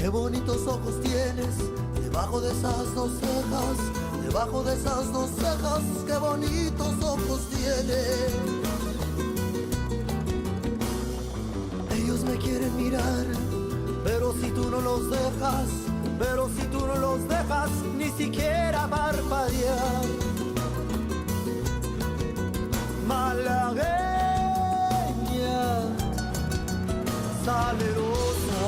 bonitos ojos tienes, debajo de esas dos cejas, debajo de esas dos cejas, qué bonitos ojos tienes. Ellos me quieren mirar, pero si tú no los dejas, pero si tú no los dejas, ni siquiera parpadear. Malagueña, salerosa,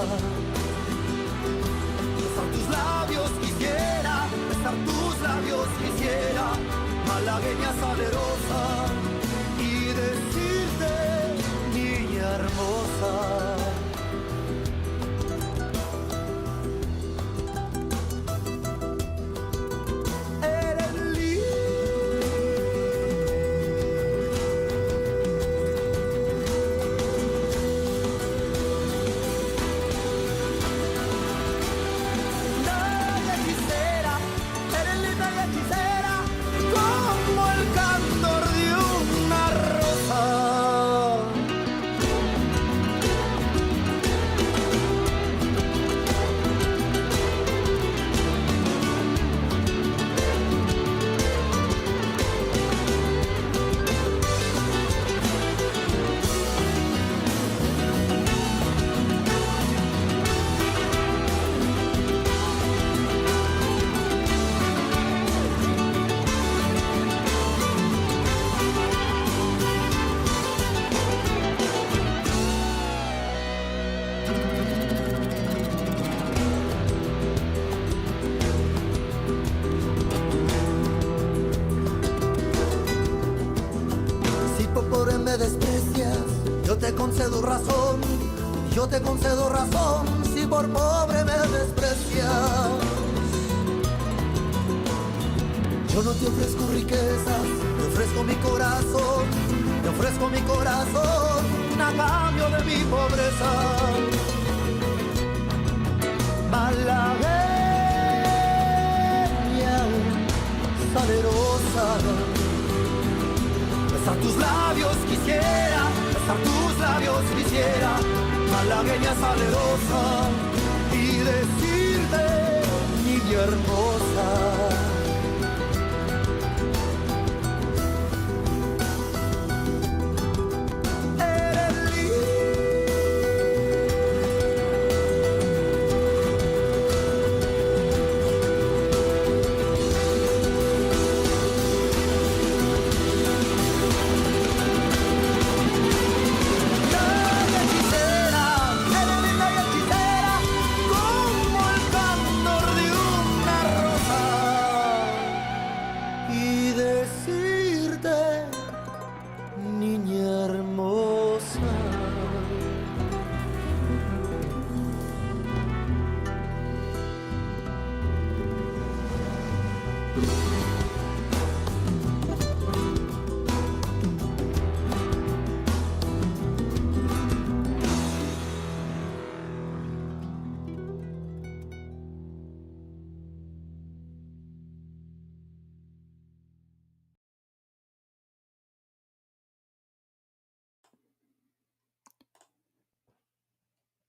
besar tus labios quisiera, besar tus labios quisiera, malagueña salerosa, y decirte, niña hermosa. Te concedo razón, yo te concedo razón, si por pobre me desprecias. Yo no te ofrezco riquezas, te ofrezco mi corazón, te ofrezco mi corazón a cambio de mi pobreza. Malagueña, salerosa, besar tus labios quisiera, besar tus labios quisiera, malagueña salerosa, y decirte, niña hermosa.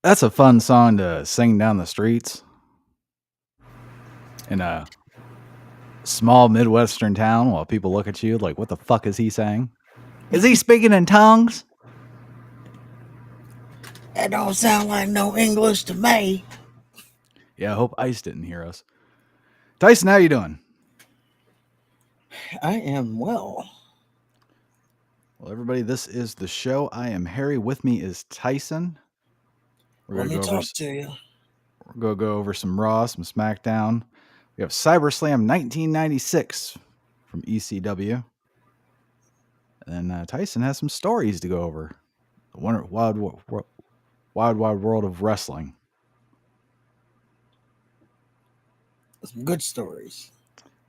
That's a fun song to sing down the streets in a small Midwestern town while people look at you like, what the fuck is he saying? Is he speaking in tongues? That don't sound like no English to me. Yeah, I hope Ice didn't hear us. Tyson, how you doing? I am well. Well, everybody, this is the show. I am Harry. With me is Tyson. Let me talk to you. We're going to go over some Raw, some SmackDown. We have CyberSlam 1996 from ECW. And then Tyson has some stories to go over. The Wild World of Wrestling. Some good stories.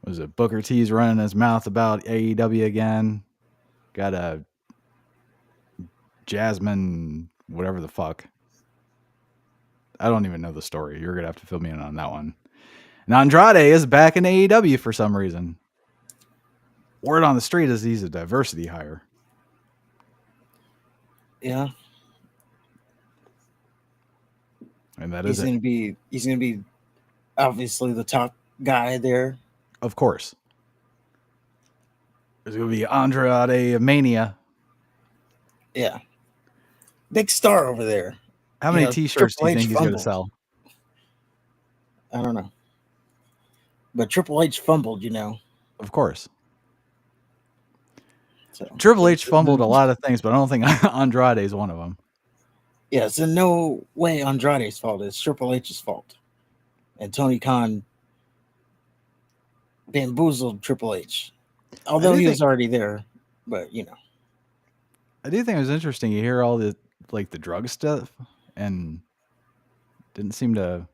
Was it Booker T's running his mouth about AEW again? Got a Jazmyn, whatever the fuck. I don't even know the story. You're going to have to fill me in on that one. And Andrade is back in AEW for some reason. Word on the street is he's a diversity hire. Yeah. And that he's is gonna be obviously the top guy there. Of course. There's going to be Andrade Mania. Yeah. Big star over there. How many T-shirts do you think he's going to sell? I don't know. But Triple H fumbled, Of course. So, Triple H fumbled a lot of things, but I don't think Andrade is one of them. Yeah, it's in no way Andrade's fault. It's Triple H's fault. And Tony Khan bamboozled Triple H. Although he was already there, but I do think it was interesting. You hear all the drug stuff, and didn't seem to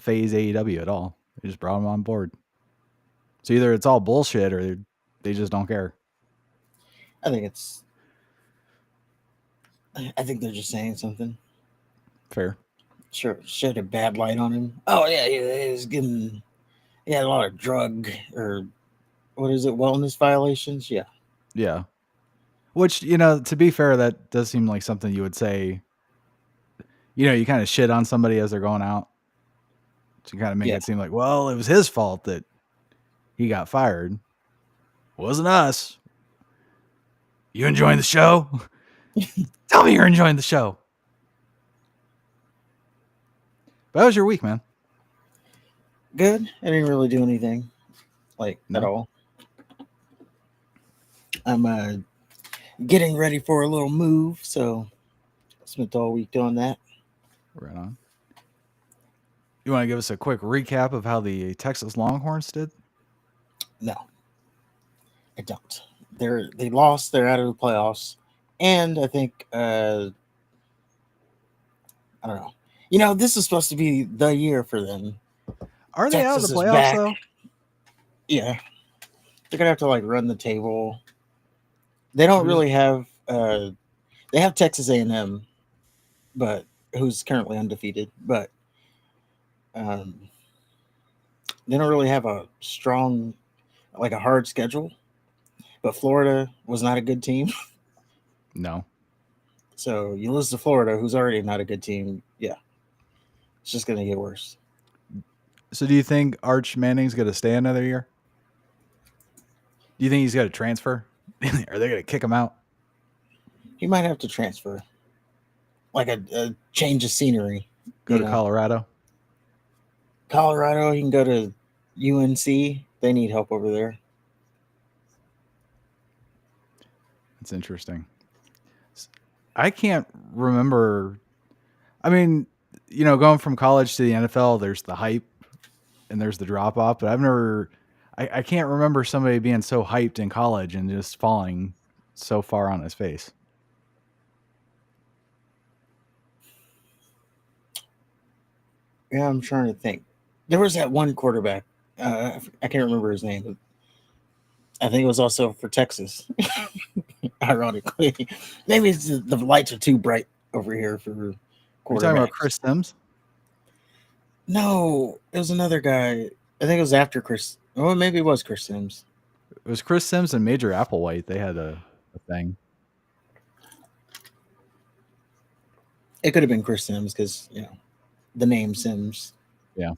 phase AEW at all. They just brought him on board. So either it's all bullshit or they just don't care. I think they're just saying something. Fair. Sure, shed a bad light on him. Oh yeah, he had a lot of drug or what is it, wellness violations? Yeah. Yeah. Which, to be fair, that does seem like something you would say. You kind of shit on somebody as they're going out. To kind of make it seem like, well, it was his fault that he got fired. It wasn't us. You enjoying the show? Tell me you're enjoying the show. But how was your week, man? Good. I didn't really do anything at all. I'm getting ready for a little move, so I spent all week doing that. Right on. You want to give us a quick recap of how the Texas Longhorns did? No, I don't. They lost. They're out of the playoffs, and I think I don't know. This is supposed to be the year for them. Are they out of the playoffs though? Yeah, they're gonna have to run the table. They don't really have. They have Texas A&M, but who's currently undefeated, but they don't really have a strong, a hard schedule. But Florida was not a good team. No. So you lose to Florida, who's already not a good team. Yeah, it's just going to get worse. So do you think Arch Manning's going to stay another year? Do you think he's got to transfer? Are they going to kick him out? He might have to transfer. A change of scenery. Go to Colorado? Colorado, he can go to UNC. They need help over there. That's interesting. I can't remember. I mean, going from college to the NFL, there's the hype and there's the drop off, but I can't remember somebody being so hyped in college and just falling so far on his face. Yeah, I'm trying to think. There was that one quarterback. I can't remember his name, but I think it was also for Texas. Ironically, maybe it's the lights are too bright over here for quarterbacks. You're talking about Chris Sims? No, it was another guy. I think it was after Chris. Well, maybe it was Chris Sims. It was Chris Sims and Major Applewhite. They had a thing. It could have been Chris Sims because the name Sims. Yeah.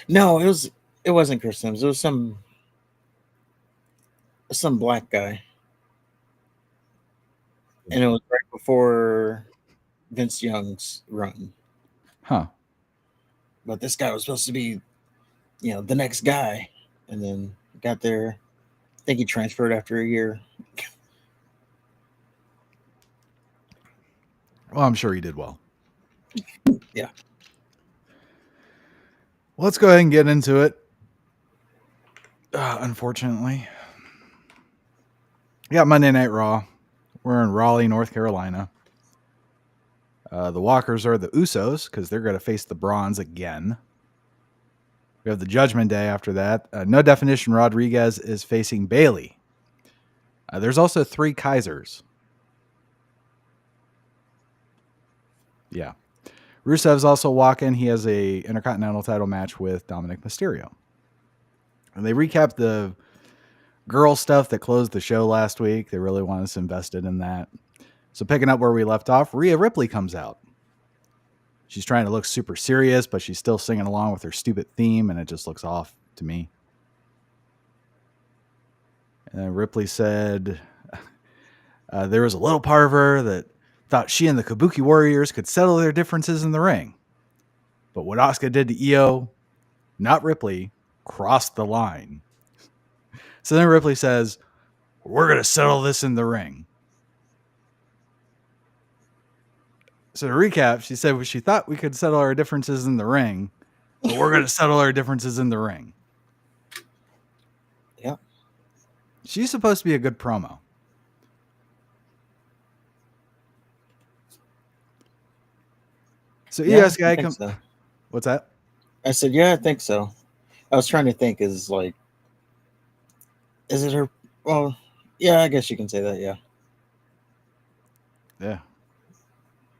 No, it wasn't Chris Sims. It was some black guy. And it was right before Vince Young's run. Huh. But this guy was supposed to be, the next guy. And then got there. I think he transferred after a year. Well, I'm sure he did well. Yeah. Let's go ahead and get into it. Unfortunately. We got Monday Night Raw. We're in Raleigh, North Carolina. The Walkers are the Usos because they're going to face the Brawns again. We have the Judgment Day after that. No Definition Rodriguez is facing Bailey. There's also 3 Kaisers. Yeah. Rusev's also walking. He has a Intercontinental title match with Dominic Mysterio. And they recap the girl stuff that closed the show last week. They really want us invested in that. So picking up where we left off, Rhea Ripley comes out. She's trying to look super serious, but she's still singing along with her stupid theme, and it just looks off to me. And then Ripley said there was a little part of her that thought she and the Kabuki Warriors could settle their differences in the ring. But what Asuka did to Io, not Ripley, crossed the line. So then Ripley says, we're going to settle this in the ring. So to recap, she said she thought we could settle our differences in the ring, but we're going to settle our differences in the ring. Yeah. She's supposed to be a good promo. So Yeah, ES guy comes. So. What's that? I said, yeah, I think so. I was trying to think, is it her? Well, yeah, I guess you can say that. Yeah. Yeah.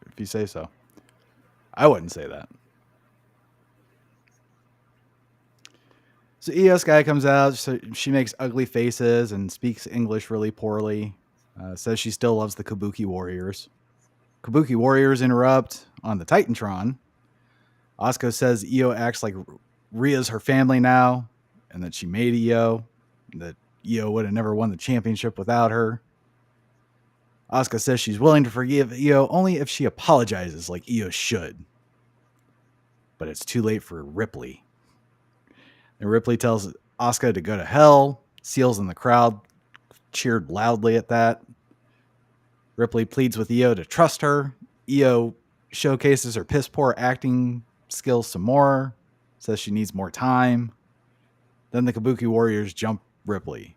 If you say so. I wouldn't say that. So ES guy comes out. So she makes ugly faces and speaks English really poorly. Says she still loves the Kabuki Warriors. Kabuki Warriors interrupt on the Titantron. Asuka says Io acts like Rhea's her family now, and that she made Io, that Io would have never won the championship without her. Asuka says she's willing to forgive Io only if she apologizes like Io should. But it's too late for Ripley. And Ripley tells Asuka to go to hell. Seals in the crowd cheered loudly at that. Ripley pleads with Io to trust her. Io showcases her piss poor acting skills some more. Says she needs more time. Then the Kabuki Warriors jump Ripley.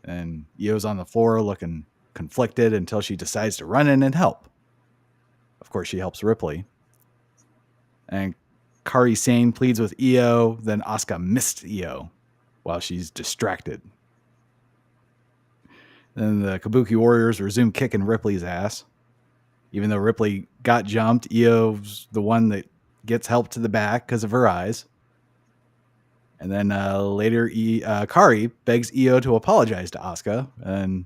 And Io's on the floor looking conflicted until she decides to run in and help. Of course, she helps Ripley. And Kairi Sane pleads with Io. Then Asuka missed Io while she's distracted. Then the Kabuki Warriors resume kicking Ripley's ass. Even though Ripley got jumped, Io's the one that gets help to the back because of her eyes. And then later, Kairi begs Io to apologize to Asuka, and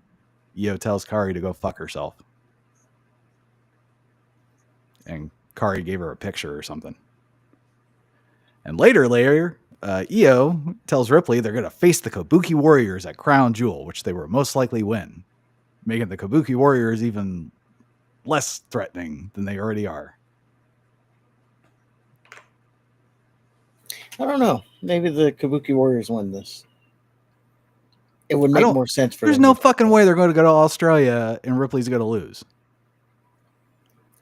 Io tells Kairi to go fuck herself. And Kairi gave her a picture or something. And later, Io tells Ripley they're going to face the Kabuki Warriors at Crown Jewel, which they will most likely win, making the Kabuki Warriors even less threatening than they already are. I don't know. Maybe the Kabuki Warriors win this. It would make more sense for them. There's no fucking way they're going to go to Australia and Ripley's going to lose.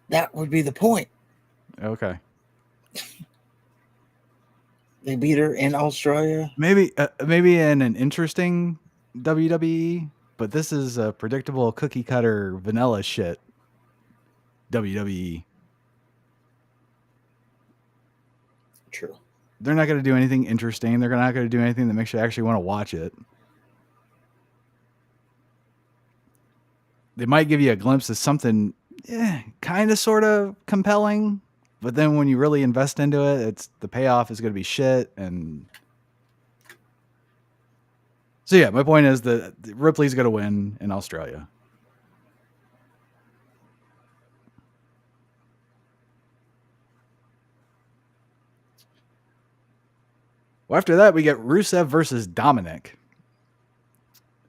That would be the point. Okay. They beat her in Australia. Maybe in an interesting WWE, but this is a predictable cookie cutter vanilla shit WWE. True. They're not going to do anything interesting. They're not going to do anything that makes you actually want to watch it. They might give you a glimpse of something kind of sort of compelling, but then when you really invest into it, the payoff is going to be shit. And so yeah, my point is that Ripley's going to win in Australia. Well, after that, we get Rusev versus Dominic.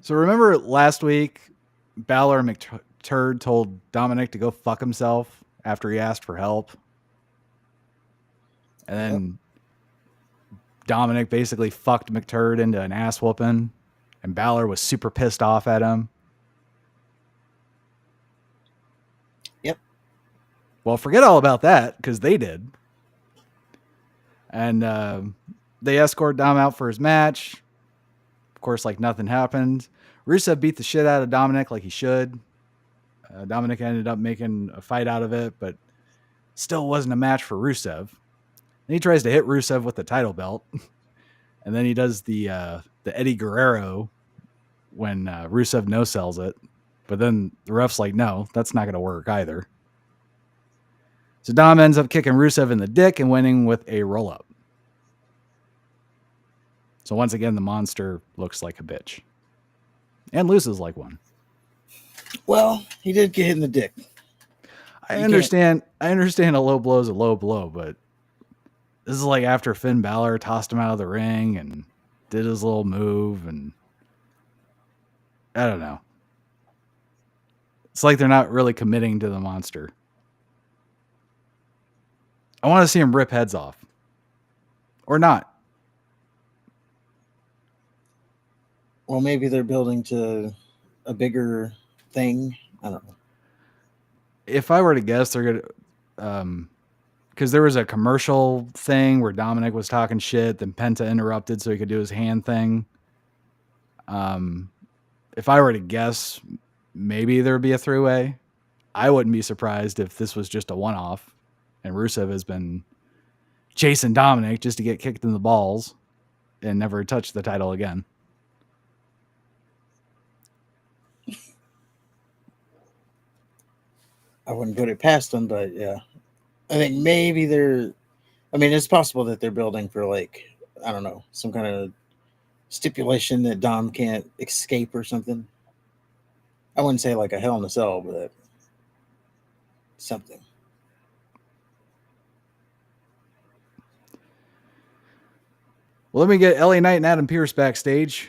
So remember last week, Balor and McTurd told Dominic to go fuck himself after he asked for help. And then Dominic basically fucked McTurd into an ass whooping. And Balor was super pissed off at him. Yep. Well, forget all about that, because they did. And they escort Dom out for his match. Of course, like nothing happened. Rusev beat the shit out of Dominic like he should. Dominic ended up making a fight out of it, but still wasn't a match for Rusev. Then he tries to hit Rusev with the title belt. And then he does the Eddie Guerrero when Rusev no-sells it. But then the ref's like, no, that's not going to work either. So Dom ends up kicking Rusev in the dick and winning with a roll-up. So once again, the monster looks like a bitch. And loses like one. Well, he did get hit in the dick. I understand a low blow is a low blow, but this is like after Finn Balor tossed him out of the ring and did his little move, and I don't know. It's like they're not really committing to the monster. I want to see him rip heads off. Or not. Well, maybe they're building to a bigger thing. I don't know. If I were to guess, they're going to... because there was a commercial thing where Dominic was talking shit, then Penta interrupted so he could do his hand thing. If I were to guess, maybe there'd be a three-way. I wouldn't be surprised if this was just a one-off, and Rusev has been chasing Dominic just to get kicked in the balls and never touch the title again. I wouldn't put it past them, but yeah. I think maybe it's possible that they're building for, like, I don't know, some kind of stipulation that Dom can't escape or something. I wouldn't say like a Hell in a Cell, but something. Well, let me get LA Knight and Adam Pearce backstage.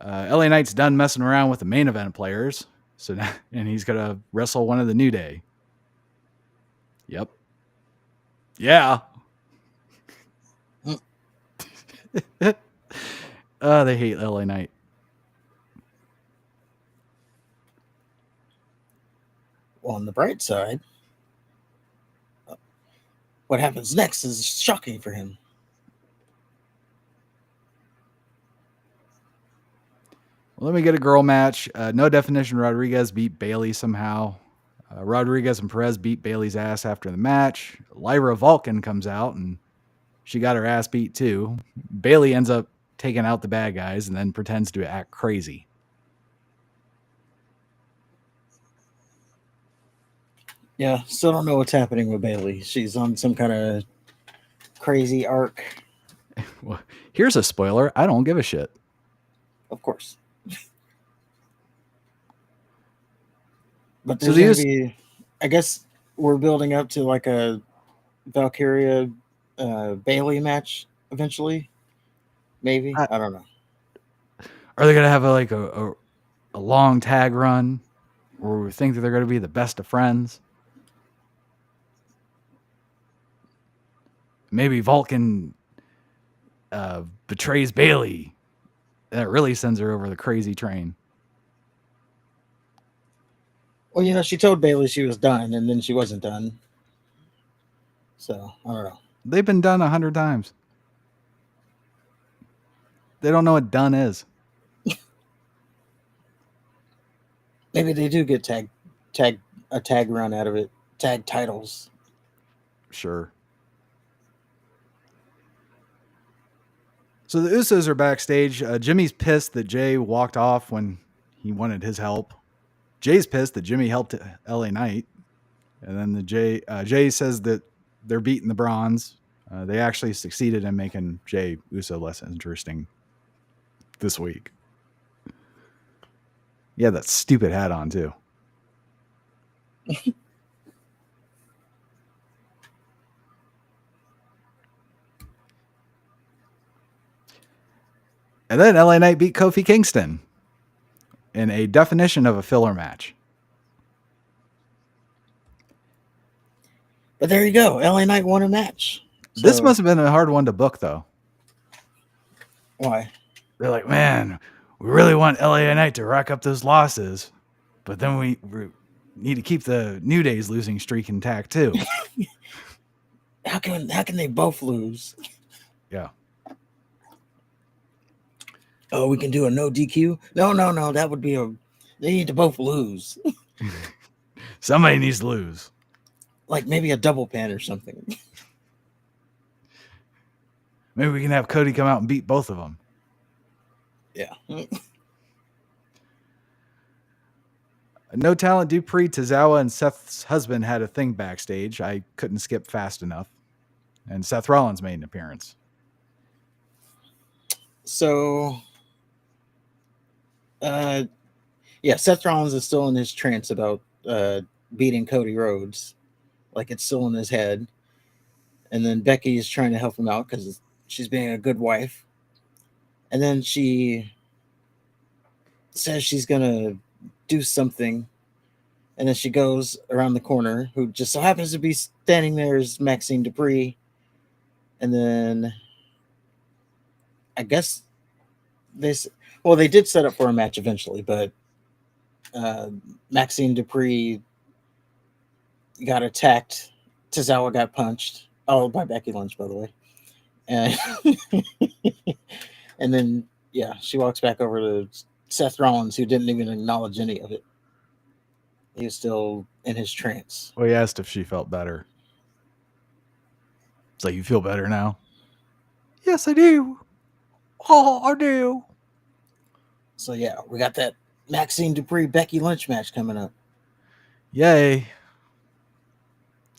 LA Knight's done messing around with the main event players, and he's going to wrestle one of the New Day. Yep. Yeah. They hate LA Knight. Well, on the bright side, what happens next is shocking for him. Well, let me get a girl match. No Definition Rodriguez beat Bailey somehow. Rodriguez and Perez beat Bailey's ass after the match. Lyra Vulcan comes out, and she got her ass beat too. Bailey ends up taking out the bad guys and then pretends to act crazy. Yeah, still don't know what's happening with Bailey. She's on some kind of crazy arc. Well, here's a spoiler. I don't give a shit. Of course. But there's going to be, I guess we're building up to like a Valkyria Bailey match eventually. Maybe. I don't know. Are they going to have a long tag run where we think that they're going to be the best of friends? Maybe Vulcan betrays Bailey. That really sends her over the crazy train. Well, she told Bailey she was done, and then she wasn't done. So, I don't know. They've been done 100 times. They don't know what done is. Maybe they do get a tag run out of it. Tag titles. Sure. So the Usos are backstage. Jimmy's pissed that Jay walked off when he wanted his help. Jay's pissed that Jimmy helped LA Knight. And then Jay says that they're beating the Bronze. They actually succeeded in making Jay Uso less interesting this week. Yeah, that stupid hat on too. And then LA Knight beat Kofi Kingston in a definition of a filler match. But there you go. LA Knight won a match. So, this must have been a hard one to book, though. Why? They're like, man, we really want LA Knight to rack up those losses, but then we need to keep the New Day's losing streak intact, too. How can they both lose? Yeah. Oh, we can do a no DQ? No. That would be they need to both lose. Somebody needs to lose. Like maybe a double pin or something. Maybe we can have Cody come out and beat both of them. Yeah. No Talent Dupree, Tozawa, and Seth's husband had a thing backstage. I couldn't skip fast enough. And Seth Rollins made an appearance. So, Seth Rollins is still in his trance about beating Cody Rhodes. like it's still in his head. And then Becky is trying to help him out because she's being a good wife. And then she says she's gonna do something, and then she goes around the corner. Who just so happens to be standing there is Maxine Dupree. And then I guess they did set up for a match eventually, but Maxine Dupree got attacked. Tozawa got punched. Oh, by Becky Lynch, by the way. And and then she walks back over to Seth Rollins, who didn't even acknowledge any of it. He was still in his trance. Well, he asked if she felt better. It's like, you feel better now? Yes, I do. Oh, I do. So we got that Maxine Dupree Becky Lynch match coming up. Yay.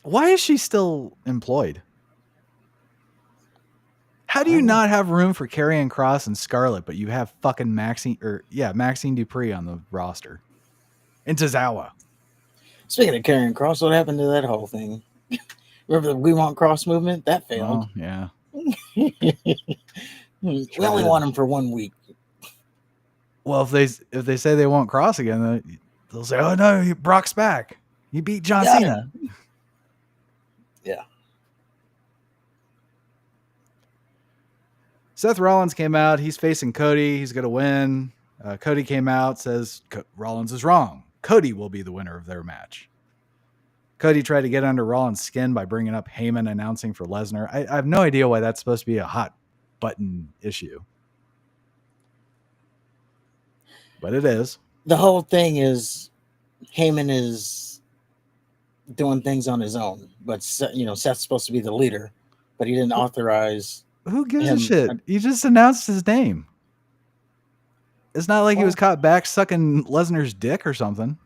Why is she still employed? How do you not have room for Karrion Kross and Scarlett, but you have fucking Maxine Dupree on the roster? And Tozawa. Speaking of Karrion Kross, what happened to that whole thing? Remember the We Want Kross movement? That failed. Oh, yeah. We only want him for 1 week. Well, if they say they want Kross again, they'll say, "Oh no, Brock's back. He beat John Cena." Yeah. Seth Rollins came out. He's facing Cody. He's going to win. Cody came out, says Rollins is wrong. Cody will be the winner of their match. Cody tried to get under Rollins' skin by bringing up Heyman announcing for Lesnar. I have no idea why that's supposed to be a hot button issue. But it is. The whole thing is Heyman is doing things on his own. But, Seth's supposed to be the leader. But he didn't authorize... Who gives a shit? He just announced his name. It's not like he was caught back sucking Lesnar's dick or something.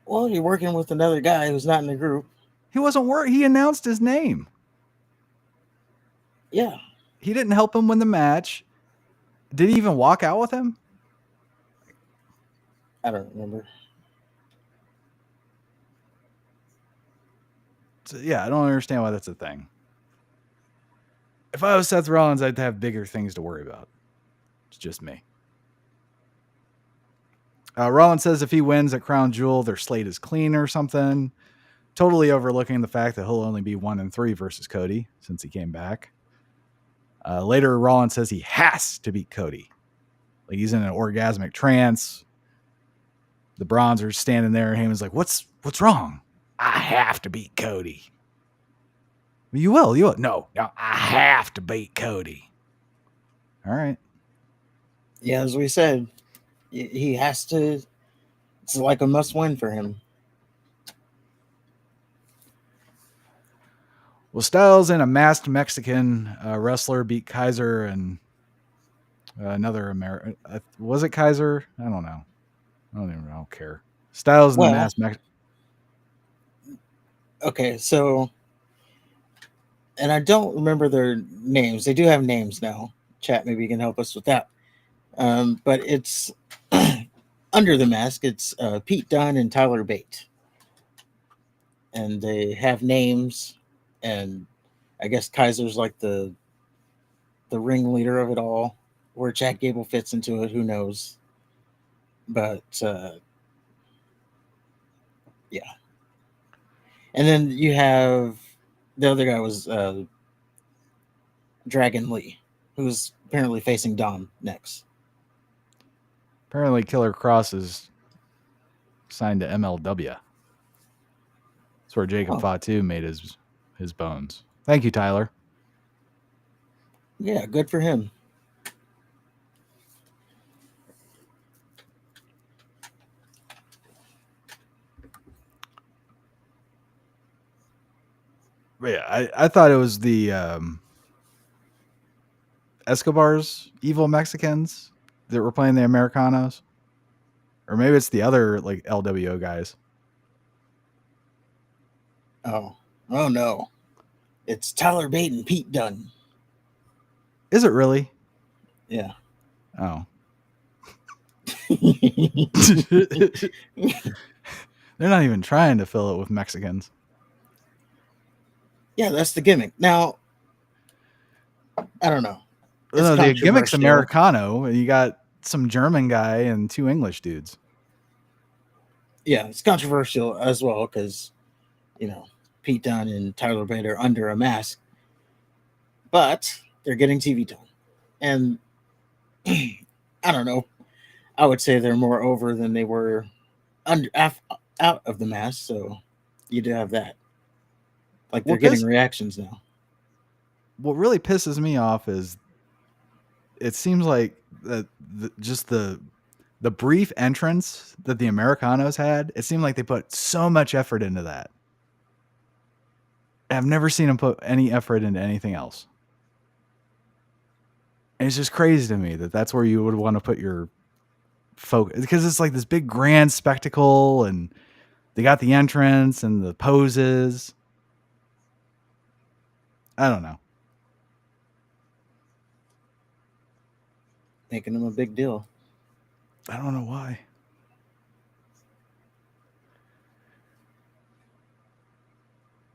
Well, you're working with another guy who's not in the group. He wasn't he announced his name. Yeah. He didn't help him win the match. Did he even walk out with him? I don't remember. So, I don't understand why that's a thing. If I was Seth Rollins, I'd have bigger things to worry about. It's just me. Rollins says if he wins at Crown Jewel, their slate is clean or something. Totally overlooking the fact that he'll only be 1-3 versus Cody since he came back. Later, Rollins says he has to beat Cody. Like he's in an orgasmic trance. The Bronze are standing there, and Heyman's like, "What's wrong? I have to beat Cody." You will. No, I have to beat Cody. All right. Yeah, as we said, he has to. It's like a must-win for him. Well, Styles and a masked Mexican wrestler beat Kaiser and another American. Was it Kaiser? I don't know. I don't care. Styles and the masked Mexican. Okay, so... And I don't remember their names. They do have names now. Chat, maybe you can help us with that. But it's under the mask. It's Pete Dunne and Tyler Bate. And they have names. And I guess Kaiser's like the ringleader of it all. Where Chad Gable fits into it, who knows? But, yeah. And then you have... The other guy was Dragon Lee, who's apparently facing Dom next. Apparently, Killer Kross is signed to MLW. That's where Jacob Fatu made his bones. Thank you, Tyler. Yeah, good for him. Yeah, I thought it was the Escobar's evil Mexicans that were playing the Americanos. Or maybe it's the other like LWO guys. Oh no. It's Tyler Bate and Pete Dunne. Is it really? Yeah. Oh. They're not even trying to fill it with Mexicans. Yeah, that's the gimmick. Now, I don't know. It's No, the gimmick's controversial. Americano, and you got some German guy and 2 English dudes. Yeah, it's controversial as well because, Pete Dunne and Tyler Bate are under a mask, but they're getting TV time. And I don't know. I would say they're more over than they were out of the mask. So you do have that. Like they're getting reactions now. What really pisses me off is it seems like just the brief entrance that the Americanos had, it seemed like they put so much effort into that. I've never seen them put any effort into anything else. And it's just crazy to me that that's where you would want to put your focus, because it's like this big grand spectacle and they got the entrance and the poses. I don't know. Making them a big deal. I don't know why.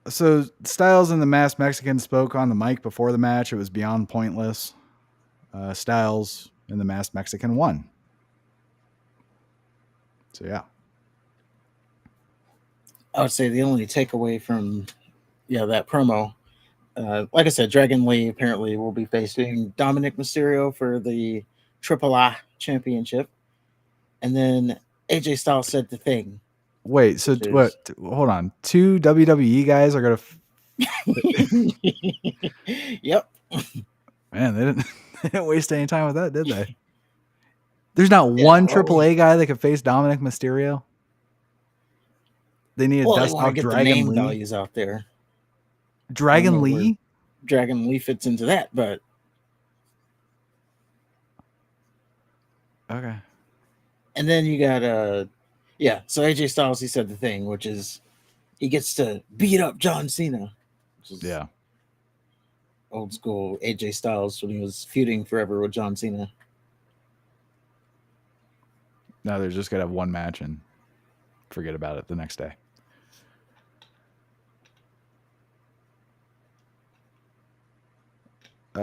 So Styles and the Masked Mexican spoke on the mic before the match. It was beyond pointless. Styles and the Masked Mexican won. So yeah. I would say the only takeaway from that promo, like I said, Dragon Lee apparently will be facing Dominic Mysterio for the AAA championship. And then AJ Styles said the thing. Wait, so what? Hold on. 2 WWE guys are going to. Yep. Man, they didn't waste any time with that, did they? There's not one AAA guy that could face Dominic Mysterio. They need a dust off Dragon Lee. Values out there. Dragon Lee? Dragon Lee fits into that, but okay. And then you got so AJ Styles, he said the thing, which is he gets to beat up John Cena. Yeah. Old school AJ Styles when he was feuding forever with John Cena. Now they're just gonna have one match and forget about it the next day.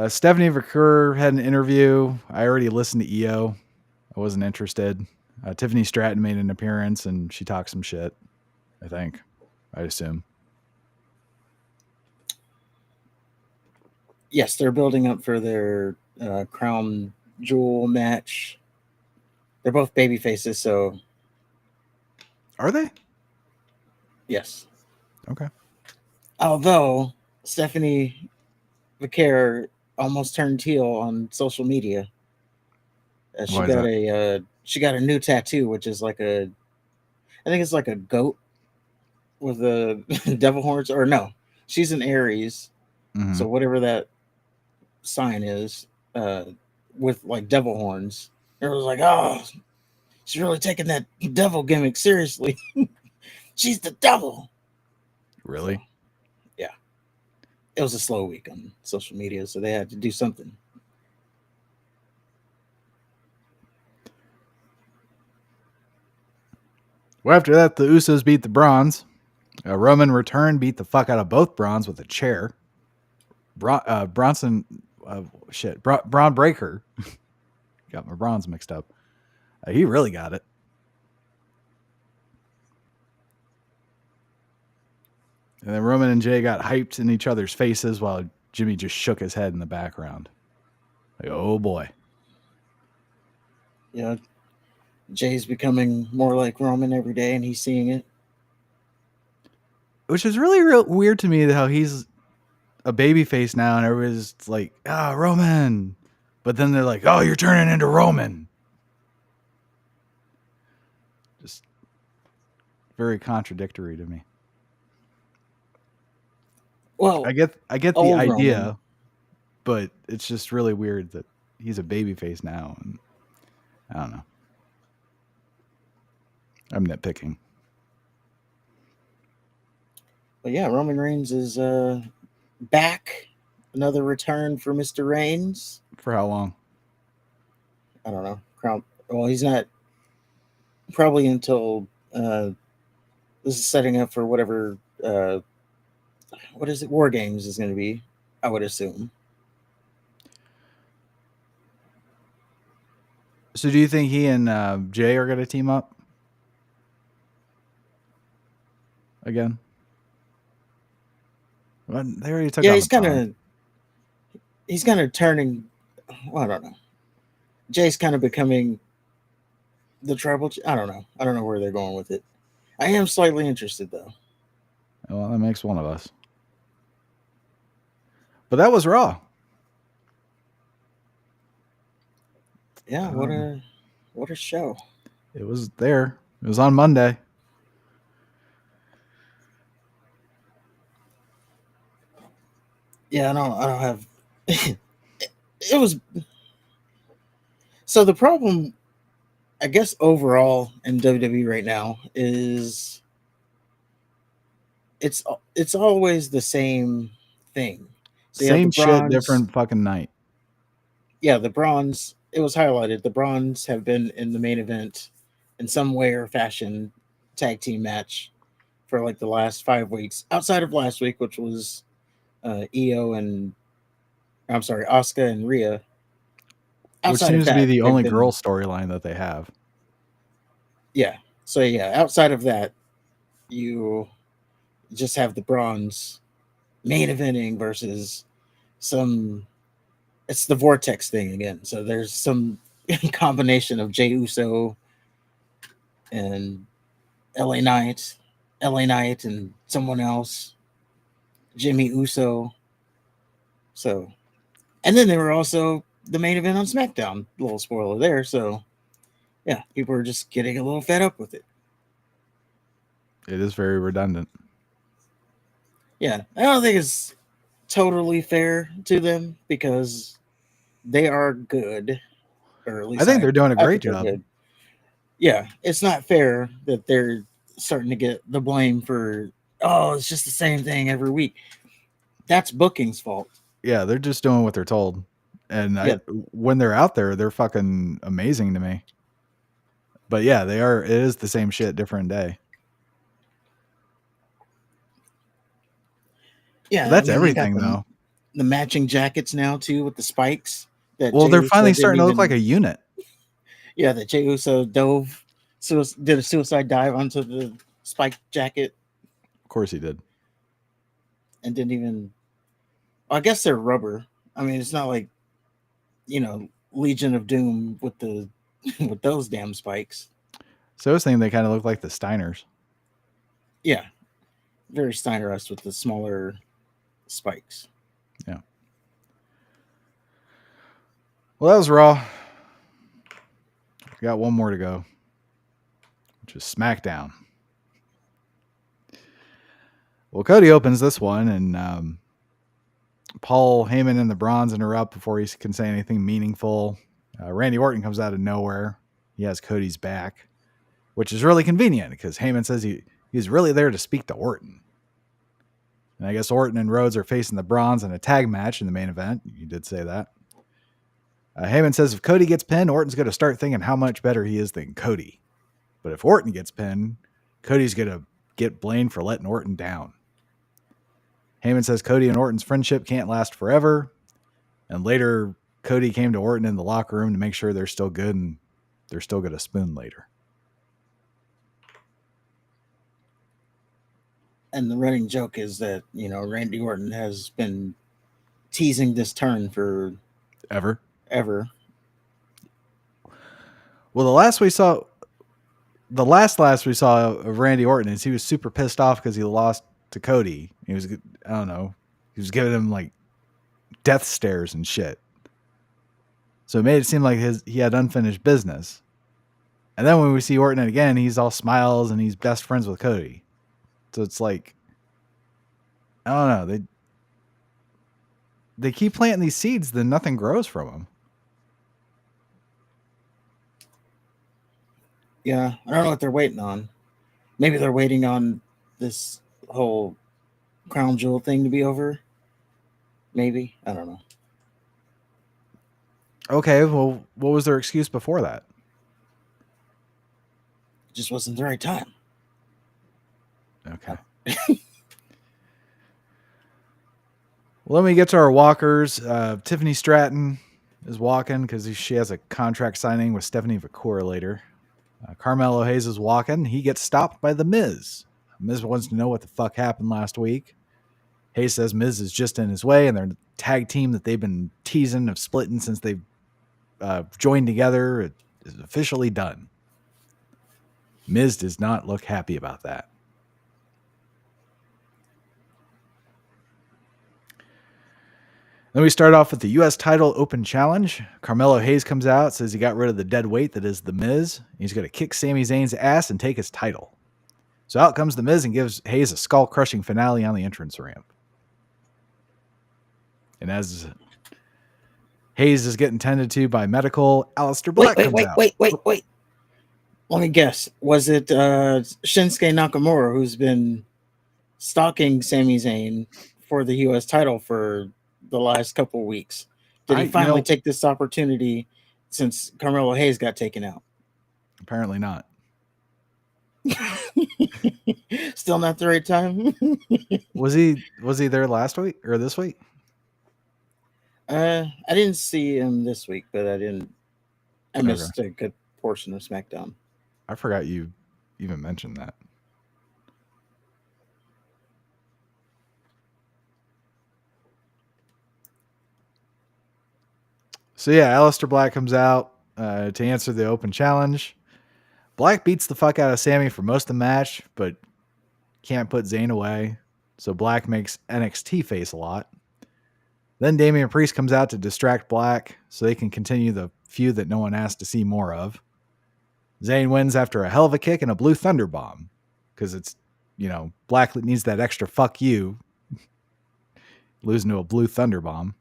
Stephanie Vaquer had an interview. I already listened to EO. I wasn't interested. Tiffany Stratton made an appearance and she talked some shit, I think. I assume. Yes, they're building up for their crown jewel match. They're both baby faces, so. Are they? Yes. Okay. Although Stephanie Vaquer almost turned heel on social media. She got a new tattoo, which is like I think it's like a goat with a devil horns, or no, she's an Aries. Mm-hmm. So whatever that sign is, with like devil horns. It was like, oh, she's really taking that devil gimmick seriously. She's the devil. Really? So, yeah. It was a slow week on social media, so they had to do something. Well, after that, the Usos beat the Brawns. Roman returned, beat the fuck out of both Brawns with a chair. Braun Breaker. Got my Brawns mixed up. He really got it. And then Roman and Jay got hyped in each other's faces while Jimmy just shook his head in the background. Like, oh boy. Yeah. Jay's becoming more like Roman every day, and he's seeing it. Which is really real weird to me, how he's a babyface now, and everybody's like, Roman. But then they're like, oh, you're turning into Roman. Just very contradictory to me. Well, I get the idea, Roman. But it's just really weird that he's a babyface now, and I don't know. I'm nitpicking. But yeah, Roman Reigns is back. Another return for Mr. Reigns. For how long? I don't know. Well, he's not. Probably until This is setting up for whatever what is it? War Games is going to be, I would assume. So do you think he and Jay are going to team up again? Well, they already took Yeah, on the Bronze. he's kind of turning. Well, I don't know. Jay's kind of becoming the tribal. I don't know. I don't know where they're going with it. I am slightly interested though. Well, that makes one of us. But that was Raw. Yeah, what a show. It was there. It was on Monday. Yeah, I don't have. It was. So the problem, I guess, overall in WWE right now is it's always the same thing. So you have the Same shit, bronze. different fucking night. Yeah, the bronze. It was highlighted. The bronze have been in the main event in some way or fashion, tag team match for like the last 5 weeks, outside of last week, which was Io and I'm sorry, Asuka and Rhea. Which Outside of seems to be that, the they've only girl been storyline that they have. yeah. So yeah, outside of that, you just have the bronze main eventing versus some. It's the vortex thing again. So there's some combination of Jey Uso and LA Knight, LA Knight and someone else, Jimmy Uso. So, and then there were also the main event on SmackDown. Little spoiler there. So, yeah, people are just getting a little fed up with it. It is very redundant. Yeah, I don't think it's totally fair to them because they are good, or at I least think they're doing a I great think they're job. good. Yeah, it's not fair that they're starting to get the blame for it's just the same thing every week. That's booking's fault. Yeah, they're just doing what they're told. And Yeah, when they're out there, they're fucking amazing to me. But yeah, they are. It is the same shit, different day. But yeah. I that's mean, you got everything, though. the matching jackets now too with the spikes that Well, Jey they're Uso finally didn't starting to look like even. a unit. Yeah, that Jey Uso did a suicide dive onto the spike jacket Of course, he did. and didn't even. I guess they're rubber. I mean, it's not like Legion of Doom with the with those damn spikes. So I was thinking they kind of look like the Steiners. Yeah, very Steinerist with the smaller spikes. Yeah. Well, that was Raw. We got one more to go, which is SmackDown. Well, Cody opens this one, and Paul Heyman and the Bronze interrupt before he can say anything meaningful. Randy Orton comes out of nowhere. He has Cody's back, which is really convenient because Heyman says he's really there to speak to Orton. And I guess Orton and Rhodes are facing the Bronze in a tag match in the main event. You did say that. Heyman says if Cody gets pinned, Orton's going to start thinking how much better he is than Cody. But if Orton gets pinned, Cody's going to get blamed for letting Orton down. Heyman says Cody and Orton's friendship can't last forever. And later, Cody came to Orton in the locker room to make sure they're still good and they're still going to spoon later. And the running joke is that, Randy Orton has been teasing this turn for Ever. Well, the last we saw of Randy Orton is he was super pissed off because he lost to Cody. He was, I don't know, he was giving him like death stares and shit. So it made it seem like he had unfinished business. And then when we see Orton again, he's all smiles and he's best friends with Cody. So it's like, I don't know, they keep planting these seeds, then nothing grows from them. Yeah, I don't know what they're waiting on. Maybe they're waiting on this whole crown jewel thing to be over. Maybe. I don't know. Okay, well, what was their excuse before that? It just wasn't the right time. Okay. Well, let me get to our walkers. Tiffany Stratton is walking because she has a contract signing with Stephanie Vicor later. Carmelo Hayes is walking. He gets stopped by The Miz. Miz wants to know what the fuck happened last week. Hayes says Miz is just in his way, and their tag team that they've been teasing of splitting since they've joined together is officially done. Miz does not look happy about that. Then we start off with the U.S. title open challenge. Carmelo Hayes comes out, says he got rid of the dead weight that is The Miz. He's going to kick Sami Zayn's ass and take his title. So out comes The Miz and gives Hayes a skull-crushing finale on the entrance ramp. And as Hayes is getting tended to by medical, Aleister Black comes out. Wait. Let me guess. Was it Shinsuke Nakamura who's been stalking Sami Zayn for the U.S. title for the last couple of weeks? Did he finally take this opportunity since Carmelo Hayes got taken out? Apparently not. Still not the right time. Was he there last week or this week? I didn't see him this week, but I missed a good portion of SmackDown. I forgot you even mentioned that. So yeah, Aleister Black comes out to answer the open challenge. Black beats the fuck out of Sami for most of the match, but can't put Zayn away. So Black makes NXT face a lot. Then Damian Priest comes out to distract Black so they can continue the feud that no one asked to see more of. Zayn wins after a hell of a kick and a blue thunder bomb because it's, Black needs that extra fuck you, losing to a blue thunder bomb.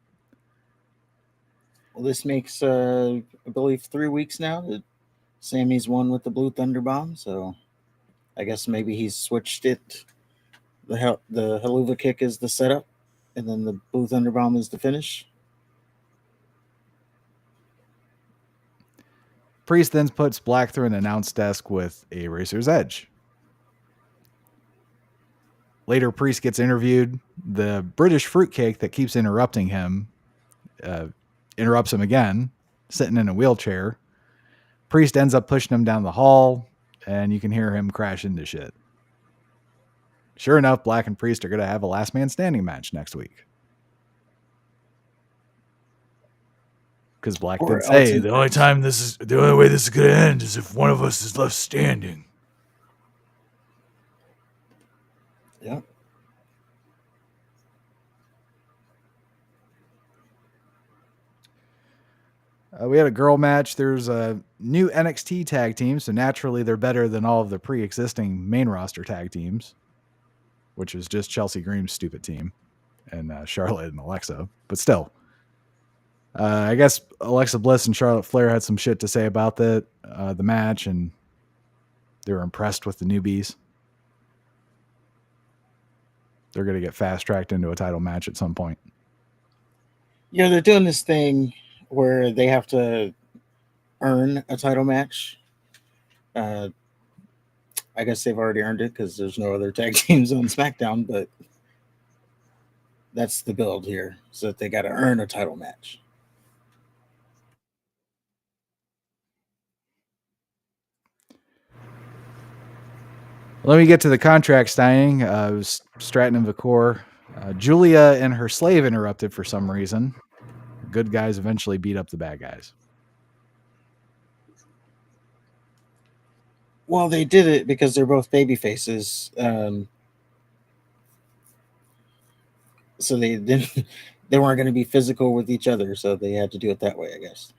Well, this makes, I believe, 3 weeks now that Sammy's won with the blue thunder bomb. So I guess maybe he's switched it. The Helluva kick is the setup, and then the blue thunder bomb is the finish. Priest then puts Black through an announce desk with a Razor's Edge. Later, Priest gets interviewed. The British fruitcake that keeps interrupting him interrupts him again, sitting in a wheelchair. Priest ends up pushing him down the hall, and you can hear him crash into shit. Sure enough, Black and Priest are going to have a last man standing match next week. Because Black did say the only way this is going to end is if one of us is left standing. Yeah. We had a girl match. There's a new NXT tag team, so naturally they're better than all of the pre-existing main roster tag teams, which is just Chelsea Green's stupid team and Charlotte and Alexa. But still, I guess Alexa Bliss and Charlotte Flair had some shit to say about the match, and they were impressed with the newbies. They're going to get fast-tracked into a title match at some point. Yeah, they're doing this thing where they have to earn a title match. I guess they've already earned it because there's no other tag teams on SmackDown, but that's the build here, so that they got to earn a title match. Let me get to the contract signing. It was Stratton and Vicor. Julia and her slave interrupted for some reason. Good guys eventually beat up the bad guys. Well, they did it because they're both baby faces. So they weren't going to be physical with each other, so they had to do it that way, I guess.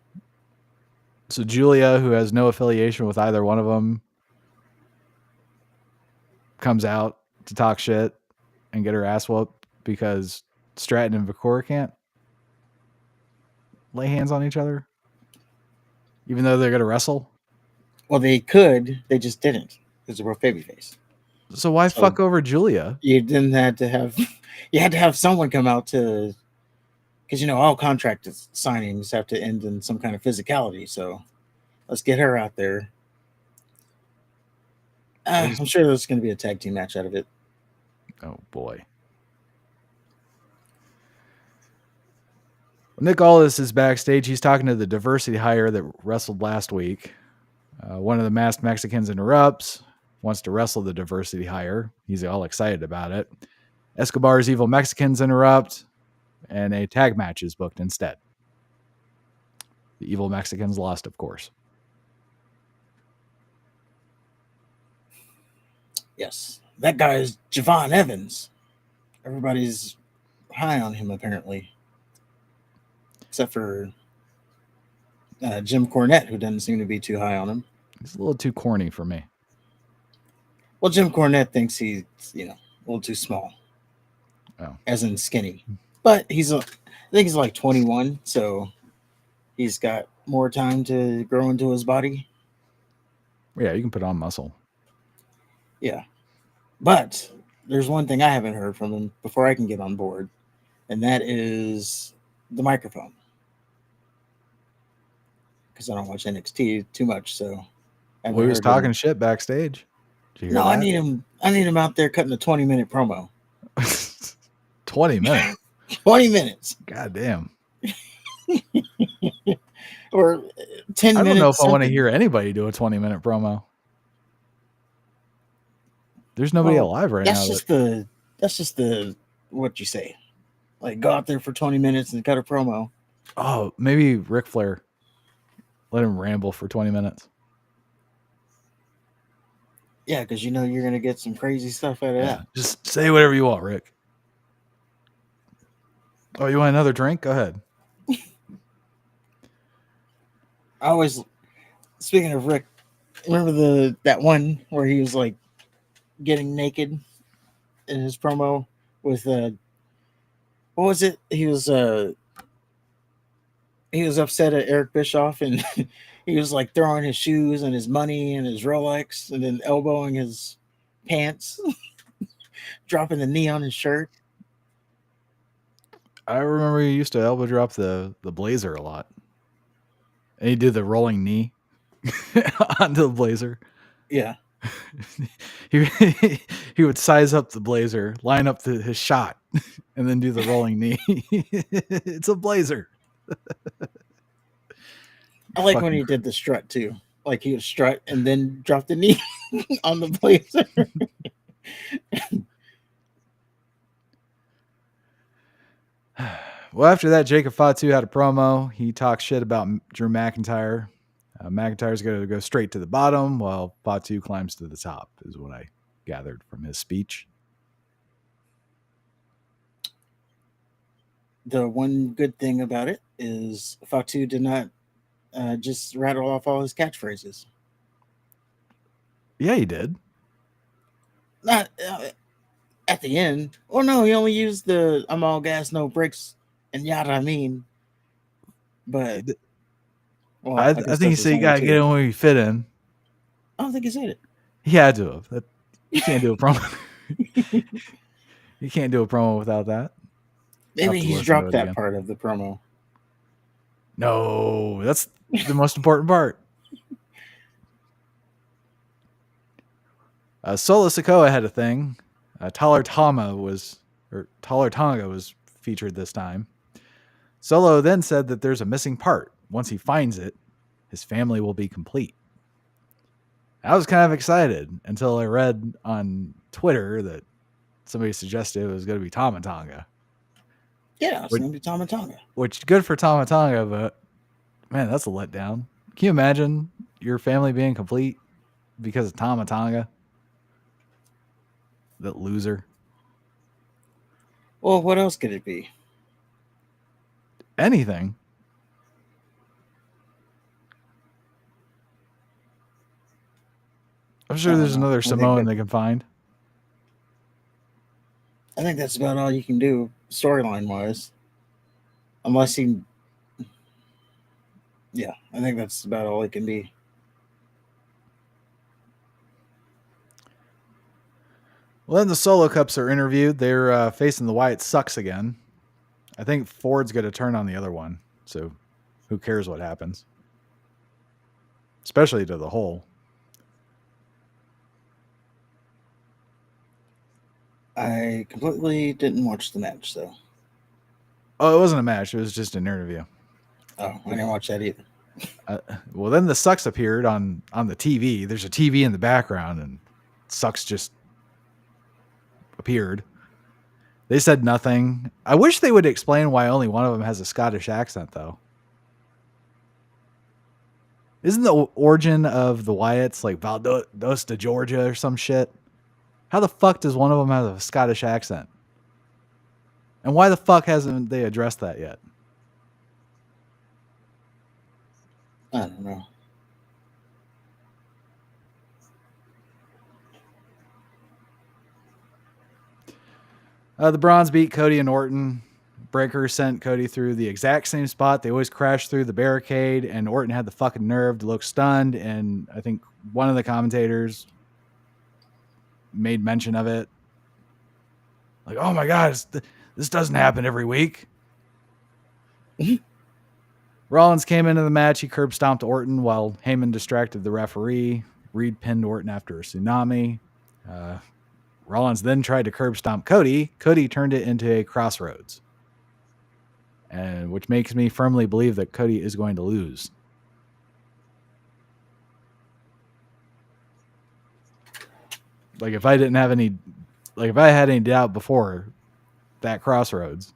So Julia, who has no affiliation with either one of them, comes out to talk shit and get her ass whooped because Stratton and Vicor can't lay hands on each other, even though they're going to wrestle. Well, they could. They just didn't because they were babyface. So why fuck over Julia? You didn't have to have. You had to have someone come out to, because all contract signings have to end in some kind of physicality. So let's get her out there. I'm sure there's going to be a tag team match out of it. Oh, boy. Nick Aldis is backstage. He's talking to the diversity hire that wrestled last week. One of the masked Mexicans interrupts, wants to wrestle the diversity hire. He's all excited about it. Escobar's evil Mexicans interrupt, and a tag match is booked instead. The evil Mexicans lost, of course. Yes. That guy is Javon Evans. Everybody's high on him, apparently. Except for Jim Cornette, who doesn't seem to be too high on him. He's a little too corny for me. Well, Jim Cornette thinks he's, a little too small. Oh. As in skinny. But I think he's like 21, so he's got more time to grow into his body. Yeah, you can put on muscle. Yeah. But there's one thing I haven't heard from him before I can get on board, and that is the microphone. Because I don't watch NXT too much, so he was talking shit backstage. Did you hear that? I need him out there cutting a 20-minute promo. 20 minutes. 20 minutes. God damn. Or 10 minutes. I don't know if I want to hear anybody do a 20-minute promo. There's nobody alive right now. That's just the what you say. Like, go out there for 20 minutes and cut a promo. Oh, maybe Ric Flair. Let him ramble for 20 minutes. Yeah, because you're going to get some crazy stuff out of that. Just say whatever you want, Rick. Oh, you want another drink? Go ahead. Speaking of Rick, remember that one where he was like getting naked in his promo with what was it? He was upset at Eric Bischoff, and he was like throwing his shoes and his money and his Rolex, and then elbowing his pants, dropping the knee on his shirt. I remember he used to elbow drop the Blazer a lot. And he did the rolling knee onto the Blazer. Yeah. he would size up the Blazer, line up his shot, and then do the rolling knee. It's a Blazer. I like when he did the strut too. Like he would strut and then drop the knee on the Blazer. Well, after that, Jacob Fatu had a promo. He talks shit about Drew McIntyre. McIntyre's going to go straight to the bottom while Fatu climbs to the top, is what I gathered from his speech. The one good thing about it is Fatu did not just rattle off all his catchphrases. Yeah, he did. Not at the end. Or no, he only used the "I'm all gas, no brakes," and "yada I mean." But well, I think he said you gotta get in where you fit in. I don't think he said it. He had to have. You can't do a promo. You can't do a promo without that. Maybe he's dropped that part of the promo. No, that's the most important part. Solo Sikoa had a thing. Taller Tonga was featured this time. Solo then said that there's a missing part. Once he finds it, his family will be complete. I was kind of excited until I read on Twitter that somebody suggested it was going to be Tama Tonga. Yeah, it's going to be Tama Tonga. Which, good for Tama Tonga, but man, that's a letdown. Can you imagine your family being complete because of Tama Tonga? That loser. Well, what else could it be? Anything. I'm sure there's another Samoan they can find. I think that's about all you can do storyline wise. Unless he... Yeah, I think that's about all it can be. Well, then the Solo Cups are interviewed. They're facing the Wyatt Sucks again. I think Ford's going to turn on the other one. So who cares what happens? Especially to the whole. I completely didn't watch the match, so. Oh, it wasn't a match. It was just an interview. Oh, I didn't watch that either. Well, then the Sucks appeared on the TV. There's a TV in the background, and Sucks just appeared. They said nothing. I wish they would explain why only one of them has a Scottish accent, though. Isn't the origin of the Wyatts like Valdosta, Georgia, or some shit? How the fuck does one of them have a Scottish accent? And why the fuck hasn't they addressed that yet? I don't know. The Bronze beat Cody and Orton. Breaker sent Cody through the exact same spot. They always crash through the barricade, and Orton had the fucking nerve to look stunned. And I think one of the commentators made mention of it. Like, oh my God, this doesn't happen every week. Rollins came into the match. He curb stomped Orton while Heyman distracted the referee. Reed pinned Orton after a tsunami. Rollins then tried to curb stomp Cody. Cody turned it into a crossroads, and which makes me firmly believe that Cody is going to lose. Like if I had any doubt before that crossroads.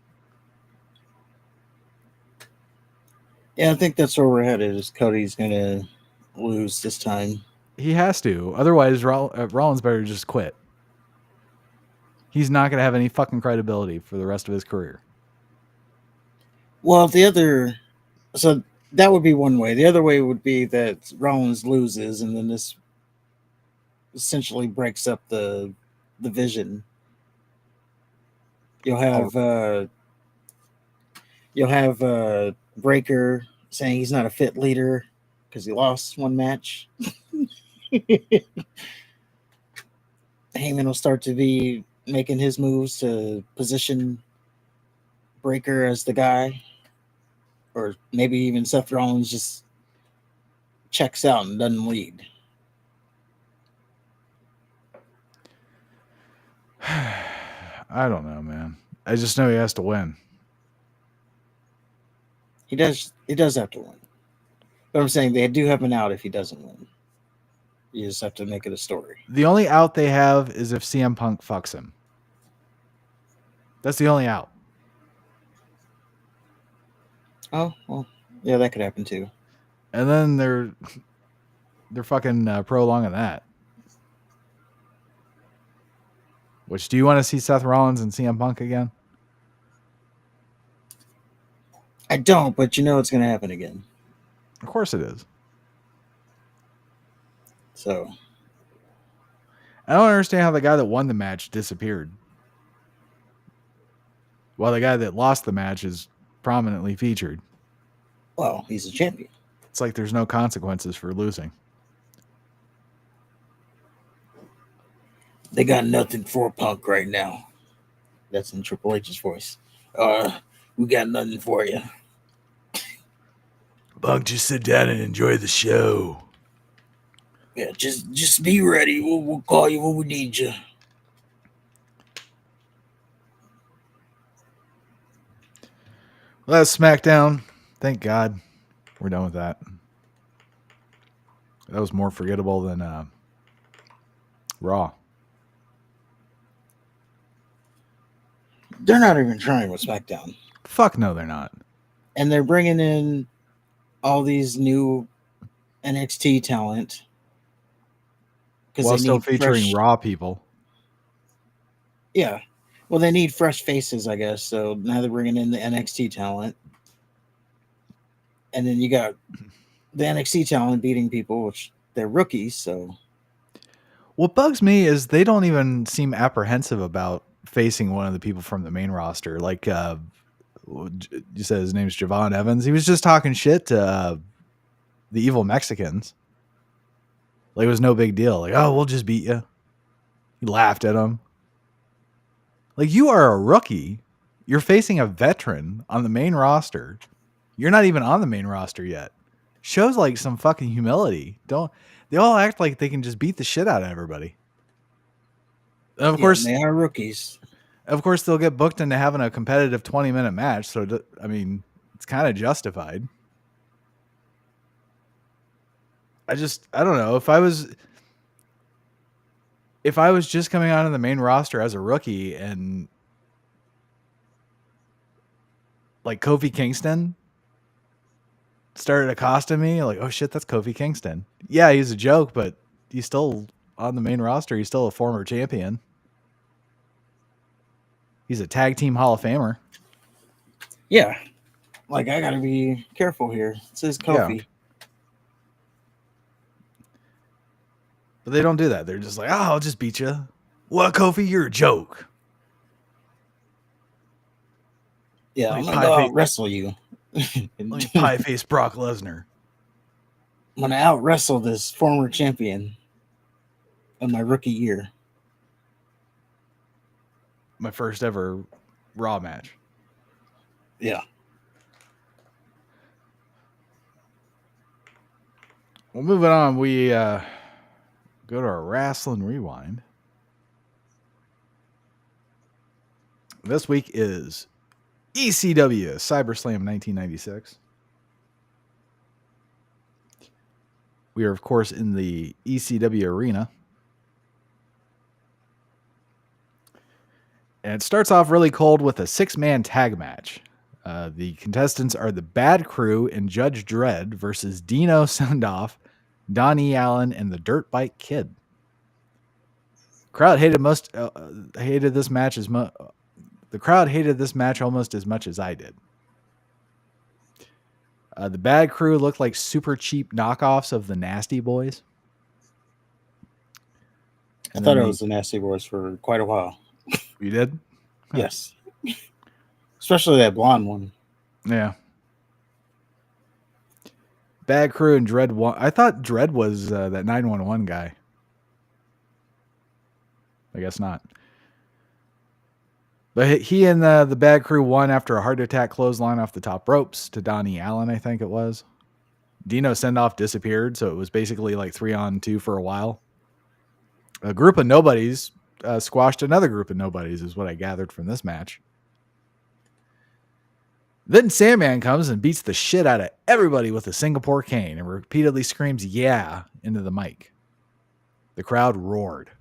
Yeah, I think that's where we're headed. Is Cody's gonna lose this time? He has to. Otherwise, Rollins better just quit. He's not going to have any fucking credibility for the rest of his career. Well, so that would be one way. The other way would be that Rollins loses, and then this essentially breaks up the vision. You'll have Breaker saying he's not a fit leader because he lost one match. Heyman will start to be making his moves to position Breaker as the guy, or maybe even Seth Rollins just checks out and doesn't lead. I don't know, man. I just know he has to win. He does have to win. But I'm saying they do have an out if he doesn't win. You just have to make it a story. The only out they have is if CM Punk fucks him. That's the only out. Oh, well, yeah, that could happen too. And then they're fucking prolonging that. Which, do you want to see Seth Rollins and CM Punk again? I don't, but you know it's going to happen again. Of course it is. So. I don't understand how the guy that won the match disappeared, while the guy that lost the match is prominently featured. Well, he's a champion. It's like there's no consequences for losing. They got nothing for Punk right now. That's in Triple H's voice. We got nothing for you. Punk, just sit down and enjoy the show. Yeah, just be ready. We'll call you when we need you. Well, that's SmackDown. Thank God we're done with that. That was more forgettable than Raw. They're not even trying with SmackDown. Fuck no, they're not. And they're bringing in all these new NXT talent. While still featuring Raw people. Yeah. Well, they need fresh faces, I guess. So now they're bringing in the NXT talent. And then you got the NXT talent beating people, which they're rookies. So what bugs me is they don't even seem apprehensive about facing one of the people from the main roster. Like you said his name's Javon Evans. He was just talking shit to the evil Mexicans. Like it was no big deal. Like, oh, we'll just beat you. He laughed at him. Like, you are a rookie. You're facing a veteran on the main roster. You're not even on the main roster yet. Shows like some fucking humility. They all act like they can just beat the shit out of everybody. Of course, they are rookies. Of course, they'll get booked into having a competitive 20-minute match. So, I mean, it's kind of justified. I don't know. If I was just coming onto the main roster as a rookie and like Kofi Kingston started accosting me, like, oh shit, that's Kofi Kingston. Yeah, he's a joke, but he's still on the main roster. He's still a former champion. He's a tag team Hall of Famer. Yeah. Like, I gotta be careful here. It says Kofi. Yeah. But they don't do that. They're just like, oh, I'll just beat you. What, Kofi? You're a joke. Yeah, I'm gonna go out wrestle you. Let me pie face Brock Lesnar. I'm gonna out wrestle this former champion of my rookie year. My first ever Raw match. Yeah. Well, moving on, we go to our Wrestling Rewind. This week is ECW CyberSlam 1996. We are, of course, in the ECW arena. And it starts off really cold with a 6-man tag match. The contestants are the Bad Crew and Judge Dredd versus Dino Sendoff, Donnie Allen, and the Dirt Bike Kid. Crowd hated this match the crowd hated this match almost as much as I did. The Bad Crew looked like super cheap knockoffs of the Nasty Boys. I thought it was the Nasty Boys for quite a while. You did? Yes. Especially that blonde one. Yeah. Bad Crew and Dredd won. I thought Dredd was that 911 guy. I guess not. But he and the Bad Crew won after a heart attack clothesline off the top ropes to Donnie Allen, I think it was. Dino Sendoff disappeared, so it was basically like 3-on-2 for a while. A group of nobodies squashed another group of nobodies, is what I gathered from this match. Then Sandman comes and beats the shit out of everybody with a Singapore cane and repeatedly screams, "Yeah," into the mic. The crowd roared.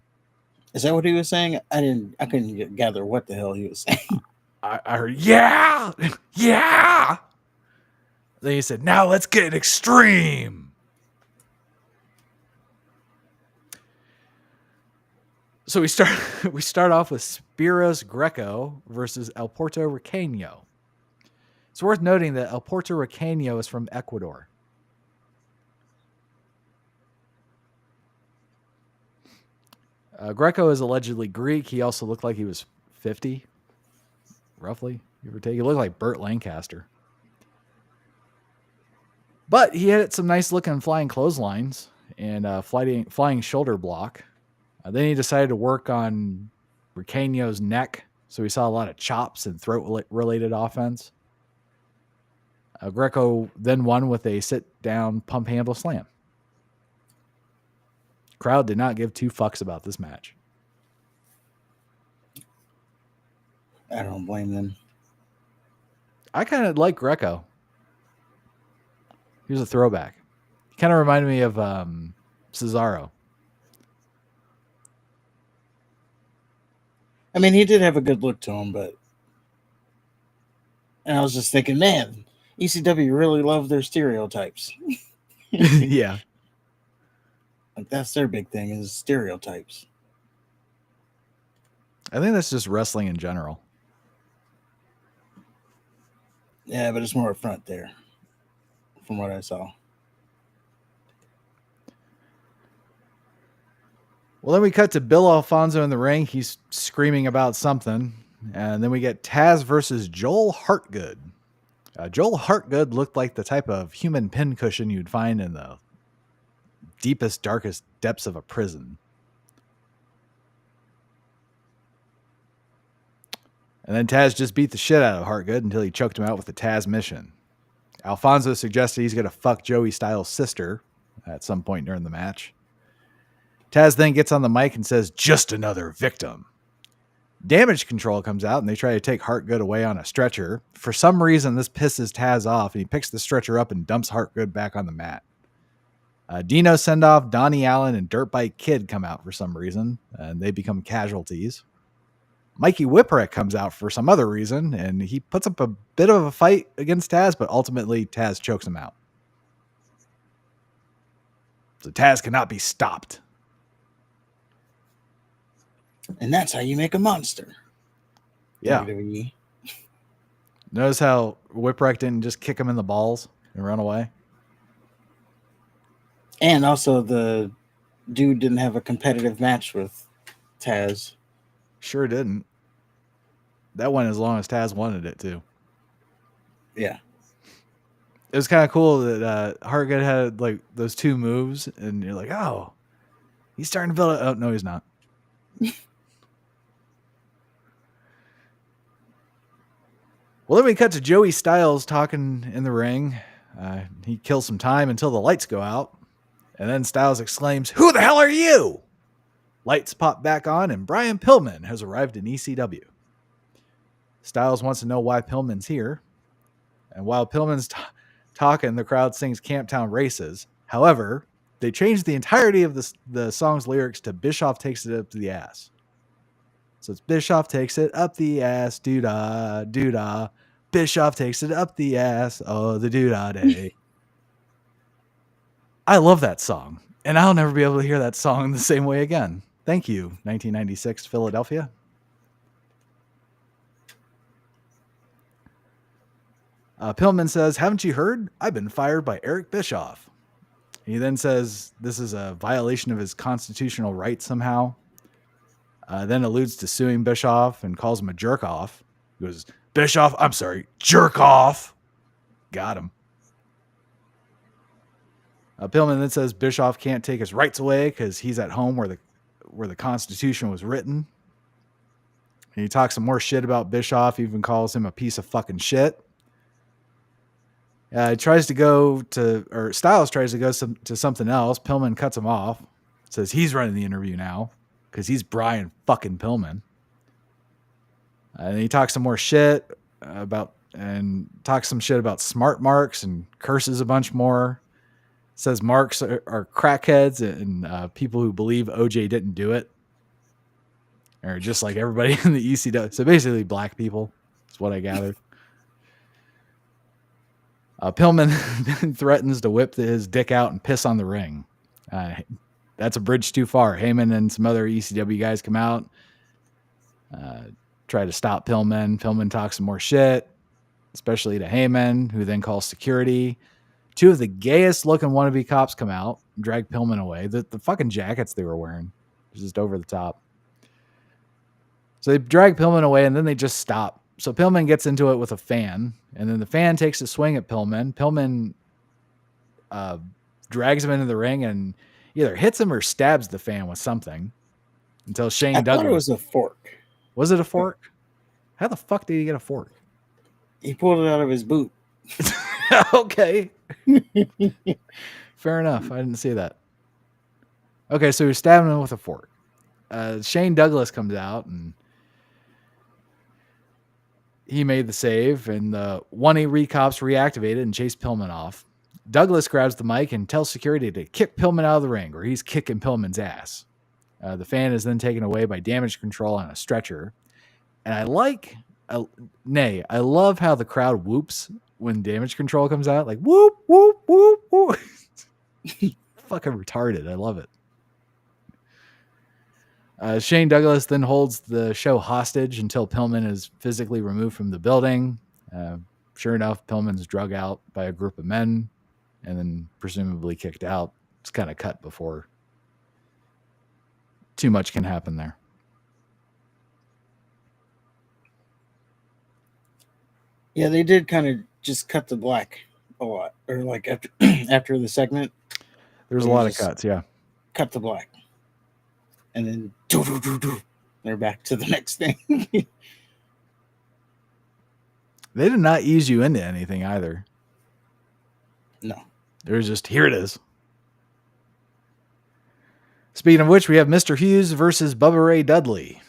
Is that what he was saying? I couldn't gather what the hell he was saying. I heard, "Yeah! Yeah!" Then he said, "Now let's get extreme." So we start off with Spiros Greco versus El Puerto Riqueño. It's worth noting that El Puerto Riqueño is from Ecuador. Greco is allegedly Greek. He also looked like he was 50, roughly, give or take. He looked like Burt Lancaster. But he had some nice looking flying clotheslines and flying shoulder block. Then he decided to work on Riqueño's neck. So we saw a lot of chops and throat-related offense. Greco then won with a sit-down pump handle slam. Crowd did not give 2 fucks about this match. I don't blame them. I kind of like Greco. He was a throwback. He kind of reminded me of Cesaro. I mean, he did have a good look to him, and I was just thinking, man, ECW really love their stereotypes. Yeah. Like, that's their big thing, is stereotypes. I think that's just wrestling in general. Yeah, but it's more up front there, from what I saw. Well, then we cut to Bill Alfonso in the ring. He's screaming about something. And then we get Taz versus Joel Hartgood. Joel Hartgood looked like the type of human pincushion you'd find in the deepest, darkest depths of a prison. And then Taz just beat the shit out of Hartgood until he choked him out with the Taz mission. Alfonso suggested he's going to fuck Joey Styles' sister at some point during the match. Taz then gets on the mic and says, "Just another victim." Damage Control comes out and they try to take Hartgood away on a stretcher. For some reason, this pisses Taz off and he picks the stretcher up and dumps Hartgood back on the mat. Dino Sendoff, Donnie Allen, and Dirtbike Kid come out for some reason, and they become casualties. Mikey Whipwreck comes out for some other reason, and he puts up a bit of a fight against Taz, but ultimately Taz chokes him out. So Taz cannot be stopped. And that's how you make a monster. Yeah. WWE. Notice how Whipwreck didn't just kick him in the balls and run away? And also the dude didn't have a competitive match with Taz. Sure didn't. That went as long as Taz wanted it to. Yeah. It was kind of cool that Hartgood had like those two moves, and you're like, oh, he's starting to build it. Oh, no, he's not. Well, then we cut to Joey Styles talking in the ring. He kills some time until the lights go out. And then Styles exclaims, "Who the hell are you?" Lights pop back on, and Brian Pillman has arrived in ECW. Styles wants to know why Pillman's here. And while Pillman's talking, the crowd sings Camptown Races. However, they changed the entirety of the song's lyrics to Bischoff takes it up the ass. So it's Bischoff takes it up the ass, doo-dah, doo-dah. Bischoff takes it up the ass, oh, the doo-dah day. I love that song, and I'll never be able to hear that song the same way again. Thank you, 1996 Philadelphia. Pillman says, "Haven't you heard? I've been fired by Eric Bischoff." He then says this is a violation of his constitutional rights somehow. Then alludes to suing Bischoff and calls him a jerk off. He goes, "Bischoff, I'm sorry, jerk off." Got him. Pillman then says Bischoff can't take his rights away because he's at home where the Constitution was written. And he talks some more shit about Bischoff, even calls him a piece of fucking shit. Styles tries to go to something else. Pillman cuts him off. Says he's running the interview now because he's Brian fucking Pillman. And he talks some more shit about smart marks and curses a bunch more. Says marks are crackheads and people who believe OJ didn't do it. Or just like everybody in the ECW. So basically black people is what I gathered. Pillman then threatens to whip his dick out and piss on the ring. That's a bridge too far. Heyman and some other ECW guys come out, try to stop Pillman. Pillman talks some more shit, especially to Heyman, who then calls security. Two of the gayest looking wannabe cops come out and drag Pillman away. The fucking jackets they were wearing was just over the top. So they drag Pillman away and then they just stop. So Pillman gets into it with a fan, and then the fan takes a swing at Pillman. Pillman drags him into the ring and either hits him or stabs the fan with something until Shane Douglas. I thought it was a fork. Was it a fork? How the fuck did he get a fork? He pulled it out of his boot. Okay. Fair enough. I didn't see that. Okay, so he's stabbing him with a fork. Shane Douglas comes out and he made the save, and the 1-8 cops reactivated and chased Pillman off. Douglas grabs the mic and tells security to kick Pillman out of the ring, or he's kicking Pillman's ass. The fan is then taken away by Damage Control on a stretcher. And I love how the crowd whoops when Damage Control comes out. Like, whoop, whoop, whoop, whoop. Fucking retarded. I love it. Shane Douglas then holds the show hostage until Pillman is physically removed from the building. Sure enough, Pillman's drug out by a group of men and then presumably kicked out. It's kind of cut before too much can happen there. Yeah, they did kind of just cut to black a lot. Or like after the segment. There's a lot of cuts, yeah. Cut to black. And then they're back to the next thing. They did not ease you into anything either. No. It was just, here it is. Speaking of which, we have Mr. Hughes versus Bubba Ray Dudley.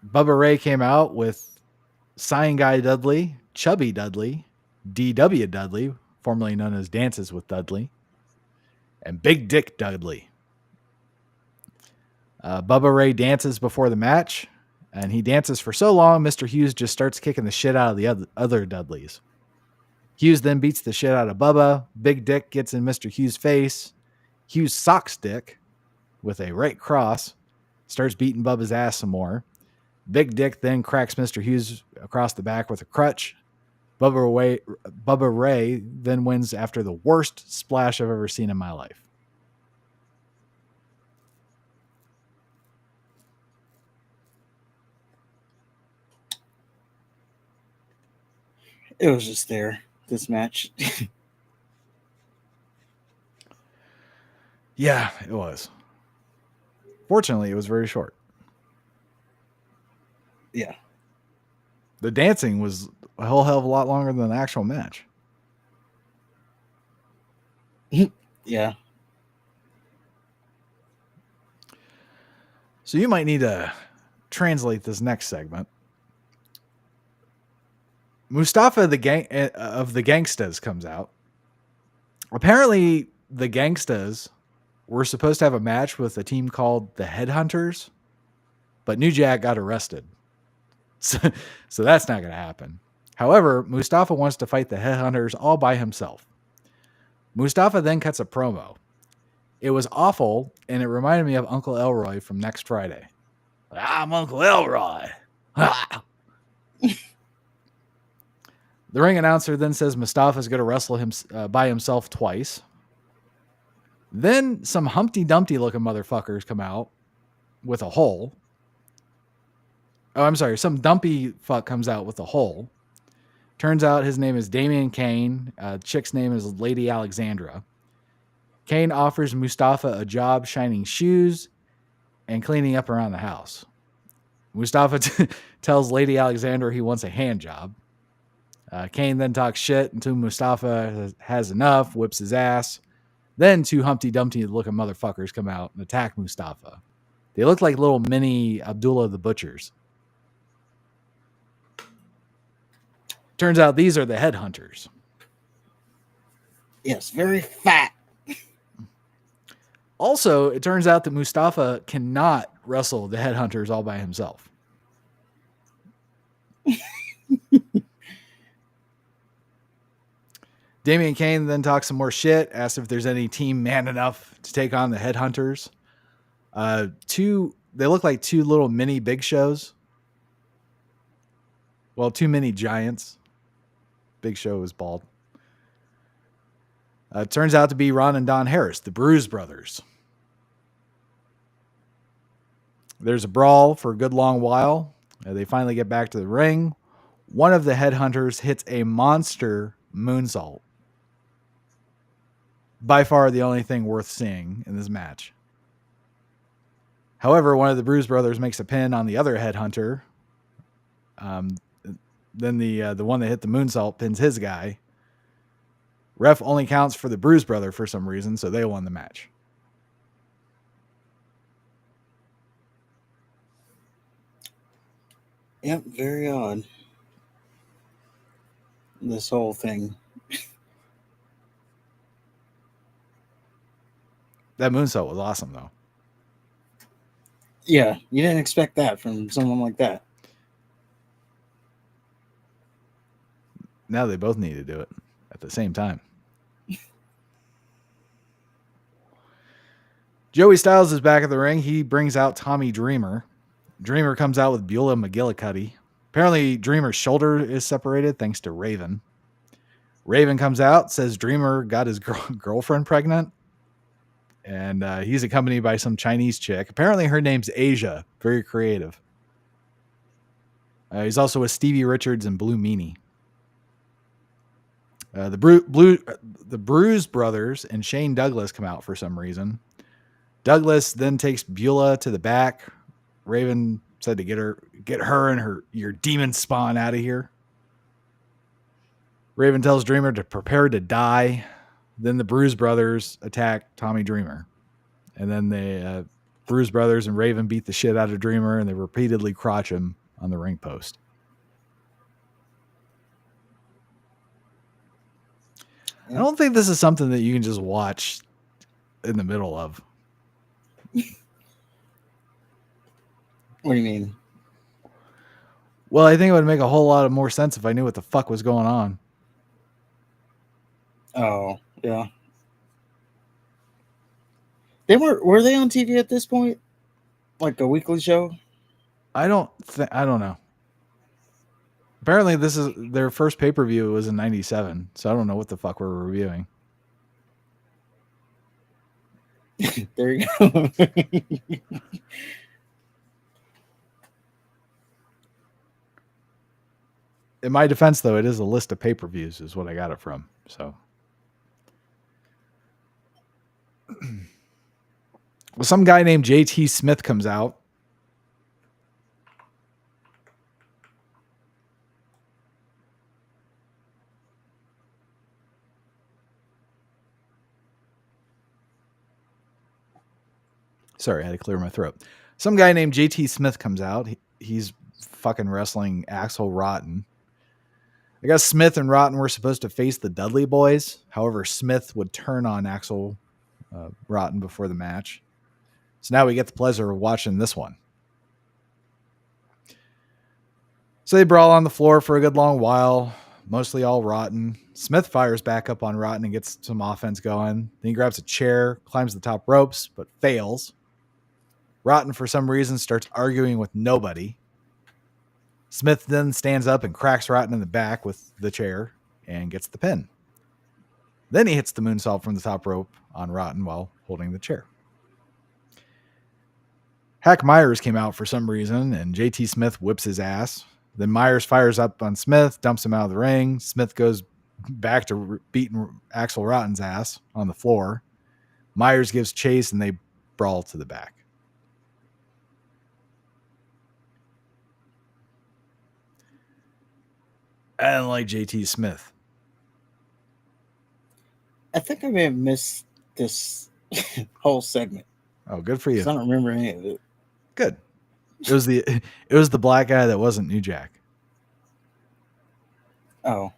Bubba Ray came out with Sign Guy Dudley, Chubby Dudley, D.W. Dudley, formerly known as Dances with Dudley, and Big Dick Dudley. Bubba Ray dances before the match, and he dances for so long, Mr. Hughes just starts kicking the shit out of the other Dudleys. Hughes then beats the shit out of Bubba. Big Dick gets in Mr. Hughes' face. Hughes socks Dick with a right cross, starts beating Bubba's ass some more. Big Dick then cracks Mr. Hughes across the back with a crutch. Bubba Ray then wins after the worst splash I've ever seen in my life. It was just there, this match. Yeah, it was. Fortunately, it was very short. Yeah. The dancing was a whole hell of a lot longer than the actual match. Yeah. So you might need to translate this next segment. Mustafa of the Gangstas comes out. Apparently, the Gangstas were supposed to have a match with a team called the Headhunters, but New Jack got arrested. So that's not going to happen. However, Mustafa wants to fight the Headhunters all by himself. Mustafa then cuts a promo. It was awful, and it reminded me of Uncle Elroy from Next Friday. I'm Uncle Elroy. The ring announcer then says Mustafa's going to wrestle him by himself twice. Then some Humpty Dumpty looking motherfuckers come out with a hole. Oh, I'm sorry. Some dumpy fuck comes out with a hole. Turns out his name is Damian Kane. Chick's name is Lady Alexandra. Kane offers Mustafa a job shining shoes and cleaning up around the house. Mustafa tells Lady Alexandra he wants a hand job. Kane then talks shit until Mustafa has enough, whips his ass. Then two Humpty Dumpty looking motherfuckers come out and attack Mustafa. They look like little mini Abdullah the Butchers. Turns out these are the Headhunters. Yes, very fat. Also, it turns out that Mustafa cannot wrestle the Headhunters all by himself. Damian Kane then talks some more shit, asks if there's any team man enough to take on the Headhunters. They look like two little mini Big Shows. Well, two mini giants. Big Show is bald. It turns out to be Ron and Don Harris, the Bruise Brothers. There's a brawl for a good long while. They finally get back to the ring. One of the Headhunters hits a monster moonsault. By far the only thing worth seeing in this match. However, one of the Bruise Brothers makes a pin on the other Headhunter. Then the one that hit the moonsault pins his guy. Ref only counts for the Bruise Brother for some reason, so they won the match. Yep, very odd. This whole thing. That moonsault was awesome, though. Yeah, you didn't expect that from someone like that. Now they both need to do it at the same time. Joey Styles is back at the ring. He brings out Tommy Dreamer. Dreamer comes out with Beulah McGillicuddy. Apparently, Dreamer's shoulder is separated thanks to Raven. Raven comes out, says Dreamer got his girlfriend pregnant. And he's accompanied by some Chinese chick. Apparently, her name's Asia. Very creative. He's also with Stevie Richards and Blue Meanie. The Bruise Brothers and Shane Douglas come out for some reason. Douglas then takes Beulah to the back. Raven said to get her and your demon spawn out of here. Raven tells Dreamer to prepare to die. Then the Bruise Brothers attack Tommy Dreamer. And then they Bruise Brothers and Raven beat the shit out of Dreamer, and they repeatedly crotch him on the ring post. I don't think this is something that you can just watch in the middle of. What do you mean? Well, I think it would make a whole lot of more sense if I knew what the fuck was going on. Oh, yeah. Were they on TV at this point? Like a weekly show? I don't know. Apparently this is their first pay-per-view was in 97, so I don't know what the fuck we're reviewing. There you go. In my defense, though, it is a list of pay-per-views is what I got it from. So, well, some guy named JT Smith comes out. Sorry, I had to clear my throat. Some guy named JT Smith comes out. He's fucking wrestling Axel Rotten. I guess Smith and Rotten were supposed to face the Dudley Boys. However, Smith would turn on Axel Rotten before the match. So now we get the pleasure of watching this one. So they brawl on the floor for a good long while, mostly all Rotten. Smith fires back up on Rotten and gets some offense going. Then he grabs a chair, climbs the top ropes, but fails. Rotten, for some reason, starts arguing with nobody. Smith then stands up and cracks Rotten in the back with the chair and gets the pin. Then he hits the moonsault from the top rope on Rotten while holding the chair. Hack Myers came out for some reason, and JT Smith whips his ass. Then Myers fires up on Smith, dumps him out of the ring. Smith goes back to beating Axel Rotten's ass on the floor. Myers gives chase, and they brawl to the back. I don't like JT Smith. I think I may have missed this whole segment. Oh, good for you. I don't remember any of it. Good. It was the black guy that wasn't New Jack. Oh.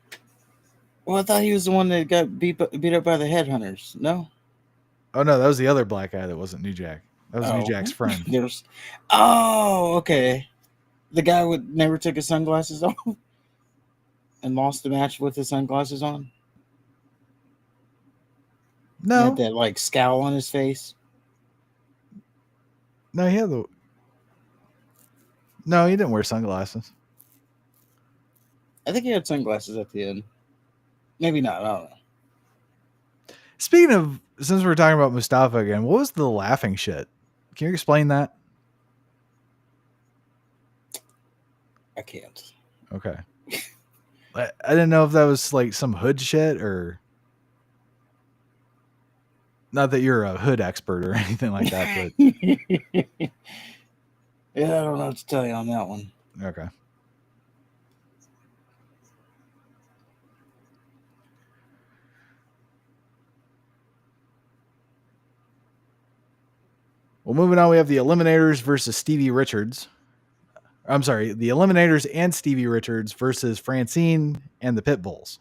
Well, I thought he was the one that got beat up by the headhunters. No? Oh, no, that was the other black guy that wasn't New Jack. That was New Jack's friend. Oh, okay. The guy who never took his sunglasses off and lost the match with his sunglasses on? No. He had that, like, scowl on his face. No, he didn't wear sunglasses. I think he had sunglasses at the end. Maybe not. I don't know. Speaking of, since we're talking about Mustafa again, what was the laughing shit? Can you explain that? I can't. Okay. I didn't know if that was like some hood shit or... Not that you're a hood expert or anything like that, but... Yeah, I don't know what to tell you on that one. Okay. Well, moving on, we have the Eliminators versus Stevie Richards. I'm sorry, the Eliminators and Stevie Richards versus Francine and the Pitbulls.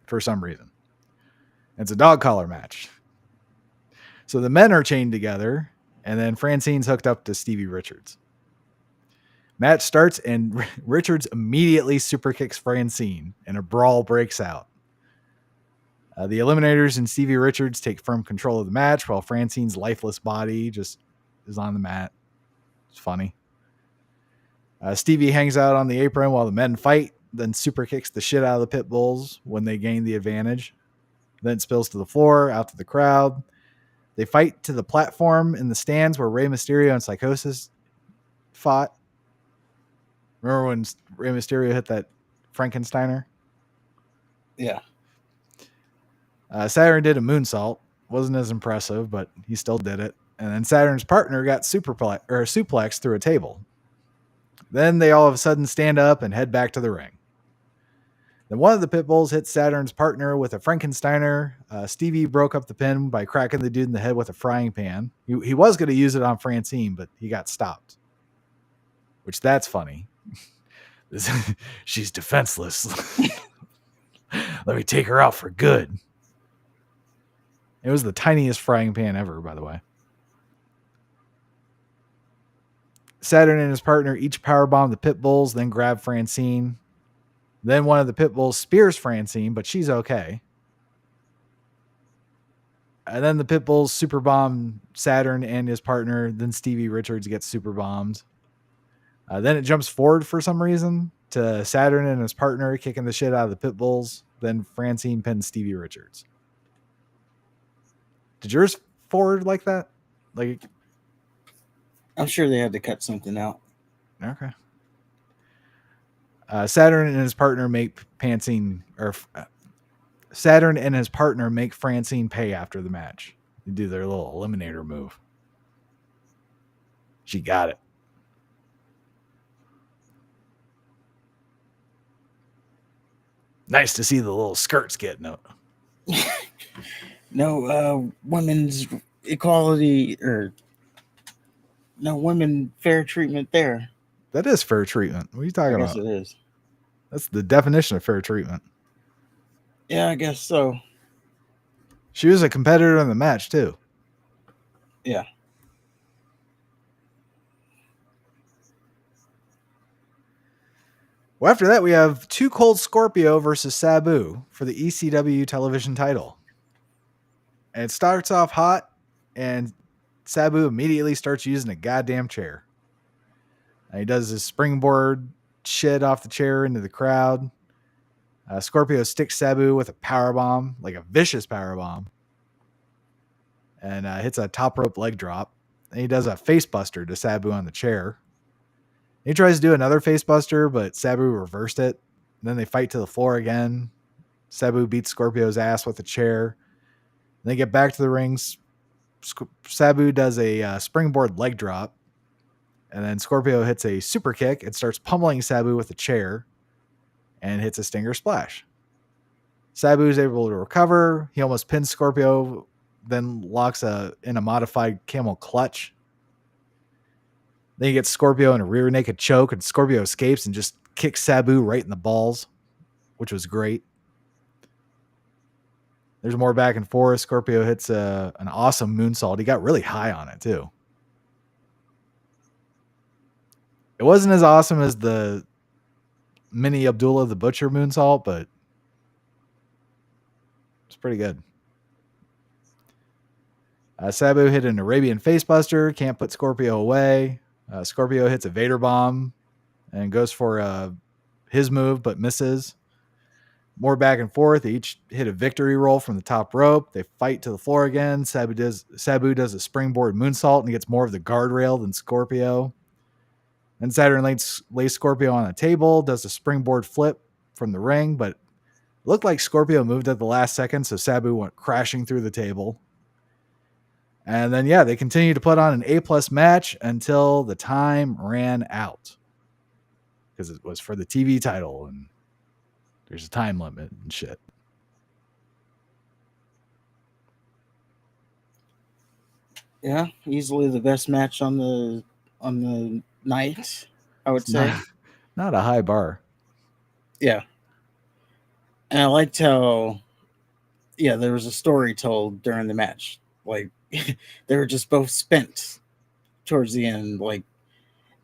For some reason. It's a dog collar match. So the men are chained together, and then Francine's hooked up to Stevie Richards. Match starts, and Richards immediately super kicks Francine, and a brawl breaks out. The Eliminators and Stevie Richards take firm control of the match, while Francine's lifeless body just is on the mat. It's funny. Stevie hangs out on the apron while the men fight, then super kicks the shit out of the pit bulls when they gain the advantage. Then spills to the floor, out to the crowd. They fight to the platform in the stands where Rey Mysterio and Psychosis fought. Remember when Rey Mysterio hit that Frankensteiner? Yeah. Saturn did a moonsault. Wasn't as impressive, but he still did it. And then Saturn's partner got suplex through a table. Then they all of a sudden stand up and head back to the ring. Then one of the pit bulls hit Saturn's partner with a Frankensteiner. Stevie broke up the pin by cracking the dude in the head with a frying pan. He was going to use it on Francine, but he got stopped. Which that's funny. She's defenseless. Let me take her out for good. It was the tiniest frying pan ever, by the way. Saturn and his partner each powerbomb the pit bulls, then grab Francine. Then one of the pit bulls spears Francine, but she's okay. And then the pit bulls super bomb Saturn and his partner. Then Stevie Richards gets super bombed. Then it jumps forward for some reason to Saturn and his partner kicking the shit out of the pit bulls. Then Francine pins Stevie Richards. Did yours forward like that? Like, I'm sure they had to cut something out. okay. Saturn and his partner make Saturn and his partner make Francine pay after the match. They do their little eliminator move. She got it. Nice to see the little skirts getting out. No women's equality or no women fair treatment there. That is fair treatment. What are you talking I guess about? it is. That's the definition of fair treatment. Yeah, I guess so. She was a competitor in the match, too. Yeah. Well, after that, we have Too Cold Scorpio versus Sabu for the ECW television title. And it starts off hot, and Sabu immediately starts using a goddamn chair. And he does his springboard shit off the chair into the crowd. Scorpio sticks Sabu with a powerbomb, like a vicious powerbomb, and hits a top rope leg drop. And he does a face buster to Sabu on the chair. He tries to do another face buster, but Sabu reversed it. And then they fight to the floor again. Sabu beats Scorpio's ass with a chair. They get back to the rings. Sabu does a springboard leg drop. And then Scorpio hits a super kick and starts pummeling Sabu with a chair and hits a stinger splash. Sabu is able to recover. He almost pins Scorpio, then locks in a modified camel clutch. Then he gets Scorpio in a rear naked choke, and Scorpio escapes and just kicks Sabu right in the balls, which was great. There's more back and forth. Scorpio hits an awesome moonsault. He got really high on it, too. It wasn't as awesome as the mini Abdullah the Butcher moonsault, but it's pretty good. Sabu hit an Arabian facebuster. Can't put Scorpio away. Scorpio hits a Vader bomb and goes for his move, but misses. More back and forth. They each hit a victory roll from the top rope. They fight to the floor again. Sabu does a springboard moonsault and he gets more of the guardrail than Scorpio. Then Saturn lays Scorpio on a table, does a springboard flip from the ring, but it looked like Scorpio moved at the last second, so Sabu went crashing through the table. And then, they continue to put on an A+ match until the time ran out. Because it was for the TV title, and there's a time limit and shit. Yeah, easily the best match on the night, I would say. Not a high bar. Yeah. And I liked how, there was a story told during the match. Like, they were just both spent towards the end. Like,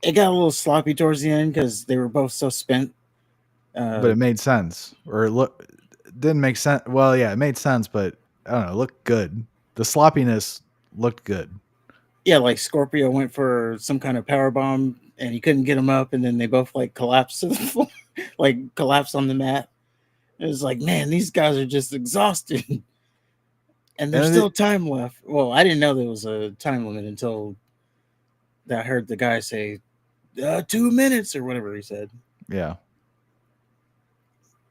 it got a little sloppy towards the end because they were both so spent. But it made sense. Or it didn't make sense. Well, yeah, it made sense, but I don't know, it looked good. The sloppiness looked good. Yeah, like Scorpio went for some kind of power bomb and he couldn't get him up, and then they both like collapsed to the floor, like collapsed on the mat. It was like, man, these guys are just exhausted. And there's still time left. Well, I didn't know there was a time limit until I heard the guy say 2 minutes or whatever he said. Yeah.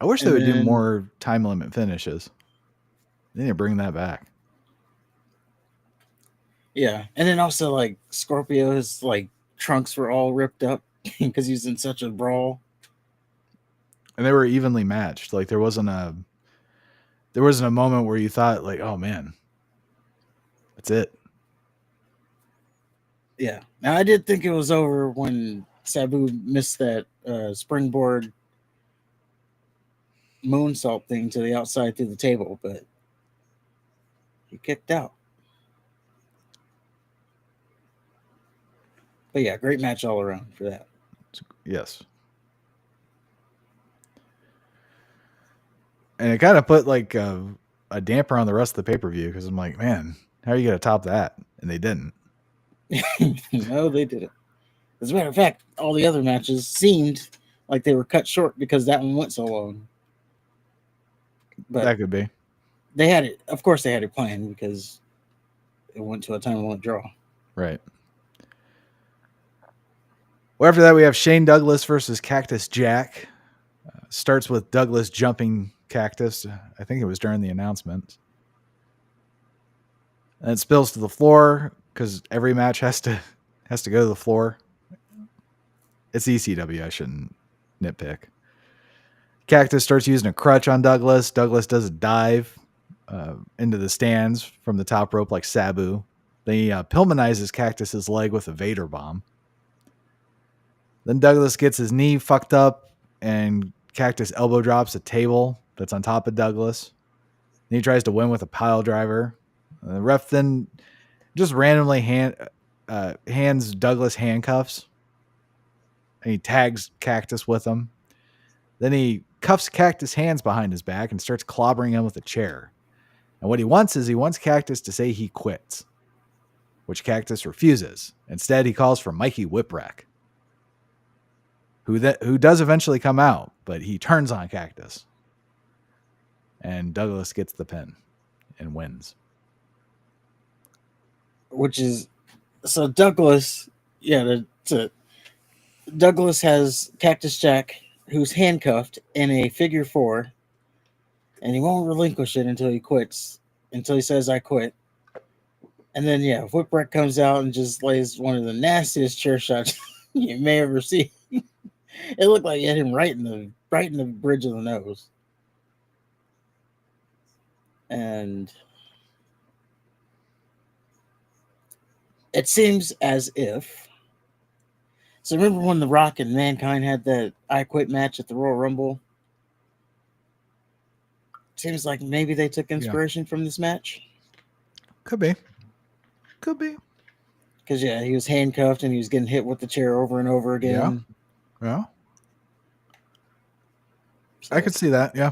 I wish they would do more time limit finishes. They need to bring that back. Yeah. And then also, like, Scorpio's like trunks were all ripped up because he's in such a brawl. And they were evenly matched. Like there wasn't a moment where you thought like, oh man, that's it. Yeah. Now I did think it was over when Sabu missed that springboard moonsault thing to the outside through the table, but he kicked out. But yeah, great match all around for that. Yes. And it kind of put like a damper on the rest of the pay-per-view because I'm like, man, how are you going to top that? And they didn't. No, they didn't. As a matter of fact, all the other matches seemed like they were cut short because that one went so long. But That could be. they had it. Of course, they had it planned because it went to a time limit draw. Right. Well, after that, we have Shane Douglas versus Cactus Jack. Starts with Douglas jumping Cactus. I think it was during the announcement. And it spills to the floor because every match has to go to the floor. It's ECW. I shouldn't nitpick. Cactus starts using a crutch on Douglas. Douglas does a dive into the stands from the top rope like Sabu. Then he Pillmanizes Cactus's leg with a Vader bomb. Then Douglas gets his knee fucked up and Cactus elbow drops a table that's on top of Douglas. Then he tries to win with a pile driver. The ref then just randomly hands Douglas handcuffs. And he tags Cactus with them. Then he cuffs Cactus' hands behind his back and starts clobbering him with a chair. And what he wants Cactus to say he quits, which Cactus refuses. Instead, he calls for Mikey Whipwreck, who does eventually come out, but he turns on Cactus. And Douglas gets the pin and wins. Which is so Douglas, Douglas has Cactus Jack, who's handcuffed in a figure four, and he won't relinquish it until he quits, until he says, I quit. And then, Whipwreck comes out and just lays one of the nastiest chair shots you may ever see. It looked like he hit him right in the bridge of the nose. And it seems as if... So remember when The Rock and Mankind had that I Quit match at the Royal Rumble? Seems like maybe they took inspiration from this match. Could be. Because, he was handcuffed and he was getting hit with the chair over and over again. Yeah. So, I could see that, yeah.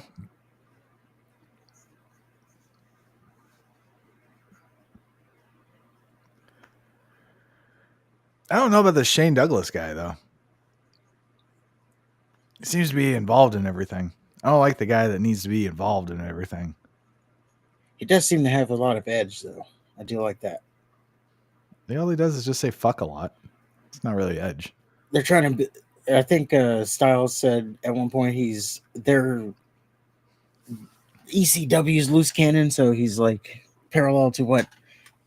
I don't know about the Shane Douglas guy, though. He seems to be involved in everything. I don't like the guy that needs to be involved in everything. He does seem to have a lot of edge, though. I do like that. All he does is just say fuck a lot. It's not really edge. They're trying to... I think Styles said at one point they're ECW's loose cannon, so he's like parallel to what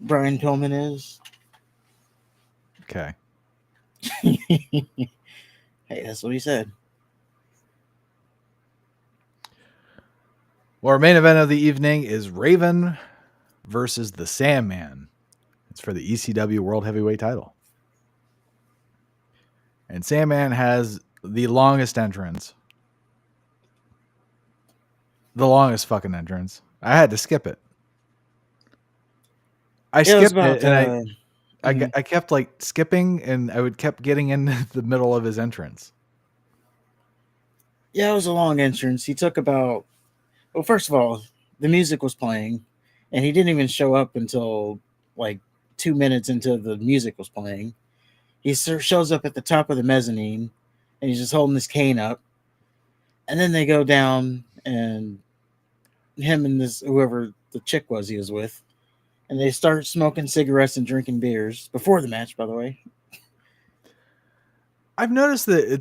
Brian Pillman is. Okay. Hey, that's what he said. Well, our main event of the evening is Raven versus the Sandman. It's for the ECW World Heavyweight title. And Sandman has the longest entrance. The longest fucking entrance. I had to skip it. I skipped it and I kept like skipping and I kept getting in the middle of his entrance. Yeah, it was a long entrance. He took about... Well, first of all, the music was playing and he didn't even show up until like 2 minutes into the music was playing. He shows up at the top of the mezzanine and he's just holding his cane up. And then they go down and him and whoever the chick was he was with, and they start smoking cigarettes and drinking beers before the match, by the way. I've noticed that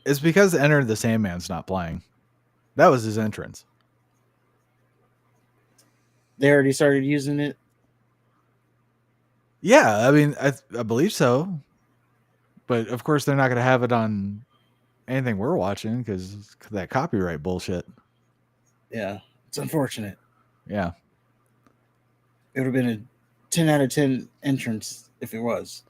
it's because Enter the Sandman's not playing. That was his entrance. They already started using it? Yeah, I mean, I believe so. But of course, they're not going to have it on anything we're watching because that copyright bullshit. Yeah, it's unfortunate. Yeah. It would have been a 10 out of 10 entrance if it was.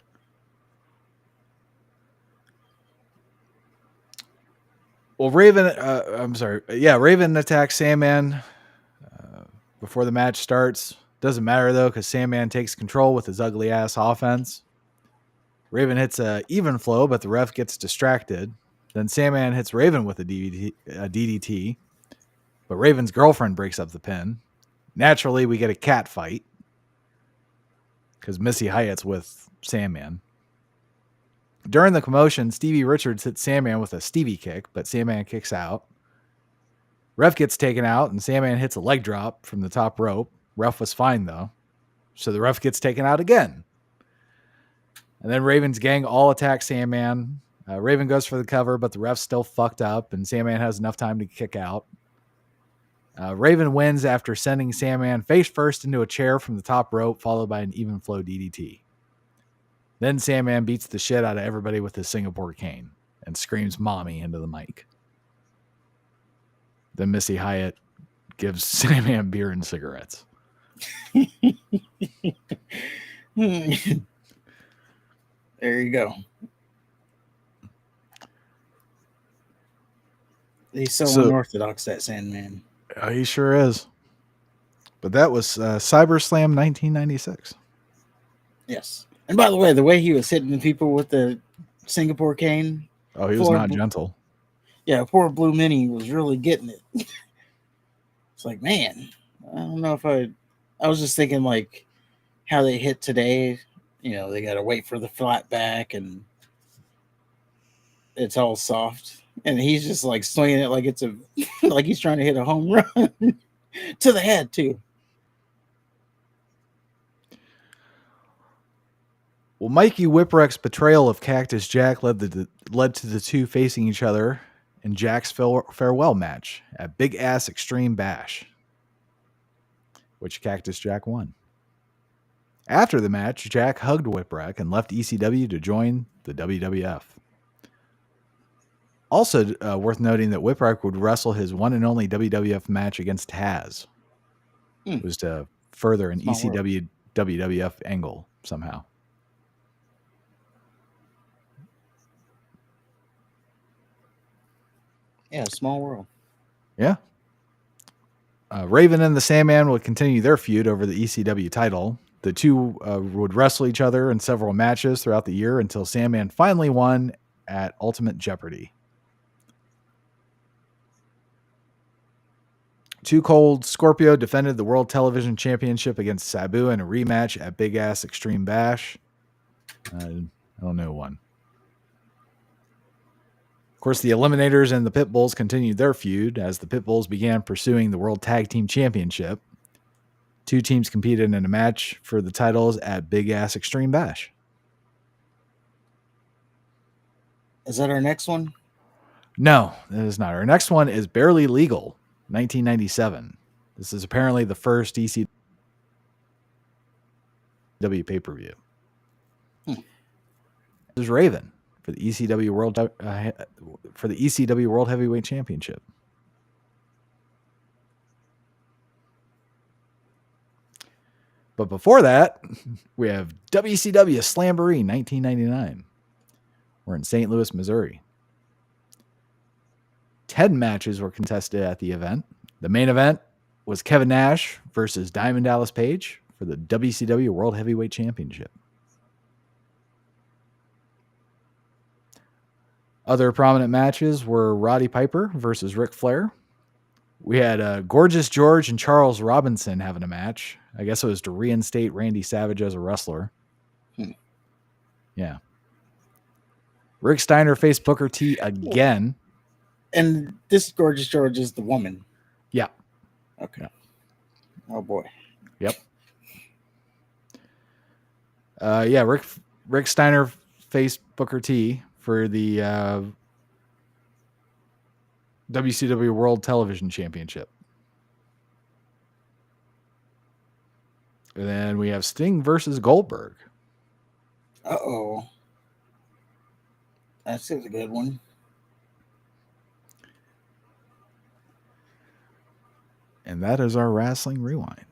Well, Raven, I'm sorry. Yeah, Raven attacks Sandman before the match starts. Doesn't matter, though, because Sandman takes control with his ugly-ass offense. Raven hits a even flow, but the ref gets distracted. Then Sandman hits Raven with a DDT, but Raven's girlfriend breaks up the pin. Naturally, we get a cat fight because Missy Hyatt's with Sandman. During the commotion, Stevie Richards hits Sandman with a Stevie kick, but Sandman kicks out. Ref gets taken out, and Sandman hits a leg drop from the top rope. Ref was fine, though. So the ref gets taken out again. And then Raven's gang all attack Sandman. Raven goes for the cover, but the ref's still fucked up, and Sandman has enough time to kick out. Raven wins after sending Sandman face first into a chair from the top rope, followed by an even flow DDT. Then Sandman beats the shit out of everybody with his Singapore cane and screams "mommy" into the mic. Then Missy Hyatt gives Sandman beer and cigarettes. There you go. He's so unorthodox, that Sandman. He sure is. But that was CyberSlam 1996. Yes. And by the way he was hitting the people with the Singapore cane. Oh, he was not gentle. Yeah, poor Blue Minnie was really getting it. It's like, man, I don't know if I was just thinking like how they hit today. You know, they got to wait for the flat back and it's all soft. And he's just like swinging it like it's like he's trying to hit a home run to the head too. Well, Mikey Whipwreck's betrayal of Cactus Jack led to the two facing each other in Jack's farewell match at Big Ass Extreme Bash, which Cactus Jack won. After the match, Jack hugged Whipwreck and left ECW to join the WWF. Also worth noting that Whipwreck would wrestle his one and only WWF match against Taz. It was to further an ECW WWF angle somehow. Yeah, small world. Yeah. Raven and the Sandman would continue their feud over the ECW title. The two would wrestle each other in several matches throughout the year until Sandman finally won at Ultimate Jeopardy. Too Cold Scorpio defended the World Television Championship against Sabu in a rematch at Big Ass Extreme Bash. I don't know one. Of course, the Eliminators and the Pitbulls continued their feud as the Pitbulls began pursuing the World Tag Team Championship. Two teams competed in a match for the titles at Big Ass Extreme Bash. Is that our next one? No, that is not. Our next one is Barely Legal, 1997. This is apparently the first ECW pay-per-view. This is Raven for the ECW World Heavyweight Championship. But before that, we have WCW Slamboree 1999. We're in St. Louis, Missouri. 10 matches were contested at the event. The main event was Kevin Nash versus Diamond Dallas Page for the WCW World Heavyweight Championship. Other prominent matches were Roddy Piper versus Ric Flair. We had Gorgeous George and Charles Robinson having a match. I guess it was to reinstate Randy Savage as a wrestler. Yeah. Rick Steiner faced Booker T again. And this Gorgeous George is the woman. Yeah. Okay. Oh boy. Yep. Yeah, Rick Steiner faced Booker T for the WCW World Television Championship. And then we have Sting versus Goldberg. Uh-oh. That's a good one. And that is our Wrestling Rewind.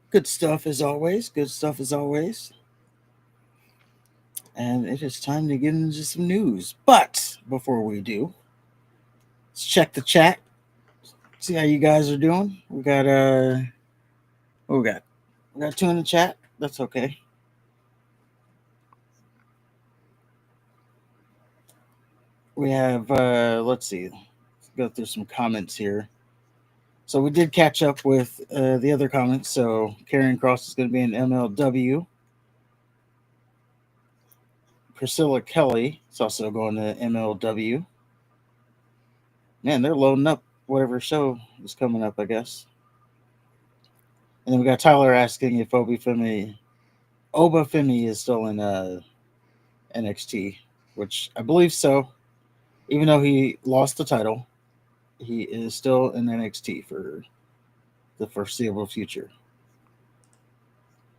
Good stuff as always. Good stuff as always. And it is time to get into some news. But before we do, let's check the chat. See how you guys are doing. We got what we got? We got 2 in the chat. That's okay. We have let's see. Let's go through some comments here. So we did catch up with the other comments. So Karrion Kross is going to be in MLW. Priscilla Kelly is also going to MLW. Man, they're loading up whatever show is coming up, I guess. And then we got Tyler asking if Oba Femi is still in NXT, which I believe so. Even though he lost the title, he is still in NXT for the foreseeable future.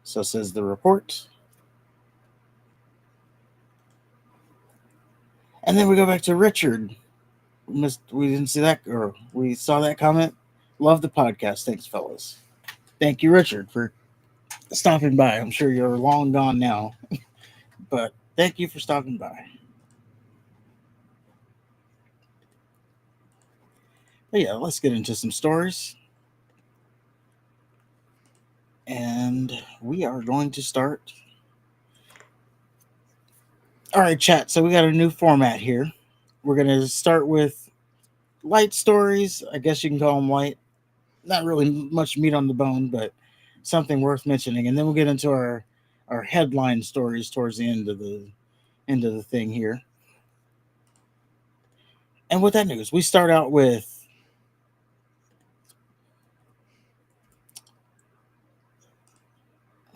So says the report. And then we go back to Richard. We didn't see that, or we saw that comment. Love the podcast. Thanks, fellas. Thank you, Richard, for stopping by. I'm sure you're long gone now, but thank you for stopping by. But yeah, let's get into some stories. And we are going to start. All right, chat. So we got a new format here. We're going to start with light stories. I guess you can call them light. Not really much meat on the bone, but something worth mentioning. And then we'll get into our headline stories towards the end of the thing here. And with that news, we start out with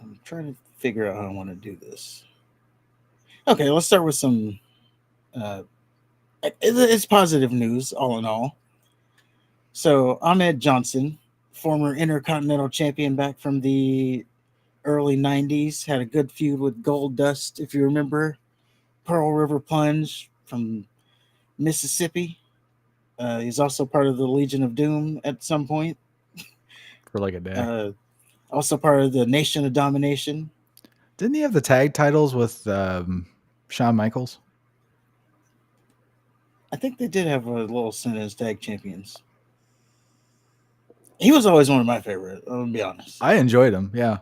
I'm trying to figure out how I want to do this. Okay, let's start with some it's positive news all in all. So Ahmed Johnson, former Intercontinental Champion back from the early 90s, had a good feud with Goldust, if you remember. Pearl River Plunge from Mississippi. He's also part of the Legion of Doom at some point. For like a day. Also part of the Nation of Domination. Didn't he have the tag titles with Shawn Michaels? I think they did have a little stint as tag champions. He was always one of my favorite, I'm going to be honest. I enjoyed him, yeah.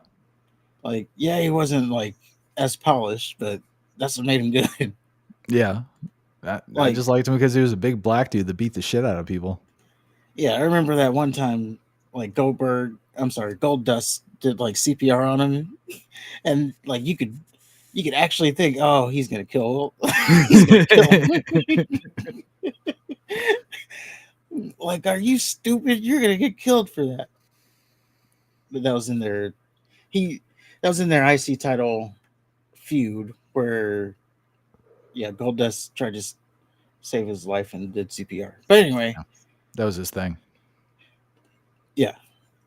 Like, yeah, he wasn't like as polished, but that's what made him good. Yeah. I just liked him because he was a big black dude that beat the shit out of people. Yeah, I remember that one time, like Goldust did like CPR on him, and like you could actually think, oh, he's gonna kill. He's gonna kill him. Like, are you stupid? You're gonna get killed for that. But that was in their IC title feud where, yeah, Goldust tried to save his life and did CPR. But anyway, yeah, that was his thing. Yeah.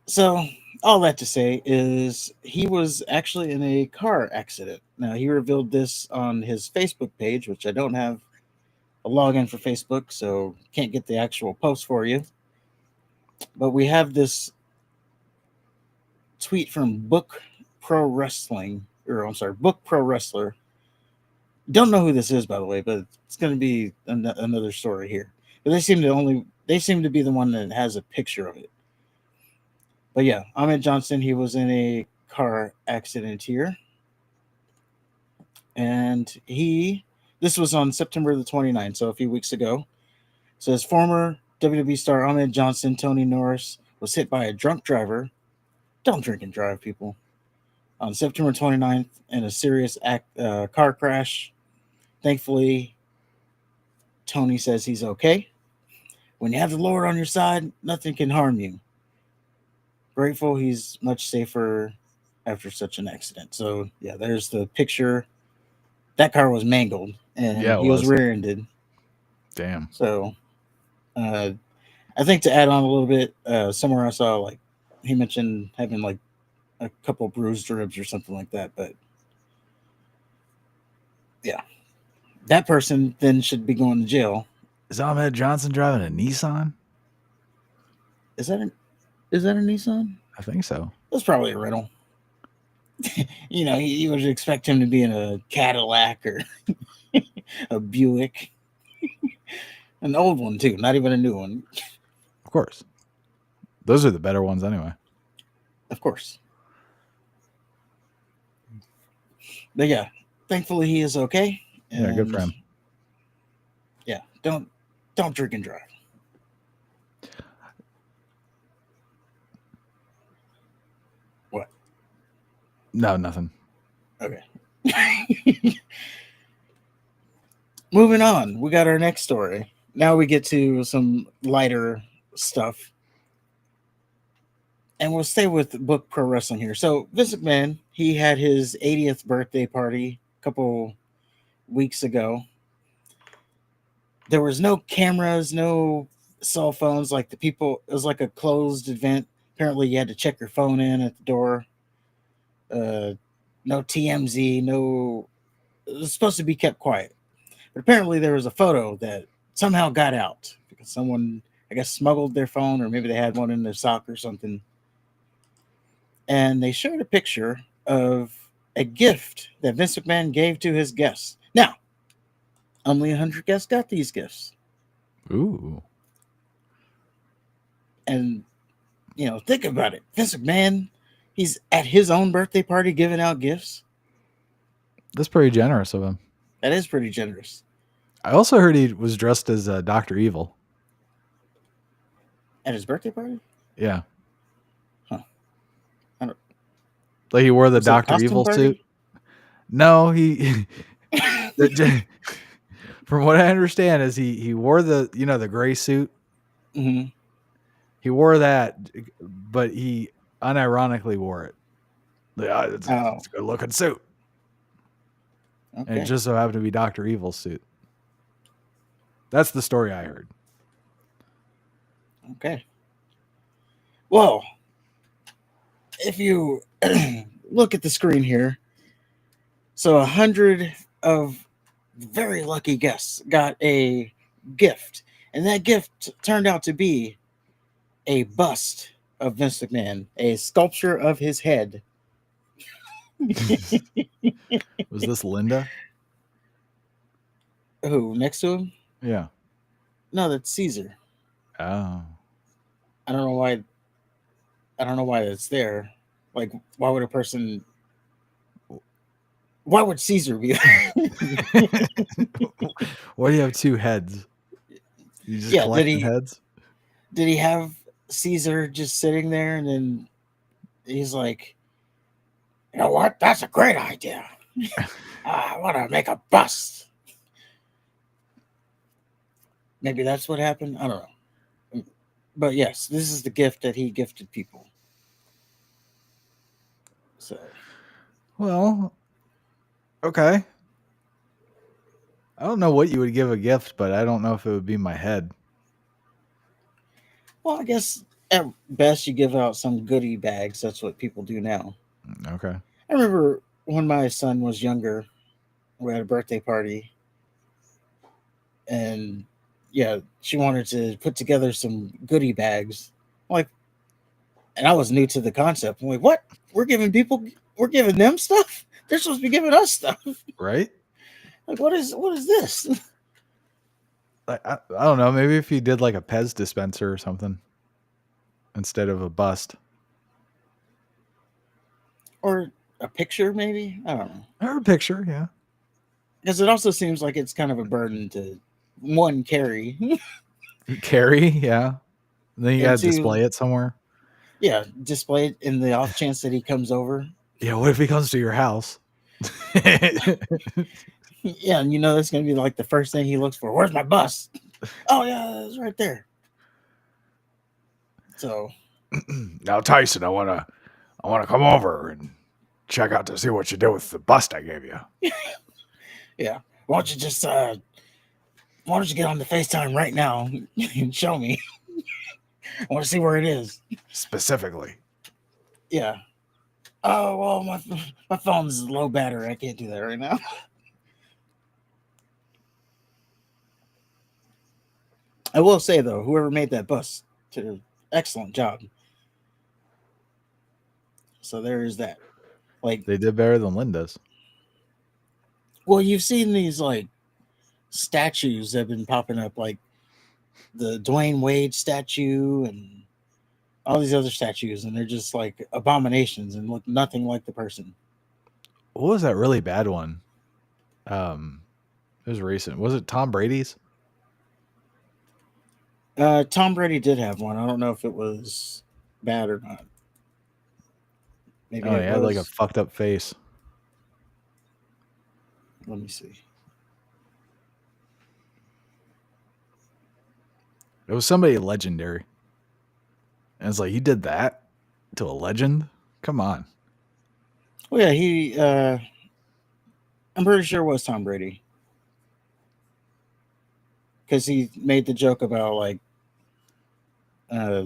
So all that to say is he was actually in a car accident. Now, he revealed this on his Facebook page, which I don't have a login for Facebook, so can't get the actual post for you. But we have this tweet from Book Pro Wrestler. Don't know who this is, by the way, but it's going to be another story here. But they seem to be the one that has a picture of it. But yeah, Ahmed Johnson, he was in a car accident here. And this was on September the 29th, so a few weeks ago. So his former WWE star Ahmed Johnson, Tony Norris, was hit by a drunk driver. Don't drink and drive, people. On September 29th in a serious car crash. Thankfully, Tony says he's okay. When you have the Lord on your side, nothing can harm you. Grateful he's much safer after such an accident. So, yeah, there's the picture. That car was mangled, and he was rear-ended. Damn. So, I think to add on a little bit, somewhere I saw, like, he mentioned having, like, a couple bruised ribs or something like that. But, yeah. That person then should be going to jail Is Ahmed Johnson driving a Nissan? Is that a Nissan? I think so. That's probably a rental. You would expect him to be in a Cadillac or a Buick. An old one, too. Not even a new one. Of course. Those are the better ones anyway. Of course. But yeah, thankfully he is okay. Yeah, good for him. Yeah, don't drink and drive. What? No, nothing. Okay. Moving on, we got our next story. Now we get to some lighter stuff. And we'll stay with Book Pro Wrestling here. So Vince McMahon, he had his 80th birthday party a couple weeks ago. There was no cameras, no cell phones. Like it was like a closed event. Apparently you had to check your phone in at the door. No TMZ, no. It was supposed to be kept quiet. But apparently there was a photo that somehow got out because someone, I guess, smuggled their phone, or maybe they had one in their sock or something. And they showed a picture of a gift that Vince McMahon gave to his guests. Now, only 100 guests got these gifts. Ooh. And, think about it. Vince McMahon, he's at his own birthday party giving out gifts. That's pretty generous of him. That is pretty generous. I also heard he was dressed as Dr. Evil. At his birthday party? Yeah. Huh. Like he wore the Was it a Dr. costume Evil party? suit. No, he from what I understand is he wore the the gray suit. Mm-hmm. He wore that, but he unironically wore it. It's a good looking suit. Okay. And it just so happened to be Dr. Evil's suit. That's the story I heard. Okay. Well, if you look at the screen here, so 100 of very lucky guests got a gift, and that gift turned out to be a bust of Vince McMahon, a sculpture of his head. Was this Linda? Who, next to him? Yeah. No, that's Caesar. Oh. I don't know why that's there. Like, why would Caesar be there? Why do you have two heads? You just collecting heads? Did he have Caesar just sitting there, and then he's like, you know what? That's a great idea. I want to make a bust. Maybe that's what happened. I don't know. But yes, this is the gift that he gifted people. So, well, okay. I don't know what you would give a gift, but I don't know if it would be my head. well, I guess at best you give out some goodie bags. That's what people do now. Okay. I remember when my son was younger, we had a birthday party, and yeah, she wanted to put together some goodie bags. And I was new to the concept. I'm like, what? We're giving them stuff? They're supposed to be giving us stuff. Right? Like, what is this? I don't know. Maybe if you did like a Pez dispenser or something instead of a bust. Or a picture, maybe? I don't know. Or a picture, yeah. Because it also seems like it's kind of a burden to, one, carry. Carry, yeah. And then you got to display it somewhere. Yeah, display it in the off chance that he comes over. Yeah, what if he comes to your house? Yeah, and that's going to be like the first thing he looks for. Where's my bus? Oh, yeah, it's right there. So. Now, Tyson, I want to come over and check out to see what you did with the bust I gave you. Yeah. Why don't you get on the FaceTime right now and show me? I want to see where it is. Specifically. Yeah. Oh, well, my phone's low battery. I can't do that right now. I will say though, whoever made that bus did an excellent job. So there is that. Like, They did better than Linda's. well, you've seen these like statues that have been popping up, like the Dwayne Wade statue and all these other statues, and they're just like abominations and look nothing like the person. What was that really bad one? It was recent. Was it Tom Brady's? Tom Brady did have one. I don't know if it was bad or not. Maybe Oh, he it had like a was. fucked up face. Let me see. It was somebody legendary. And it's like, you did that to a legend? Come on. Oh yeah, he. I'm pretty sure it was Tom Brady because he made the joke about like uh,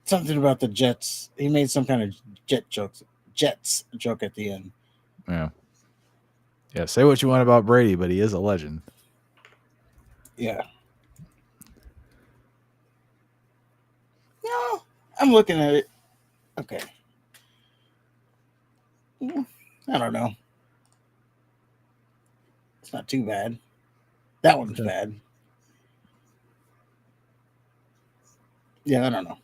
something about the Jets. He made some kind of Jets joke at the end. Yeah. Yeah, say what you want about Brady, but he is a legend. Yeah. No, I'm looking at it. Okay. I don't know. It's not too bad. That one's Okay. bad. Yeah, I don't know.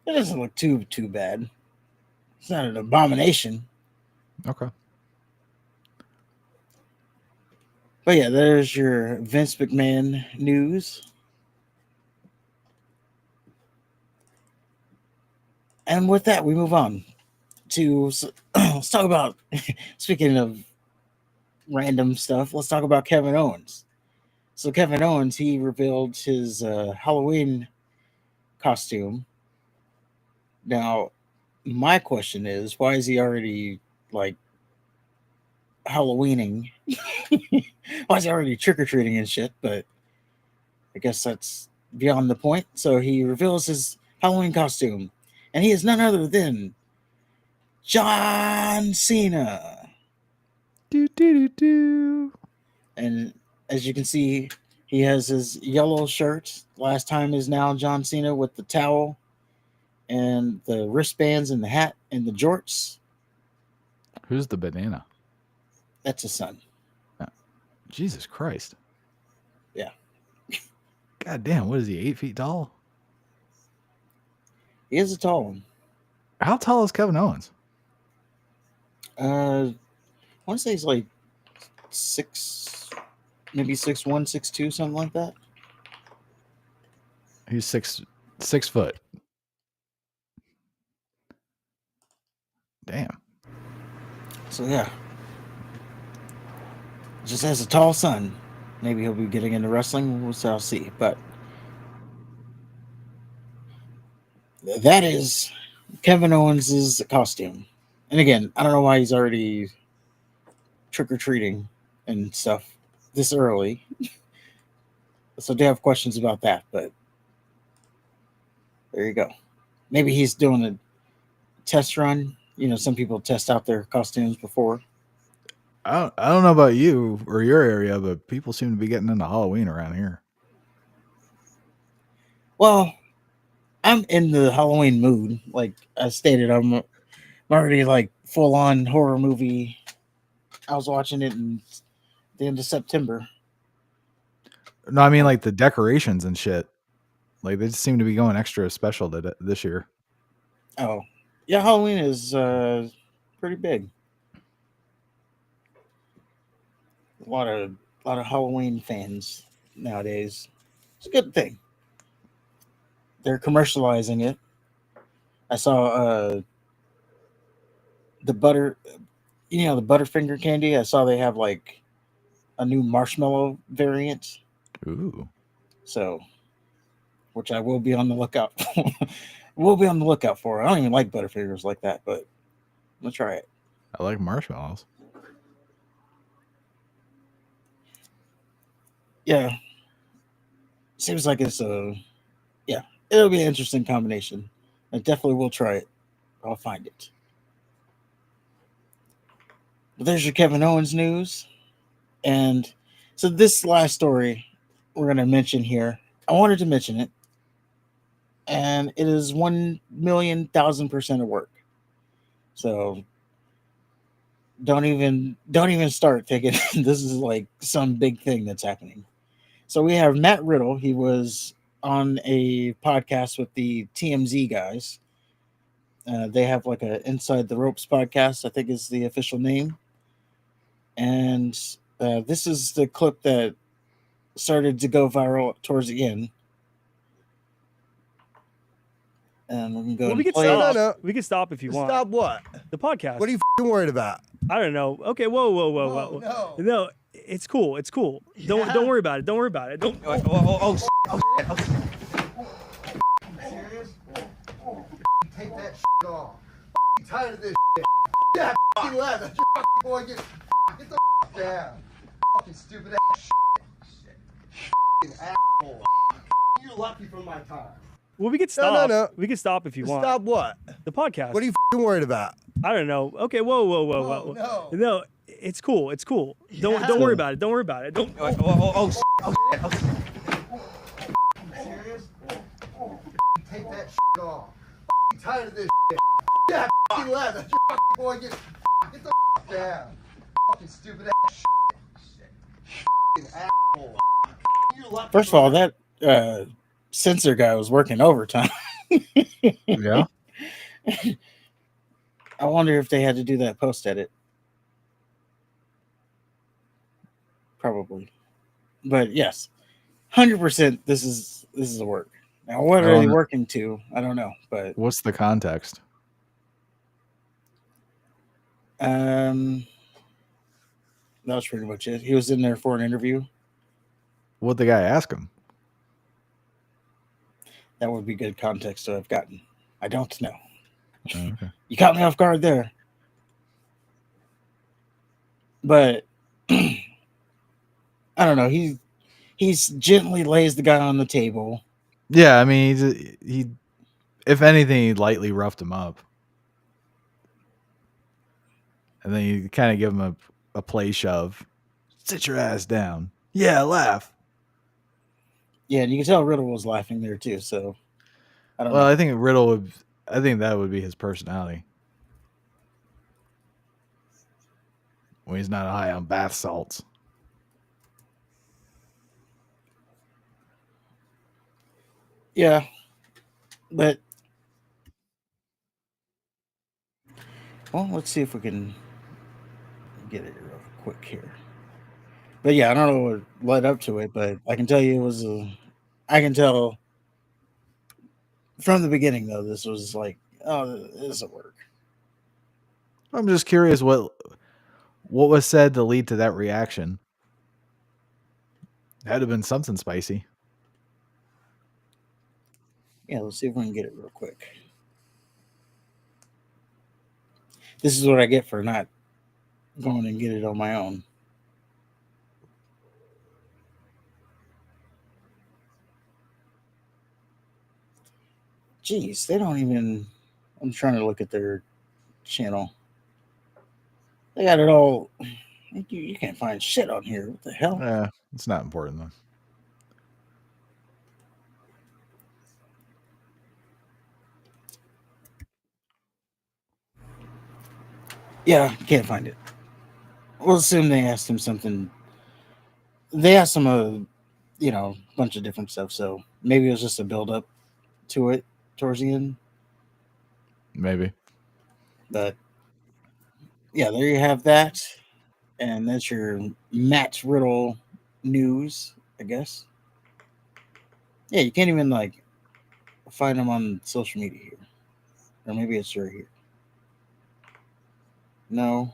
It doesn't look too bad. It's not an abomination. Okay. But yeah, there's your Vince McMahon news. And with that, we move on to let's talk about speaking of random stuff, let's talk about Kevin Owens. So Kevin Owens, he revealed his Halloween costume. Now, my question is, why is he already like Halloweening? Why is he already trick or treating and shit? But I guess that's beyond the point. So he reveals his Halloween costume, and he is none other than John Cena. Do, do, do, do. And as you can see, he has his yellow shirt. Last time is now John Cena with the towel and the wristbands and the hat and the jorts. Who's the banana? That's his son. Jesus Christ. Yeah. God damn, what is he, 8 feet tall? He is a tall one. How tall is Kevin Owens? I want to say he's like 6, maybe 6'1", 6'2", something like that. He's six foot. Damn. So yeah, just has a tall son. Maybe he'll be getting into wrestling. We'll see. But that is Kevin Owens' costume. And again, I don't know why he's already trick or treating and stuff this early. So I do have questions about that. But there you go. Maybe he's doing a test run. You know, some people test out their costumes before. I don't know about you or your area, but people seem to be getting into Halloween around here. Well, I'm in the Halloween mood. Like I stated, I'm already like full on horror movie. I was watching it in the end of September. No, I mean like the decorations and shit. Like they just seem to be going extra special this year. Oh, yeah, Halloween is pretty big. A lot of Halloween fans nowadays. It's a good thing. They're commercializing it. I saw the butter, you know, the Butterfinger candy. I saw they have like a new marshmallow variant. Ooh. So, which I will be on the lookout for. We'll be on the lookout for. I don't even like Butterfingers like that, but I'm gonna try it. I like marshmallows. Yeah, seems like it's yeah, it'll be an interesting combination. I definitely will try it. I'll find it. But there's your Kevin Owens news, and so this last story we're going to mention here. I wanted to mention it, and it is 1,000,000% of work. So don't even start thinking this is like some big thing that's happening. So we have Matt Riddle. He was on a podcast with the TMZ guys. They have like a Inside the Ropes podcast, I think is the official name. And this is the clip that started to go viral towards the end. And we can go Well, and we can play stop. it. No. We can stop if you want. Stop what? The podcast. What are you worried about? I don't know. Okay, whoa. No. No, it's cool. It's cool. Don't worry about it. Don't worry about it. Don't. Serious? Take that off. Tired of this Yeah, leather. Boy, get the down. Fucking stupid ass asshole. You're lucky for my time. Well, we can stop. No. We can stop if you want. Stop what? The podcast. What are you worried about? I don't know. Okay, whoa. No, it's cool. It's cool. Don't worry about it. Don't worry about it. Don't. Serious? Take that off. Tired of this Yeah, leather. Boy, get the down. Fucking stupid ass asshole. First of all, that censor guy was working overtime. Yeah. I wonder if they had to do that post edit. Probably, but yes, 100%. This is the work. Now, what are they working to? I don't know, but What's the context? that was pretty much it. He was in there for an interview. What'd the guy ask him? That would be good context to have gotten. I don't know. Oh, okay. You caught me off guard there. But I don't know. He's gently lays the guy on the table. Yeah, I mean, he if anything, he lightly roughed him up. And then you kind of give him a play shove. Sit your ass down. Yeah, laugh. Yeah, and you can tell Riddle was laughing there too. So I don't Well, know. I think that would be his personality. When he's not high on bath salts. Yeah, but well, let's see if we can get it real quick here. But yeah, I don't know what led up to it, but I can tell you it was I can tell from the beginning though, this was like, oh, this will work. I'm just curious what was said to lead to that reaction. It had to have been something spicy. Yeah, let's see if we can get it real quick. This is what I get for not going and get it on my own. Jeez, they don't even. I'm trying to look at their channel. They got it all. You can't find shit on here. What the hell? Yeah, it's not important though. Yeah, can't find it. We'll assume they asked him something. They asked him a bunch of different stuff. So maybe it was just a build up to it towards the end. Maybe. But yeah, there you have that. And that's your Matt Riddle news, I guess. Yeah, you can't even find him on social media here. Or maybe it's right here. No.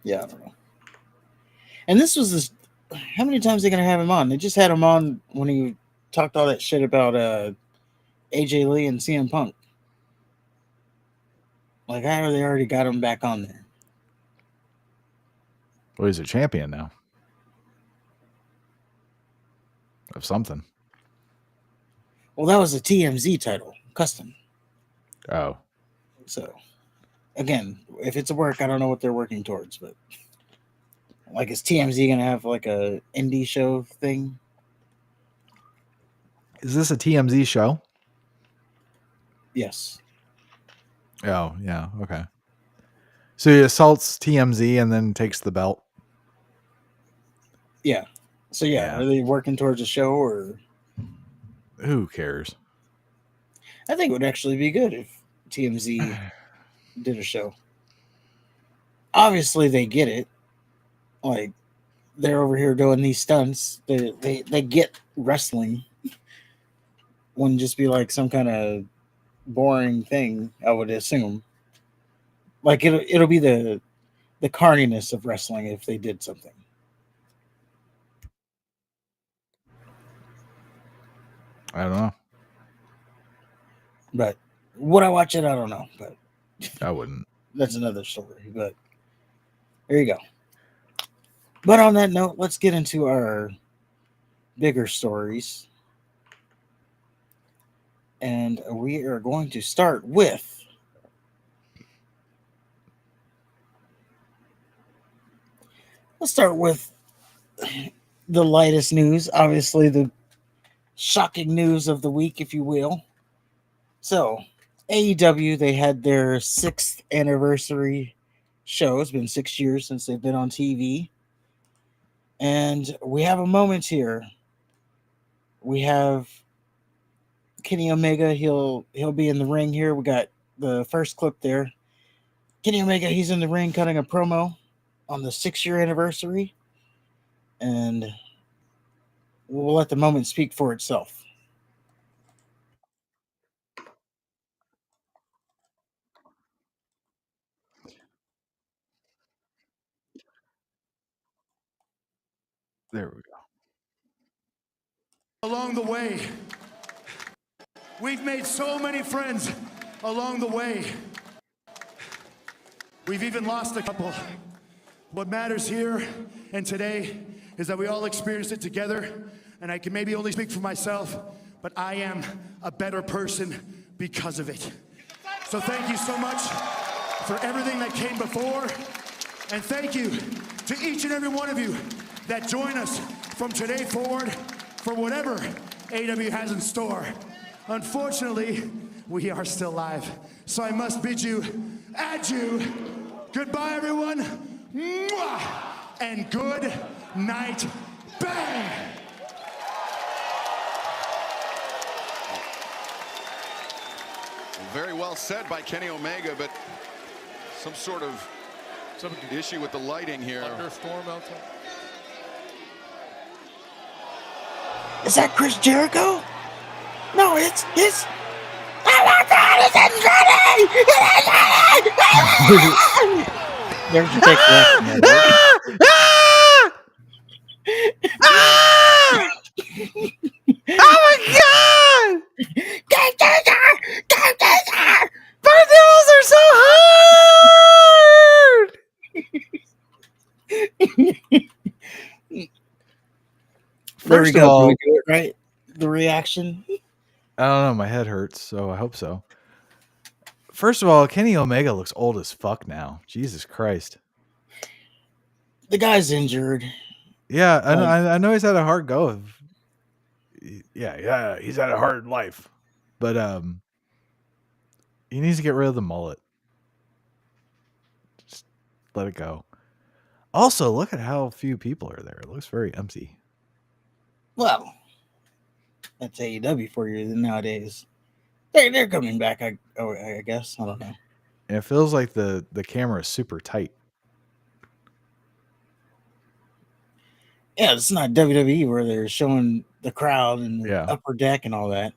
Yeah, I don't know. And this was this. How many times are they going to have him on? They just had him on when he talked all that shit about AJ Lee and CM Punk. Like, how they already got him back on there? Well, he's a champion now. Of something. Well, that was a TMZ title, custom. Oh. So, again, if it's a work, I don't know what they're working towards, but Like, is TMZ gonna have like a indie show thing? Is this a TMZ show? Yes. Oh, yeah. Okay. So he assaults TMZ and then takes the belt. Yeah. So yeah, Yeah. are they working towards a show, or Who cares? I think it would actually be good if TMZ did a show. Obviously, they get it. Like, they're over here doing these stunts. They get wrestling. Wouldn't just be like some kind of boring thing, I would assume. Like, it'll be the carniness of wrestling if they did something. I don't know. But would I watch it? I don't know. But I wouldn't. that's another story. But there you go. But on that note, let's get into our bigger stories. And we are going to start with the lightest news, obviously the shocking news of the week, if you will. So, AEW, they had their 6th anniversary show. It's been 6 years since they've been on TV. And we have a moment here. We have Kenny Omega. He'll be in the ring here. We got the first clip there. Kenny Omega, he's in the ring cutting a promo on the 6-year anniversary. And we'll let the moment speak for itself. There we go. Along the way, we've made so many friends along the way. We've even lost a couple. What matters here and today is that we all experienced it together, and I can maybe only speak for myself, but I am a better person because of it. So thank you so much for everything that came before, and thank you to each and every one of you that join us from today forward for whatever AEW has in store. Unfortunately, we are still live, so I must bid you adieu. Goodbye, everyone. Mwah! And good night. Bang! Very well said by Kenny Omega, but some sort of issue with the lighting here. Thunderstorm outside. Is that Chris Jericho? No, it's oh my God, it's Andrade! There's your take Oh my God! My nails are so hard! There we First of go. all, Did we do it right? The reaction. I don't know. My head hurts, so I hope so. First of all, Kenny Omega looks old as fuck now. Jesus Christ. The guy's injured. Yeah, I know he's had a hard go of. Yeah, he's had a hard life, but he needs to get rid of the mullet. Just let it go. Also, look at how few people are there. It looks very empty. Well, that's AEW for you nowadays. They're coming back. I guess. I don't know. And it feels like the camera is super tight. Yeah, it's not WWE where they're showing the crowd and the upper deck and all that.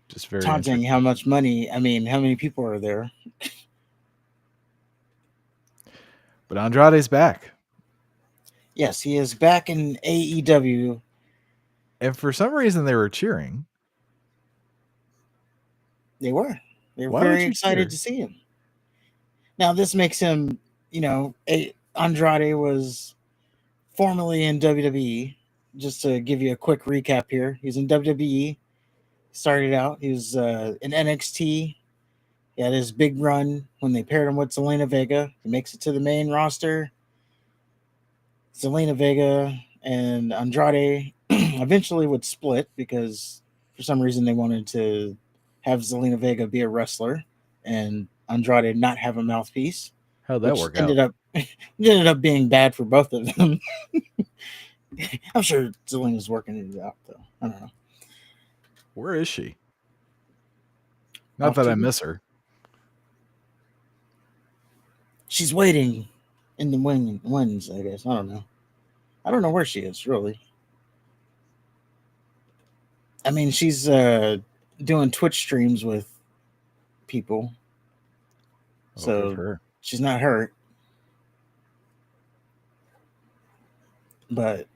Just very taunting how much money. I mean, how many people are there? But Andrade's back. Yes, he is back in AEW. And for some reason, they were cheering. They were. They were Why would very you excited cheer? to see him. Now, this makes him, Andrade was formerly in WWE. Just to give you a quick recap here, he's in WWE. Started out, he was in NXT. He had his big run when they paired him with Zelina Vega. He makes it to the main roster. Zelina Vega and Andrade eventually would split because for some reason they wanted to have Zelina Vega be a wrestler and Andrade not have a mouthpiece, How'd that which work ended out? up being bad for both of them. I'm sure Zelina's working it out though. I don't know. Where is she? Not Off that I TV? miss her. She's waiting in the wings, I guess. I don't know. I don't know where she is really. I mean, she's doing Twitch streams with people, Oh, good so for her. she's not hurt. But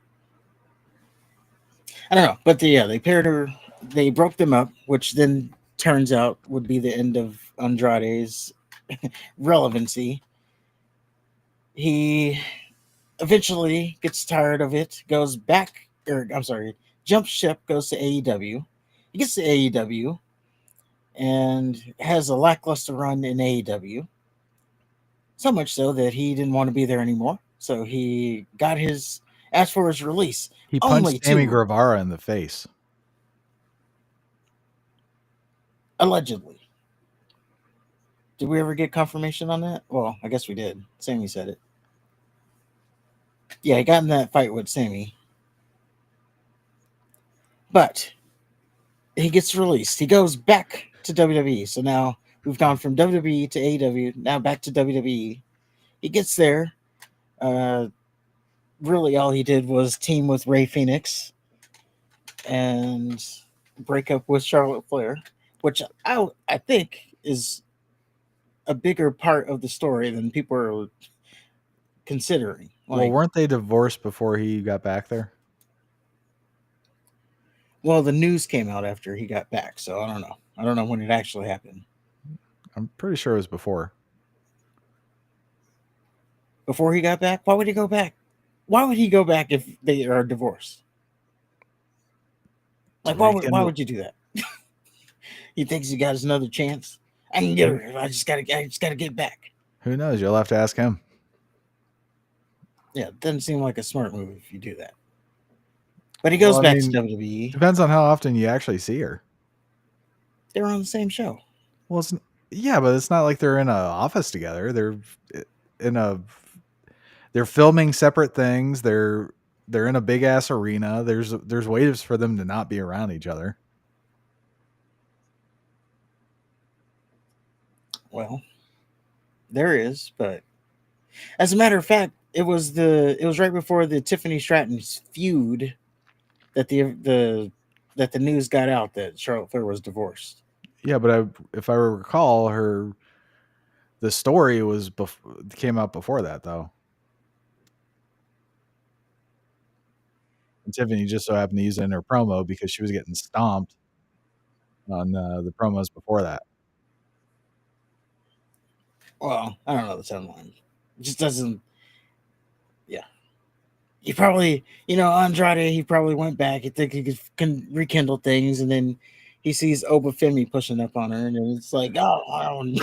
I don't know. But they paired her. They broke them up, which then turns out would be the end of Andrade's relevancy. He eventually gets tired of it, goes back, or I'm sorry, jumps ship, goes to AEW. He gets to AEW and has a lackluster run in AEW. So much so that he didn't want to be there anymore. So he asked for his release. He Only punched Sammy to, Guevara in the face. allegedly. Did we ever get confirmation on that? Well, I guess we did. Sammy said it. Yeah, he got in that fight with Sammy. But he gets released. He goes back to WWE. So now we've gone from WWE to AEW, now back to WWE. He gets there. Really, all he did was team with Rey Fenix and break up with Charlotte Flair, which I think is a bigger part of the story than people are considering. Well, weren't they divorced before he got back there? Well, the news came out after he got back, so I don't know. I don't know when it actually happened. I'm pretty sure it was before. Before he got back? Why would he go back? Why would he go back if they are divorced? Like, why would you do that? He thinks he got another chance. I can get her. I just gotta get back. Who knows? You'll have to ask him. Yeah, it doesn't seem like a smart move if you do that. But he goes back to WWE. Depends on how often you actually see her. They're on the same show. Well, yeah, but it's not like they're in an office together. They're filming separate things. They're in a big ass arena. There's ways for them to not be around each other. Well, there is, but as a matter of fact, it was right before the Tiffany Stratton's feud that the news got out that Charlotte Flair was divorced. Yeah, but if I recall, the story came out before that though. And Tiffany just so happened to use it in her promo because she was getting stomped on the promos before that. Well, I don't know the timeline. It just doesn't. Yeah, he probably, Andrade. He probably went back. He think he could rekindle things, and then he sees Oba Femi pushing up on her, and it's like, oh, I don't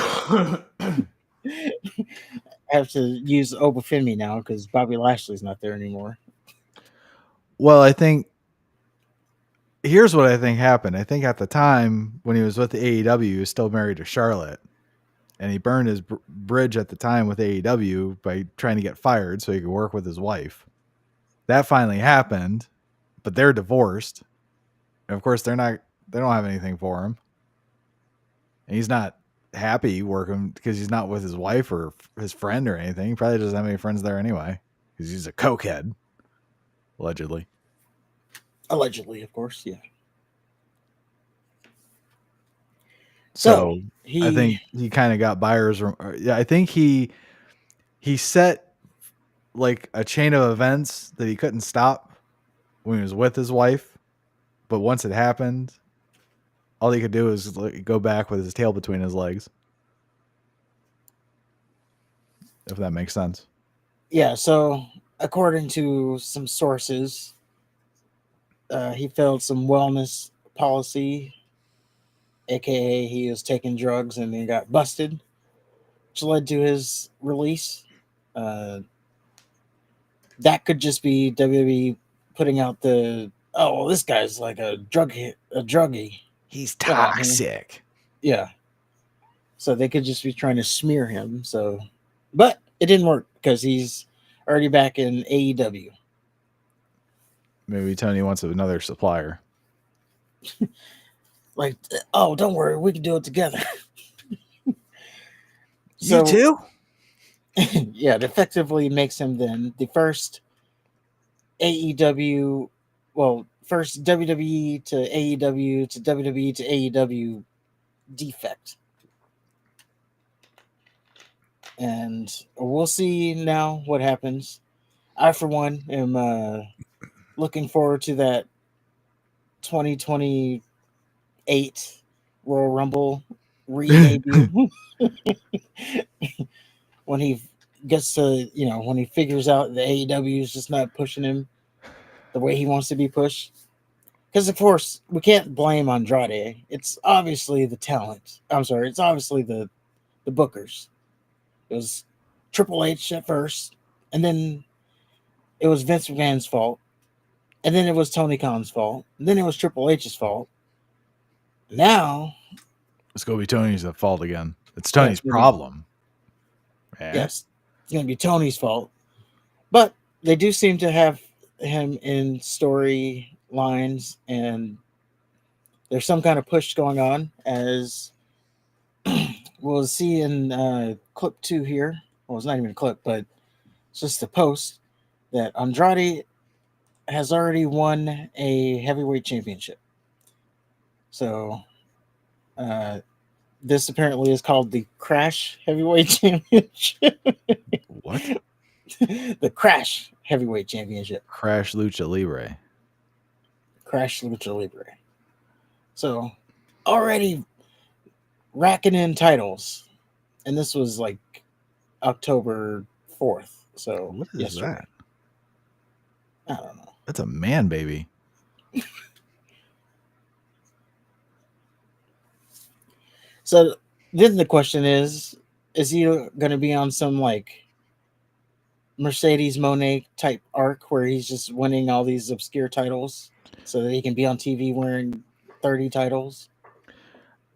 have to use Oba Femi now because Bobby Lashley's not there anymore. Well, I think here's what I think happened. I think at the time when he was with the AEW, he was still married to Charlotte, and he burned his bridge at the time with AEW by trying to get fired so he could work with his wife. That finally happened, but they're divorced. And of course, they don't have anything for him. And he's not happy working because he's not with his wife or his friend or anything. He probably doesn't have any friends there anyway because he's a cokehead, allegedly. Allegedly, of course, yeah. So I think he kind of got buyer's. Yeah, I think he set like a chain of events that he couldn't stop when he was with his wife. But once it happened, all he could do is go back with his tail between his legs. If that makes sense. Yeah, so according to some sources, he failed some wellness policy, aka he was taking drugs and he got busted, which led to his release. The that could just be WWE putting out the, oh, well, this guy's like a druggie. He's Come on, man. toxic. Yeah. So they could just be trying to smear him. So, but it didn't work because he's already back in AEW. Maybe Tony wants another supplier. Like, oh, don't worry, we can do it together. You too? Yeah, it effectively makes him then the first AEW, well, first WWE to AEW to WWE to AEW defect. And we'll see now what happens. I, for one, am looking forward to that 2028 Royal Rumble re-debut. When he gets to, when he figures out the AEW is just not pushing him the way he wants to be pushed. Because, of course, we can't blame Andrade. It's obviously the talent. I'm sorry, it's obviously the bookers. It was Triple H at first, and then it was Vince McMahon's fault, and then it was Tony Khan's fault, and then it was Triple H's fault. Now it's going to be Tony's fault again. It's Tony's problem. Yes, it's going to be Tony's fault. But they do seem to have him in storylines, and there's some kind of push going on, as we'll see in clip 2 here. Well, it's not even a clip, but it's just a post that Andrade has already won a heavyweight championship. So this apparently is called the Crash Heavyweight Championship. What? The Crash Heavyweight Championship. Crash Lucha Libre. Crash Lucha Libre. So already racking in titles. And this was like October 4th. So What is yesterday. that? I don't know. That's a man baby. So then the question is he going to be on some like Mercedes Moné type arc where he's just winning all these obscure titles so that he can be on TV wearing 30 titles?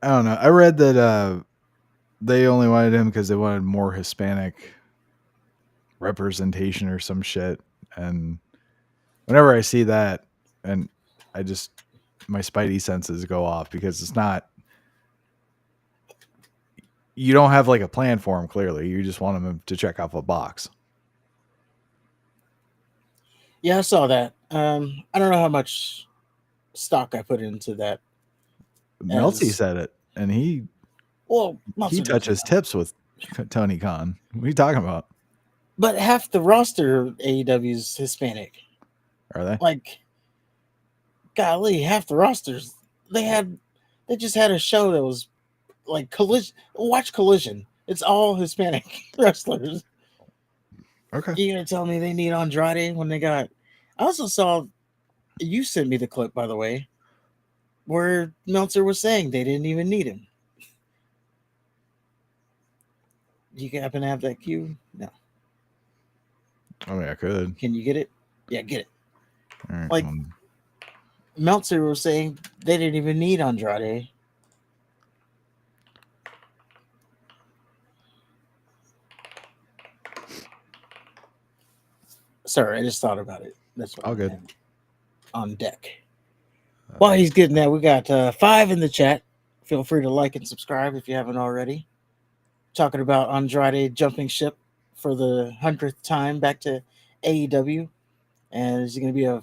I don't know. I read that they only wanted him because they wanted more Hispanic representation or some shit. And whenever I see that, and my spidey senses go off because it's not, you don't have like a plan for him. Clearly, you just want him to check off a box. Yeah, I saw that. I don't know how much stock I put into that. Meltzy said it, and he touches tips with Tony Khan. What are you talking about? But half the roster of AEW is Hispanic. Are they? Like, golly, half the rosters. They just had a show that was like Collision. Watch Collision. It's all Hispanic wrestlers. Okay. You're gonna tell me they need Andrade when they got? I also saw, you sent me the clip, by the way, where Meltzer was saying they didn't even need him. Do you happen to have that cue? No. I mean, I could. Can you get it? Yeah, get it. All right, Like, Meltzer was saying they didn't even need Andrade. Sorry, I just thought about it. That's what all good. On deck. While he's getting that, we got 5 in the chat. Feel free to like and subscribe if you haven't already. Talking about Andrade jumping ship for the 100th time back to AEW. And is he going to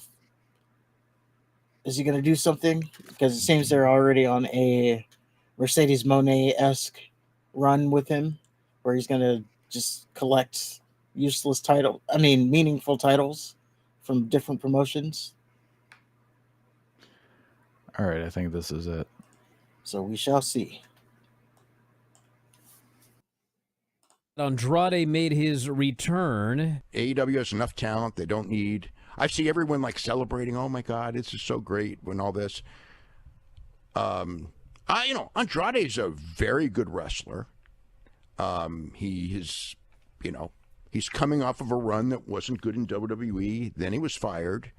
do something? Because it seems they're already on a Mercedes Moné-esque run with him, where he's going to just collect meaningful titles from different promotions. All right, I think this is it. So we shall see. Andrade made his return. AEW has enough talent they don't need. I see everyone like celebrating. Oh my God, this is so great when all this. Andrade is a very good wrestler. He is, He's coming off of a run that wasn't good in WWE. Then he was fired,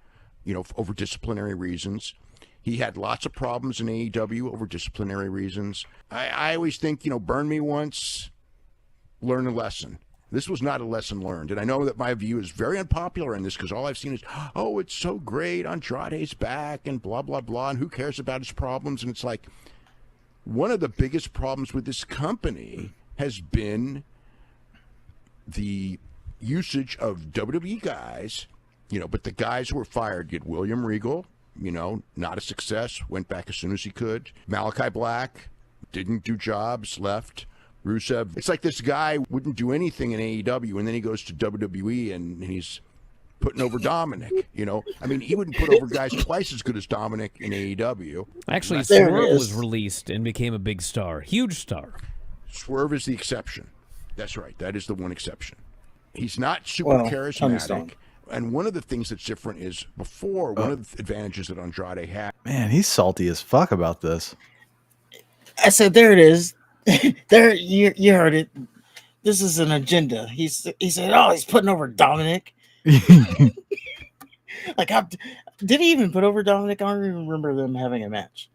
over disciplinary reasons. He had lots of problems in AEW over disciplinary reasons. I always think, burn me once, learn a lesson. This was not a lesson learned. And I know that my view is very unpopular in this because all I've seen is, oh, it's so great. Andrade's back and blah, blah, blah. And who cares about his problems? And it's like, one of the biggest problems with this company has been the usage of WWE guys, but the guys who were fired, get William Regal, not a success, went back as soon as he could. Malachi Black didn't do jobs, left. Rusev, it's like this guy wouldn't do anything in AEW, and then he goes to WWE and he's putting over Dominic. He wouldn't put over guys twice as good as Dominic in AEW. Actually, Swerve was released and became a big star, huge star. Swerve is the exception. That's right. That is the one exception. He's not super charismatic. And one of the things that's different is before, one of the advantages that Andrade had. Man, he's salty as fuck about this. I said, there it is. There, you heard it. This is an agenda. He said, oh, he's putting over Dominic. Like, did he even put over Dominic? I don't even remember them having a match.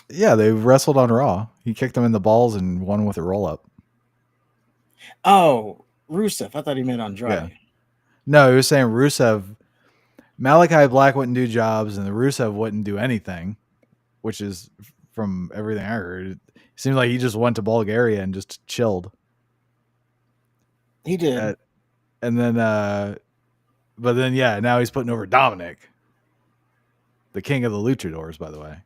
Yeah, they wrestled on Raw. He kicked him in the balls and won with a roll-up. Oh, Rusev. I thought he meant Andrade. Yeah. No, he was saying Rusev, Malachi Black wouldn't do jobs and the Rusev wouldn't do anything, which is, from everything I heard, it seemed like he just went to Bulgaria and just chilled. He did. And then, but then, yeah, now he's putting over Dominic, the king of the luchadors, by the way.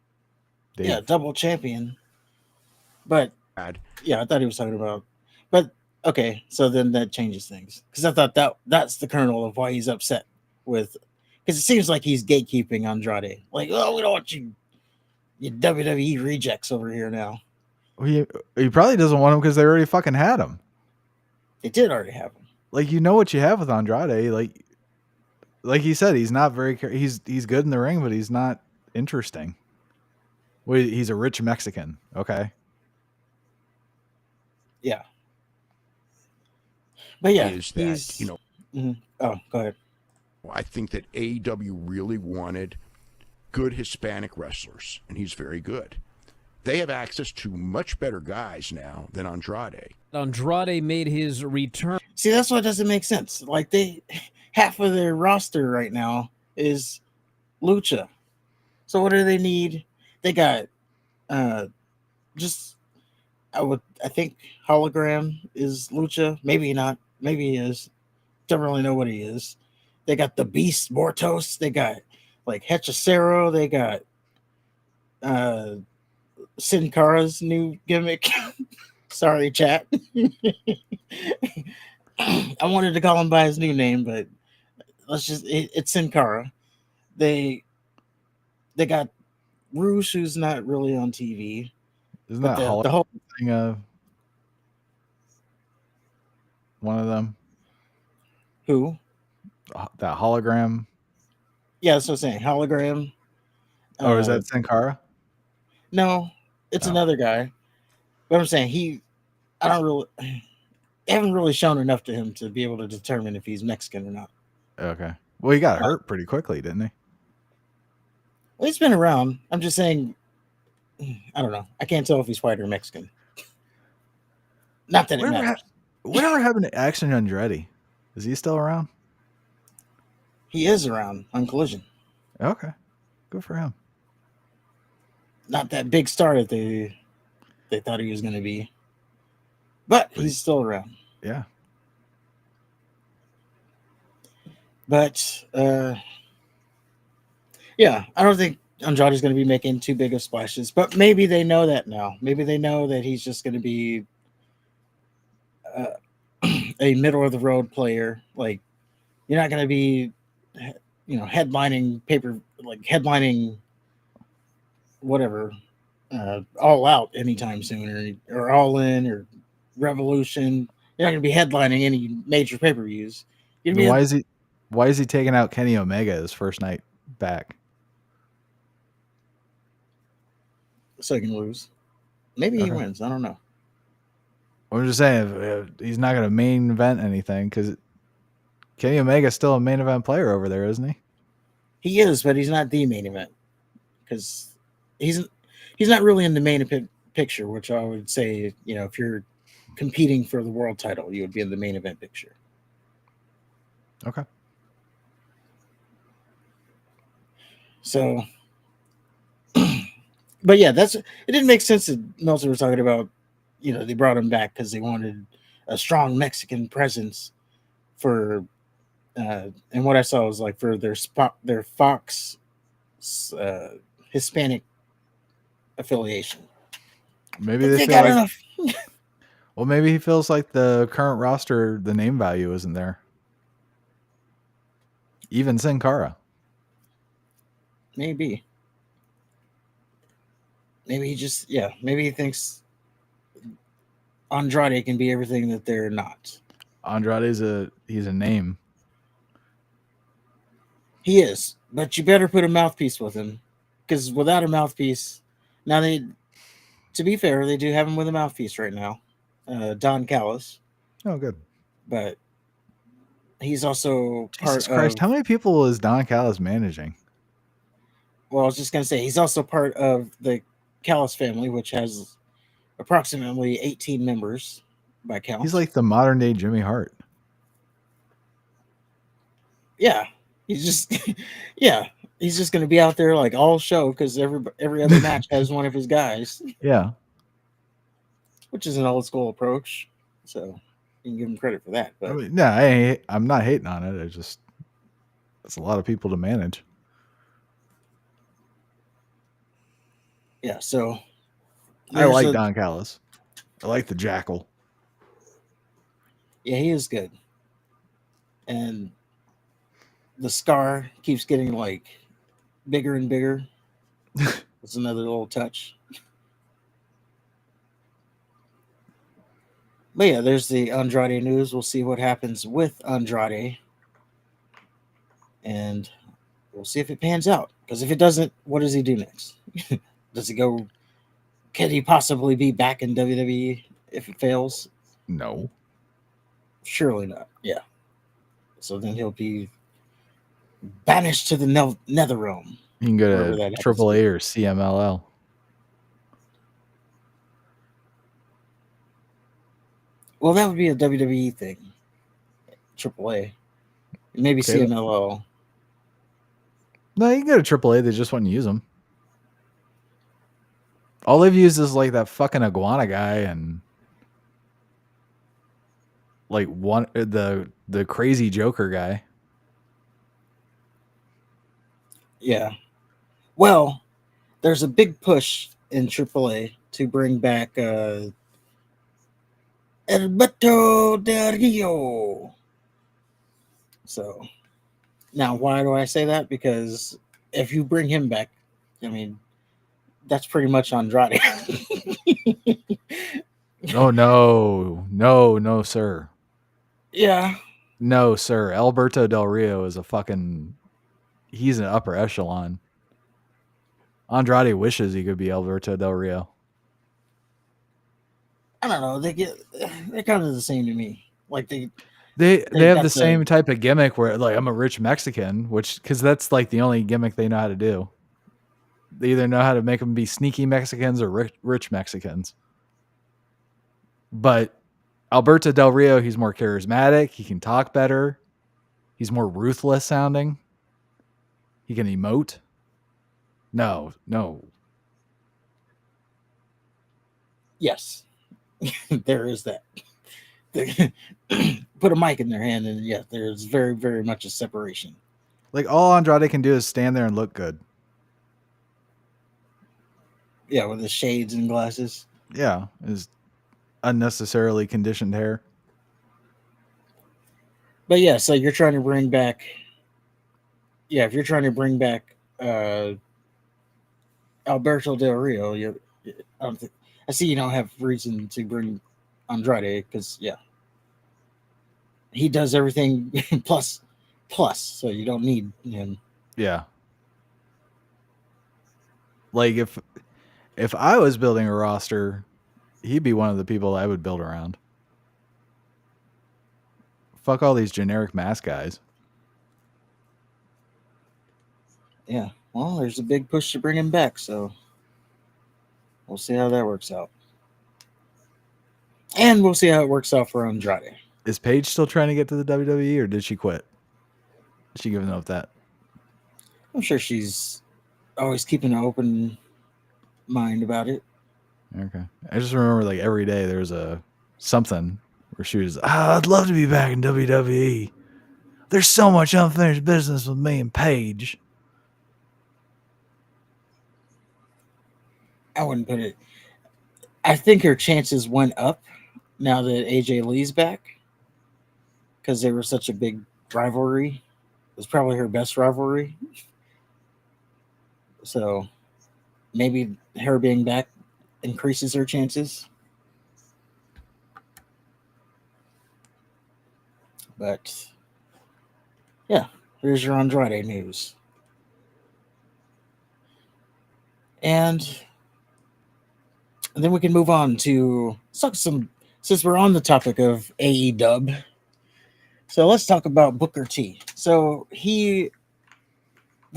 Dave. Yeah, double champion. But, yeah, I thought he was talking about, but, okay, so then that changes things. Because I thought that's the kernel of why he's upset with, because it seems like he's gatekeeping Andrade. Like, oh, we don't want you WWE rejects over here now. He probably doesn't want him because they already fucking had him. They did already have him. Like, what you have with Andrade. Like he said, he's not very, he's good in the ring, but he's not interesting. Well, he's a rich Mexican. Okay. Yeah. But yeah, is that, Oh, go ahead. I think that AEW really wanted good Hispanic wrestlers, and he's very good. They have access to much better guys now than Andrade. Andrade made his return. See, that's what doesn't make sense. Like, half of their roster right now is Lucha. So what do they need? They got I think Hologram is Lucha. Maybe not. Maybe he is. Don't really know what he is. They got the Beast Mortos. They got like Hechicero. They got Sin Cara's new gimmick. Sorry, chat. I wanted to call him by his new name, but it's Sin Cara. They got Rouge, who's not really on TV. Isn't that the whole thing? One of them. Who? That hologram. Yeah, that's what I'm saying. Hologram. Oh, is that Sin Cara? No, it's another guy. But I'm saying they haven't really shown enough to him to be able to determine if he's Mexican or not. Okay. Well, he got hurt pretty quickly, didn't he? Well, he's been around. I'm just saying, I don't know. I can't tell if he's white or Mexican. Not that it matters. Whatever happened to Action Andretti? Is he still around? He is around on Collision. Okay. Good for him. Not that big star that they thought he was going to be. But he's still around. Yeah. But, yeah, I don't think Andrade's going to be making too big of splashes. But maybe they know that now. Maybe they know that he's just going to be a middle-of-the-road player. Like, you're not going to be, headlining whatever, All Out anytime soon, or All In, or Revolution. You're not going to be headlining any major pay-per-views. Why is he taking out Kenny Omega his first night back? So he can lose. Maybe he wins. I don't know. I'm just saying, he's not going to main event anything because Kenny Omega's still a main event player over there, isn't he? He is, but he's not the main event because he's not really in the main picture, which I would say, if you're competing for the world title, you would be in the main event picture. Okay. So, but yeah, it didn't make sense that Meltzer was talking about, they brought him back because they wanted a strong Mexican presence for, and what I saw was like for their Fox Hispanic affiliation. Maybe they feel got like enough. Well, maybe he feels like the current roster, the name value isn't there. Even Sin Cara. Maybe he just, maybe he thinks Andrade can be everything that they're not. Andrade's he's a name. He is, but you better put a mouthpiece with him, because without a mouthpiece, now to be fair, they do have him with a mouthpiece right now, Don Callis. Oh, good. But he's also Jesus Christ, how many people is Don Callis managing? Well, I was just gonna say he's also part of the Callis family, which has approximately 18 members by count. He's like the modern day Jimmy Hart. Yeah, he's just he's just gonna be out there like all show because every other match has one of his guys. Yeah, which is an old school approach. So you can give him credit for that. But I mean, no, I'm not hating on it. It's a lot of people to manage. Yeah, so I like Don Callis. I like the Jackal. Yeah, he is good. And the scar keeps getting like bigger and bigger. It's another little touch. But yeah, there's the Andrade news. We'll see what happens with Andrade. And we'll see if it pans out. Because if it doesn't, what does he do next? Does he go? Can he possibly be back in WWE if it fails? No. Surely not. Yeah. So then he'll be banished to the nether realm. You can go to AAA or CMLL. Well, that would be a WWE thing. AAA. Maybe okay. CMLL. No, you can go to AAA. They just wouldn't use them. All they've used is like that fucking iguana guy and like the crazy Joker guy. Yeah. Well, there's a big push in AAA to bring back Alberto Del Rio. So now, why do I say that? Because if you bring him back, I mean, that's pretty much Andrade. Oh, no, sir. Yeah. No, sir. Alberto Del Rio is he's an upper echelon. Andrade wishes he could be Alberto Del Rio. I don't know. They're kind of the same to me. Like they have the same type of gimmick where like I'm a rich Mexican, because that's like the only gimmick they know how to do. They either know how to make them be sneaky Mexicans or rich Mexicans. But Alberto Del Rio, he's more charismatic. He can talk better. He's more ruthless sounding. He can emote. No. Yes. There is that. Put a mic in their hand and yeah, there's very, very much a separation. Like all Andrade can do is stand there and look good. Yeah, with the shades and glasses. Yeah, his unnecessarily conditioned hair. But yeah, so you're trying to bring back. Yeah, if you're trying to bring back Alberto Del Rio, I see you don't have reason to bring Andrade because he does everything plus, so you don't need him. Yeah. Like if I was building a roster, he'd be one of the people I would build around. Fuck all these generic mask guys. Yeah. Well, there's a big push to bring him back, so we'll see how that works out. And we'll see how it works out for Andrade. Is Paige still trying to get to the WWE, or did she quit? Is she giving up that? I'm sure she's always keeping an open mind about it. Okay. I just remember like every day there was something where she was, I'd love to be back in WWE. There's so much unfinished business with me and Paige. I wouldn't put it. I think her chances went up now that AJ Lee's back because they were such a big rivalry. It was probably her best rivalry. So maybe her being back increases her chances. But yeah, here's your Andrade news. And then we can move on to since we're on the topic of AEW. So let's talk about Booker T. So the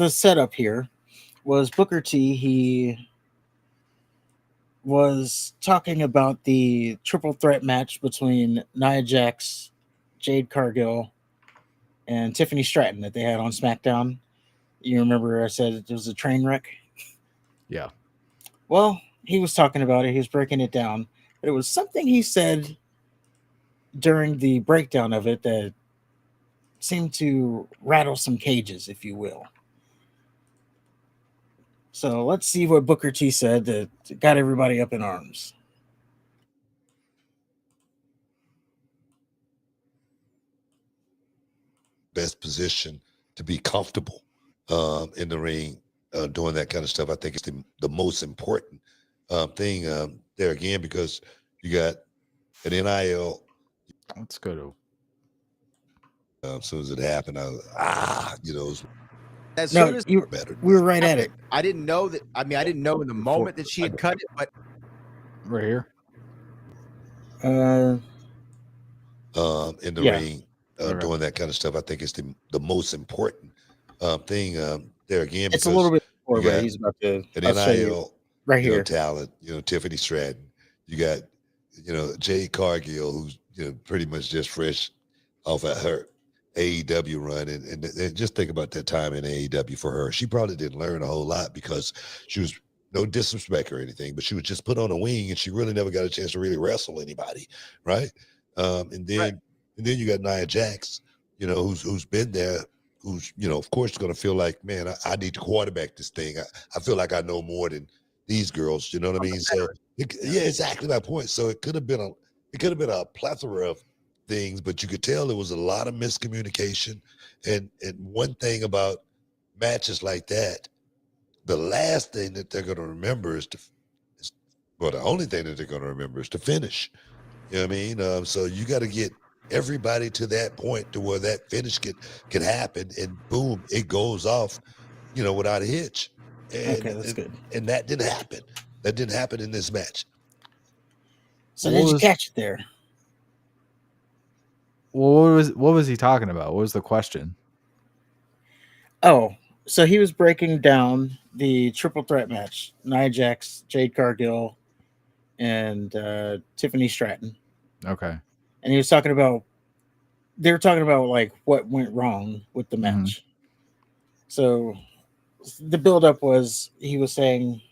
setup here was Booker T. He was talking about the triple threat match between Nia Jax, Jade Cargill, and Tiffany Stratton that they had on SmackDown. You remember I said it was a train wreck? Yeah. Well, he was talking about it. He was breaking it down. But it was something he said during the breakdown of it that seemed to rattle some cages, if you will. So let's see what Booker T said that got everybody up in arms. Best position to be comfortable in the ring doing that kind of stuff. I think it's the most important thing there again, because you got an NIL. Let's go to. As soon as it happened, I was, it was As No, soon as we were right at it. I didn't know that. I mean, I didn't know in the moment that she had cut it, but Right here. in the Yeah. ring doing that kind of stuff. I think it's the most important thing there again. It's Because a little bit before, you but got he's about to. an I'll show you NIL right here. talent, Tiffany Stratton. You got, Jade Cargill, who's pretty much just fresh off of her AEW run, and just think about that time in AEW for her. She probably didn't learn a whole lot because she was, no disrespect or anything, but she was just put on a wing, and she really never got a chance to really wrestle anybody, right? And then you got Nia Jax, who's been there, who's of course going to feel like, man, I need to quarterback this thing. I feel like I know more than these girls. You know what I mean? So yeah, exactly my point. So it could have been a plethora of things, but you could tell there was a lot of miscommunication. And one thing about matches like that, the last thing that they're going to remember the only thing that they're going to remember is to finish. You know what I mean? So you got to get everybody to that point to where that finish can happen, and boom, it goes off, without a hitch. And, Okay, that's good. And that didn't happen. That didn't happen in this match. So did you catch it there? Well, what was he talking about? What was the question? Oh, so he was breaking down the triple threat match: Nia Jax, Jade Cargill, and Tiffany Stratton. Okay. And he was talking about, they were talking about like what went wrong with the match. Mm-hmm. So the buildup was, he was saying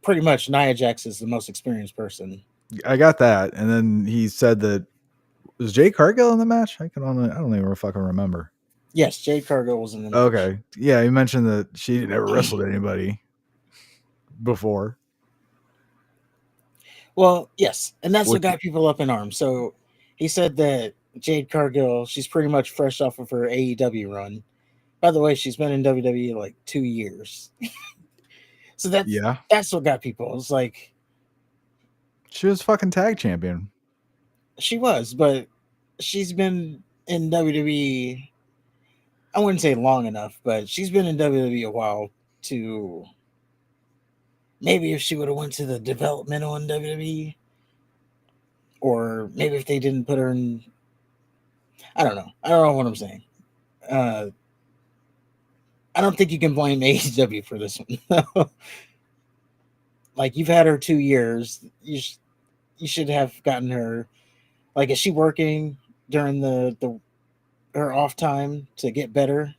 pretty much Nia Jax is the most experienced person. I got that. And then he said that, was Jade Cargill in the match? I don't even fucking remember. Yes, Jade Cargill was in the match. Okay. Yeah, he mentioned that she never wrestled anybody before. Well, yes, and that's what got people up in arms. So he said that Jade Cargill, she's pretty much fresh off of her AEW run. By the way, she's been in WWE like 2 years. So that's what got people. It's like, she was fucking tag champion. She was, but she's been in WWE, I wouldn't say long enough, but she's been in WWE a while to, maybe if she would have went to the developmental in WWE, or maybe if they didn't put her in, I don't know what I'm saying. I don't think you can blame AEW for this one. Like, you've had her 2 years. You should have gotten her. Like, is she working during her off time to get better?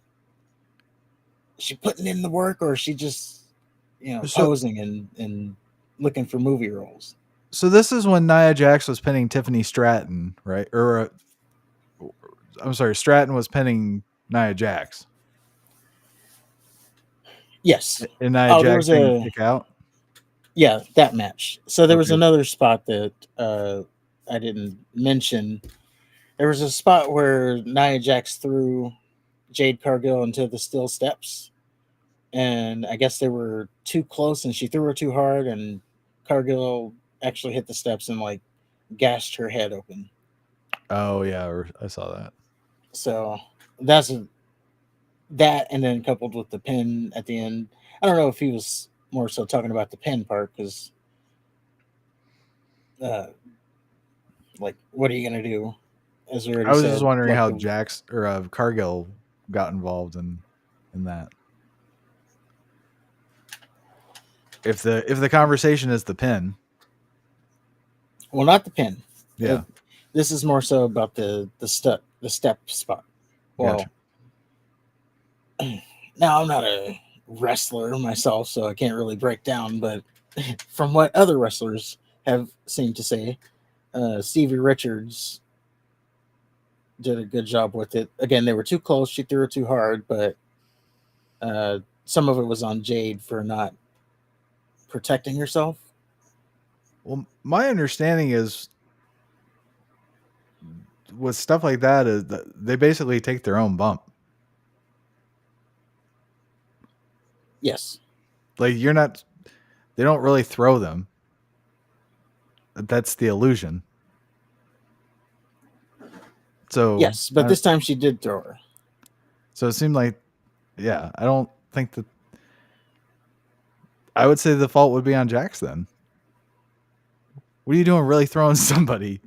Is she putting in the work, or is she just, posing and looking for movie roles? So this is when Nia Jax was pinning Tiffany Stratton, right? Or I'm sorry, Stratton was pinning Nia Jax. Yes. And Nia There Jax was didn't kick out? Yeah, that match. So there was Okay. another spot that I didn't mention. There was a spot where Nia Jax threw Jade Cargill into the steel steps, and I guess they were too close, and she threw her too hard, and Cargill actually hit the steps and like gashed her head open. Oh yeah, I saw that. So that's that, and then coupled with the pin at the end. I don't know if he was more so talking about the pin part, because like, what are you gonna do? As we already I was said, just wondering like how Jax or Cargill got involved in that. If the conversation is the pin. Well, not the pin. Yeah. This is more so about the step spot. Well, now I'm not a wrestler myself, so I can't really break down, but from what other wrestlers have seemed to say, Stevie Richards did a good job with it. Again, they were too close. She threw it too hard, but some of it was on Jade for not protecting herself. Well, my understanding is with stuff like that is that they basically take their own bump. Yes. Like they don't really throw them. That's the illusion. So yes, but this time she did throw her. So it seemed like, yeah, I don't think that. I would say the fault would be on Jax then. What are you doing, really throwing somebody?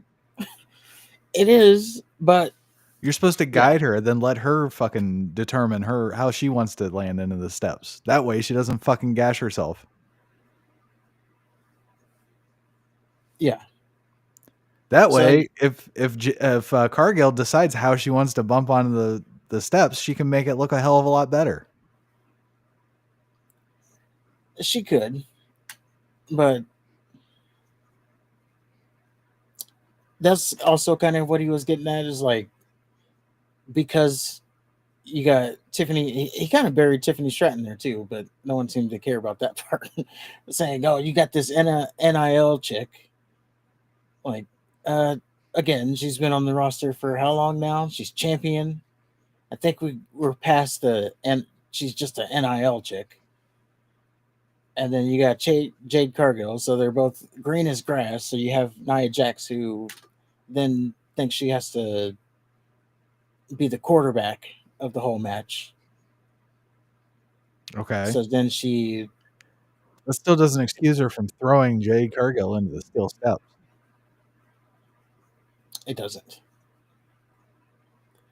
It is, but you're supposed to guide her, then let her fucking determine how she wants to land into the steps. That way, she doesn't fucking gash herself. Yeah. That way, if Cargill decides how she wants to bump onto the steps, she can make it look a hell of a lot better. She could, but that's also kind of what he was getting at, is like, because you got Tiffany, he kind of buried Tiffany Stratton there too, but no one seemed to care about that part. Saying, oh, you got this NIL chick. Like, again, she's been on the roster for how long now? She's champion. I think we're past and she's just an NIL chick. And then you got Jade Cargill, so they're both green as grass. So you have Nia Jax, who then thinks she has to be the quarterback of the whole match. Okay. So then that still doesn't excuse her from throwing Jade Cargill into the steel steps. It doesn't.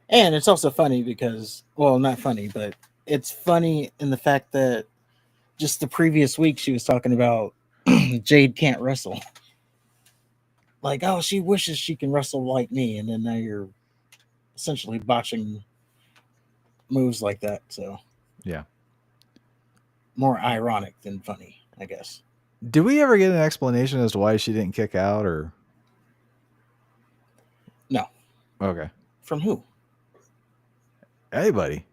And it's also funny because, well, not funny, but it's funny in the fact that just the previous week she was talking about Jade can't wrestle. Like, oh, she wishes she can wrestle like me, and then now you're essentially botching moves like that. So yeah, more ironic than funny, I guess. Did we ever get an explanation as to why she didn't kick out, or no? Okay. From who? Anybody?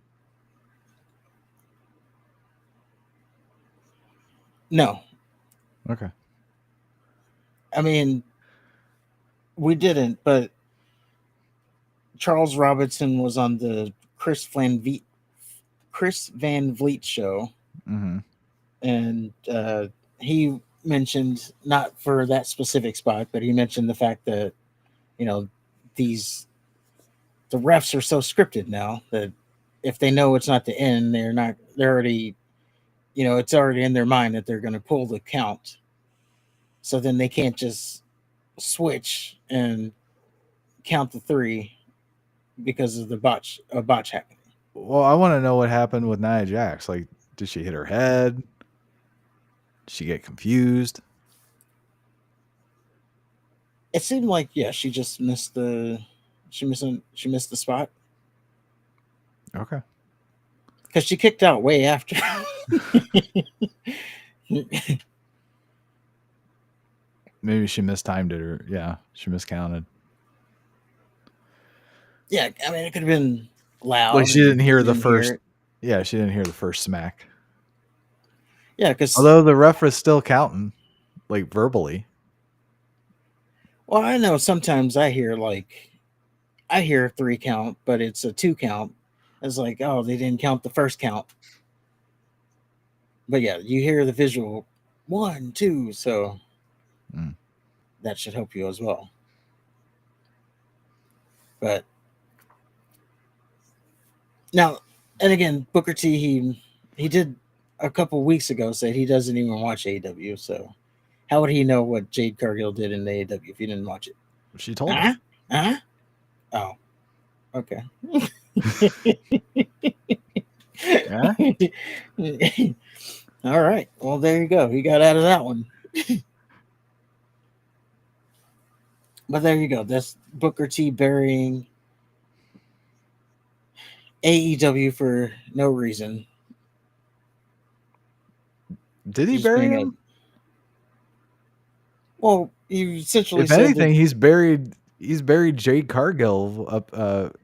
No. Okay. I mean, we didn't, but Charles Robinson was on the Chris Van Vliet show, and he mentioned, not for that specific spot, but he mentioned the fact that the refs are so scripted now that if they know it's not the end, they're already, it's already in their mind that they're going to pull the count. So then they can't just switch and count the 3 because of the botch happening. Well, I want to know what happened with Nia Jax. Like, did she hit her head? Did she get confused? It seemed like she just missed the spot. Okay. Because she kicked out way after. Maybe she mistimed it, or she miscounted. Yeah, I mean, it could have been loud. Like she didn't hear the first. Yeah, she didn't hear the first smack. Yeah, because although the ref was still counting, like verbally. Well, I know sometimes I hear a 3 count, but it's a 2 count. It's like, oh, they didn't count the first count. But yeah, you hear the visual 1, 2, so that should help you as well. But now, and again, Booker T, he did a couple weeks ago said he doesn't even watch AEW, so how would he know what Jade Cargill did in AEW if he didn't watch it? She told him. Oh, okay. All right. Well, there you go. He got out of that one. But there you go. That's Booker T burying AEW for no reason. Did he bury him? Well, you essentially if anything, he's buried Jade Cargill up.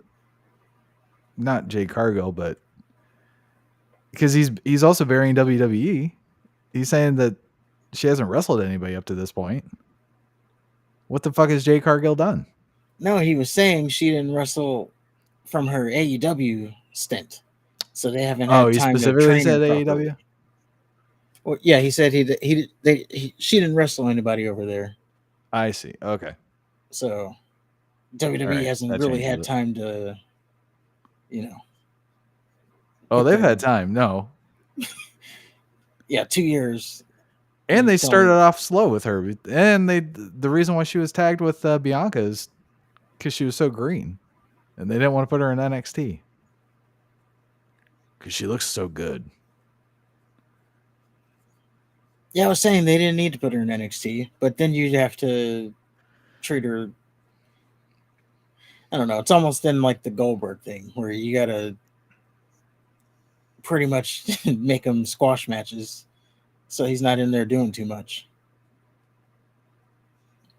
Not Jade Cargill, but because he's also burying WWE. He's saying that she hasn't wrestled anybody up to this point. What the fuck has Jade Cargill done? No, he was saying she didn't wrestle from her AEW stint, so they haven't had time to train said her AEW. properly. Well, yeah, he said she didn't wrestle anybody over there. I see. Okay. So WWE hasn't really had time to, Oh, they've had time. No. Yeah, 2 years. And they started off slow with her, and the reason why she was tagged with Bianca is because she was so green, and they didn't want to put her in NXT because she looks so good. Yeah, I was saying they didn't need to put her in NXT, but then you'd have to treat her. I don't know. It's almost then like the Goldberg thing, where you gotta pretty much make him squash matches, so he's not in there doing too much.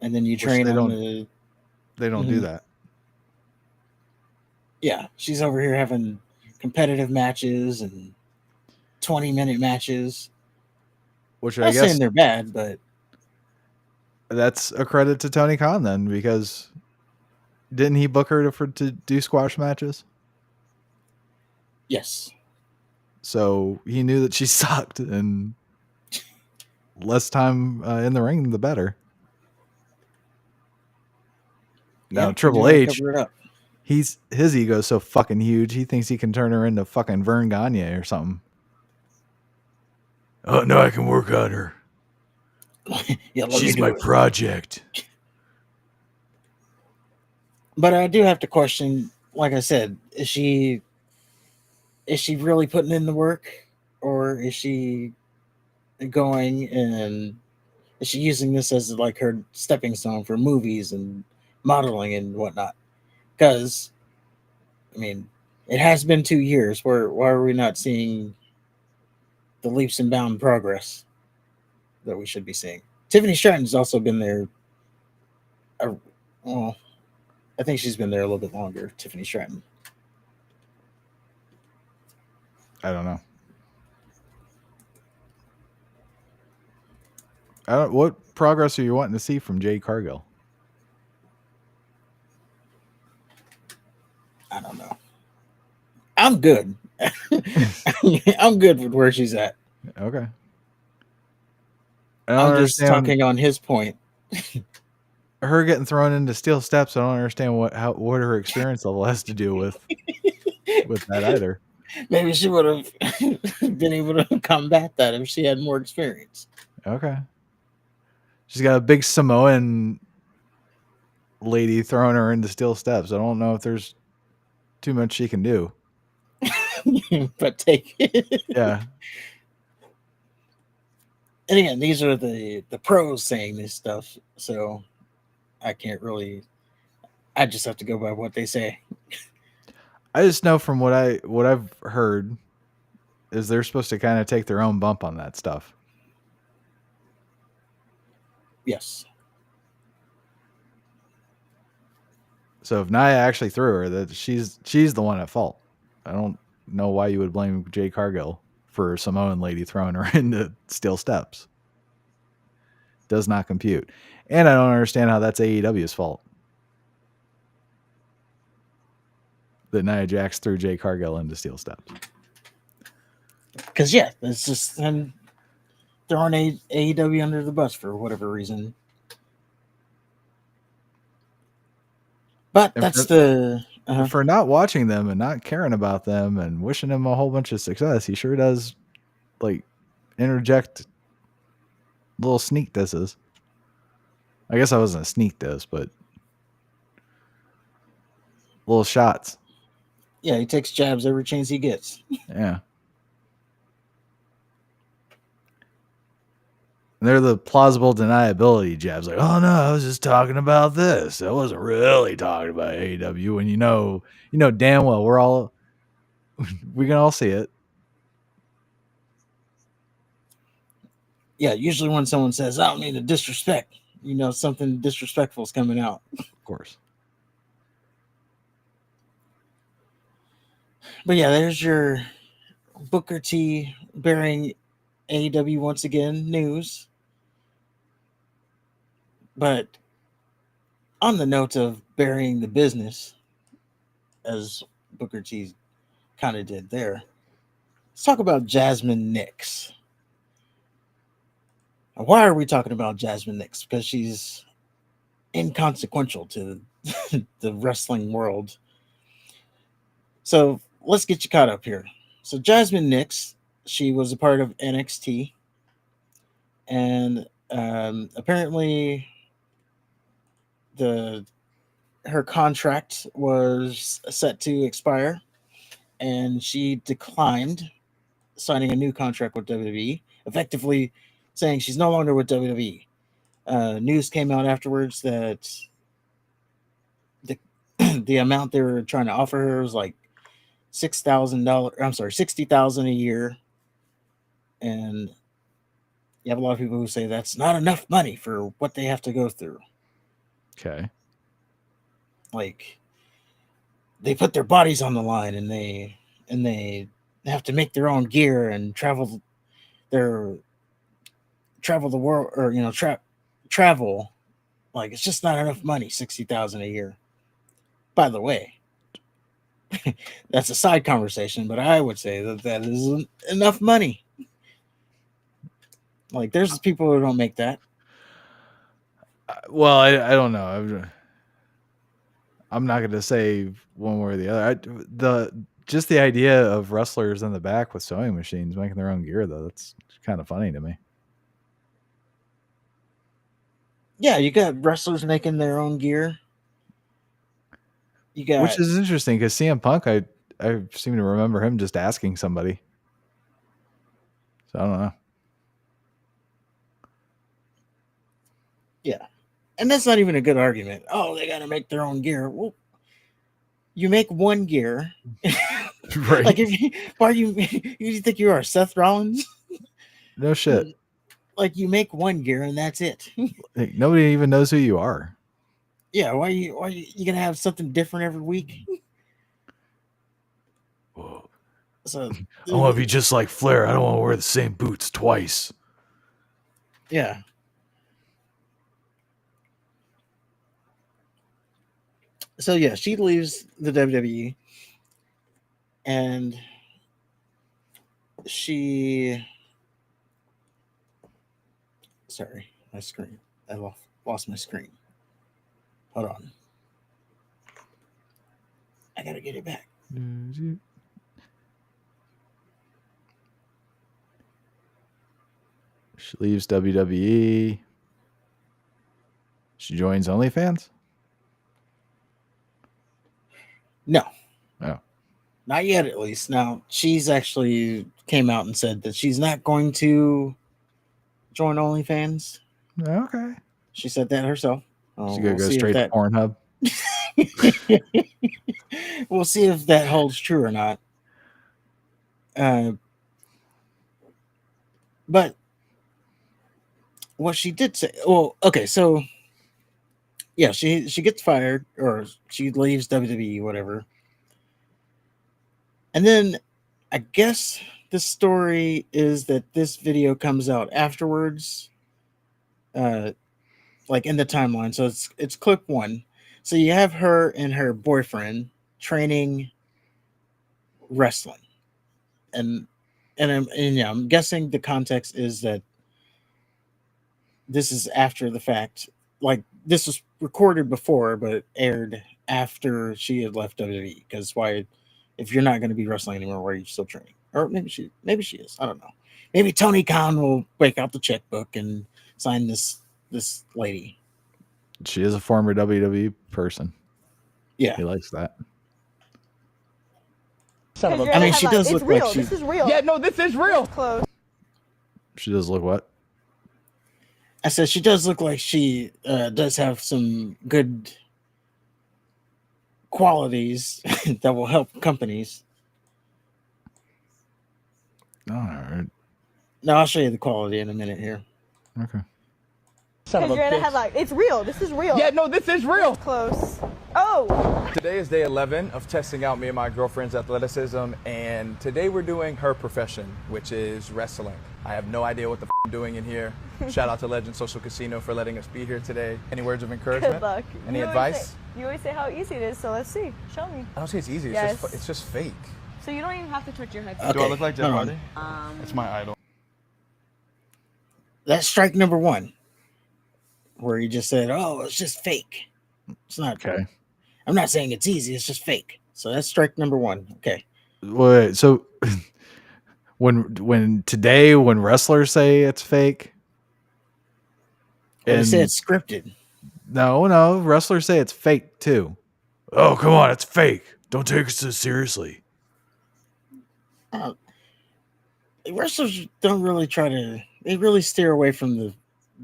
And then you train on the. They don't do that. Yeah, she's over here having competitive matches and 20-minute matches. Which I'm not saying they're bad, but that's a credit to Tony Khan then, because didn't he book her to do squash matches? Yes. So he knew that she sucked, and less time in the ring, the better. Now Triple H, his ego is so fucking huge. He thinks he can turn her into fucking Vern Gagne or something. Oh no, I can work on her. Yeah, she's my project. But I do have to question, like I said, is she really putting in the work, or is she going and is she using this as like her stepping stone for movies and modeling and whatnot? Because I mean, it has been 2 years. Why are we not seeing the leaps and bound progress that we should be seeing? Tiffany Stratton's also been there. Well, I think she's been there a little bit longer. Tiffany Stratton. I don't know. What progress are you wanting to see from Jade Cargill? I don't know. I'm good. I'm good with where she's at. Okay. I'm just talking on his point. Her getting thrown into steel steps, I don't understand what her experience level has to do with that either. Maybe she would have been able to combat that if she had more experience. Okay. She's got a big Samoan lady throwing her into steel steps. I don't know if there's too much she can do. But take it. Yeah. And again, these are the pros saying this stuff, so I can't really. I just have to go by what they say. I just know from what I've heard is they're supposed to kind of take their own bump on that stuff. Yes. So if Nia actually threw her, that she's the one at fault. I don't know why you would blame Jade Cargill for Samoan lady throwing her into steel steps. Does not compute. And I don't understand how that's AEW's fault. That Nia Jax threw Jade Cargill into steel steps. Because, yeah, it's just them throwing AEW under the bus for whatever reason. But And that's for not watching them and not caring about them and wishing them a whole bunch of success, he sure does like interject little sneak disses. I guess I wasn't a sneak diss, but little shots. Yeah, he takes jabs every chance he gets. Yeah. And they're the plausible deniability jabs. Like, oh no, I was just talking about this. I wasn't really talking about AEW. When you know damn well we can all see it. Yeah, usually when someone says, I don't mean to disrespect, something disrespectful is coming out. Of course. But yeah, there's your Booker T bearing AEW once again news. But on the note of burying the business, as Booker T kind of did there, let's talk about Jazmyn Nyx. Why are we talking about Jazmyn Nyx? Because she's inconsequential to the wrestling world. So let's get you caught up here. So Jazmyn Nyx, she was a part of NXT, and apparently her contract was set to expire, and she declined signing a new contract with WWE, effectively saying she's no longer with WWE. News came out afterwards that the amount they were trying to offer her was like $6,000. I'm sorry, $60,000 a year, and you have a lot of people who say that's not enough money for what they have to go through. Okay. Like, they put their bodies on the line, and they have to make their own gear and travel the world, or travel. Like, it's just not enough money. $60,000 a year. By the way, that's a side conversation, but I would say that isn't enough money. Like, there's people who don't make that. Well, I don't know. I'm not going to say one way or the other. Just the idea of wrestlers in the back with sewing machines making their own gear, though, that's kind of funny to me. Yeah, you got wrestlers making their own gear. Which is interesting because CM Punk, I seem to remember him just asking somebody. So I don't know. Yeah. And that's not even a good argument. Oh, they got to make their own gear. Well, you make one gear. Right. Like, you think you are Seth Rollins? No shit. Like, you make one gear and that's it. Like, nobody even knows who you are. Yeah, why you gonna have something different every week? Whoa. So I want to be just like Flair. I don't want to wear the same boots twice. Yeah. So yeah, she leaves the WWE, and sorry, my screen. I lost my screen. Hold on. I gotta get it back. She leaves WWE. She joins OnlyFans. No. Oh. Not yet, at least. Now, she's actually came out and said that she's not going to join OnlyFans. Okay. She said that herself. She gonna go straight to Pornhub. We'll see if that holds true or not. But what she did say, well, okay, so yeah, she gets fired or she leaves WWE, whatever. And then I guess the story is that this video comes out afterwards, like in the timeline. So it's clip 1. So you have her and her boyfriend training wrestling, and I'm guessing the context is that this is after the fact. Like this was recorded before, but aired after she had left WWE. Because why, if you're not going to be wrestling anymore, why are you still training? Or maybe she is. I don't know. Maybe Tony Khan will break out the checkbook and sign this lady. She is a former WWE person. Yeah, he likes that. I mean, she does look like she. This is real. Yeah, no, this is real. Close. She does look what? I said she does look like she does have some good qualities that will help companies. All right. No, I'll show you the quality in a minute here. Okay. Because you're in a headline. It's real. This is real. Yeah, no, this is real. Close. Oh. Today is day 11 of testing out me and my girlfriend's athleticism, and today we're doing her profession, which is wrestling. I have no idea what the I'm doing in here. Shout out to Legend Social Casino for letting us be here today. Any words of encouragement? Good luck. Any advice? You always say how easy it is, so let's see. Show me. I don't say it's easy. Yes. It's just fake. So you don't even have to touch your head. Okay. Do I look like Jeff hold Hardy? on. It's my idol. That's strike number 1, where you just said, "Oh, it's just fake." It's not. Okay. I'm not saying it's easy. It's just fake. So that's strike number 1. Okay. Wait, so when wrestlers say it's fake, Well, they say it's scripted. No, wrestlers say it's fake too. Oh, come on, it's fake. Don't take us so seriously. Wrestlers don't really try to. They really steer away from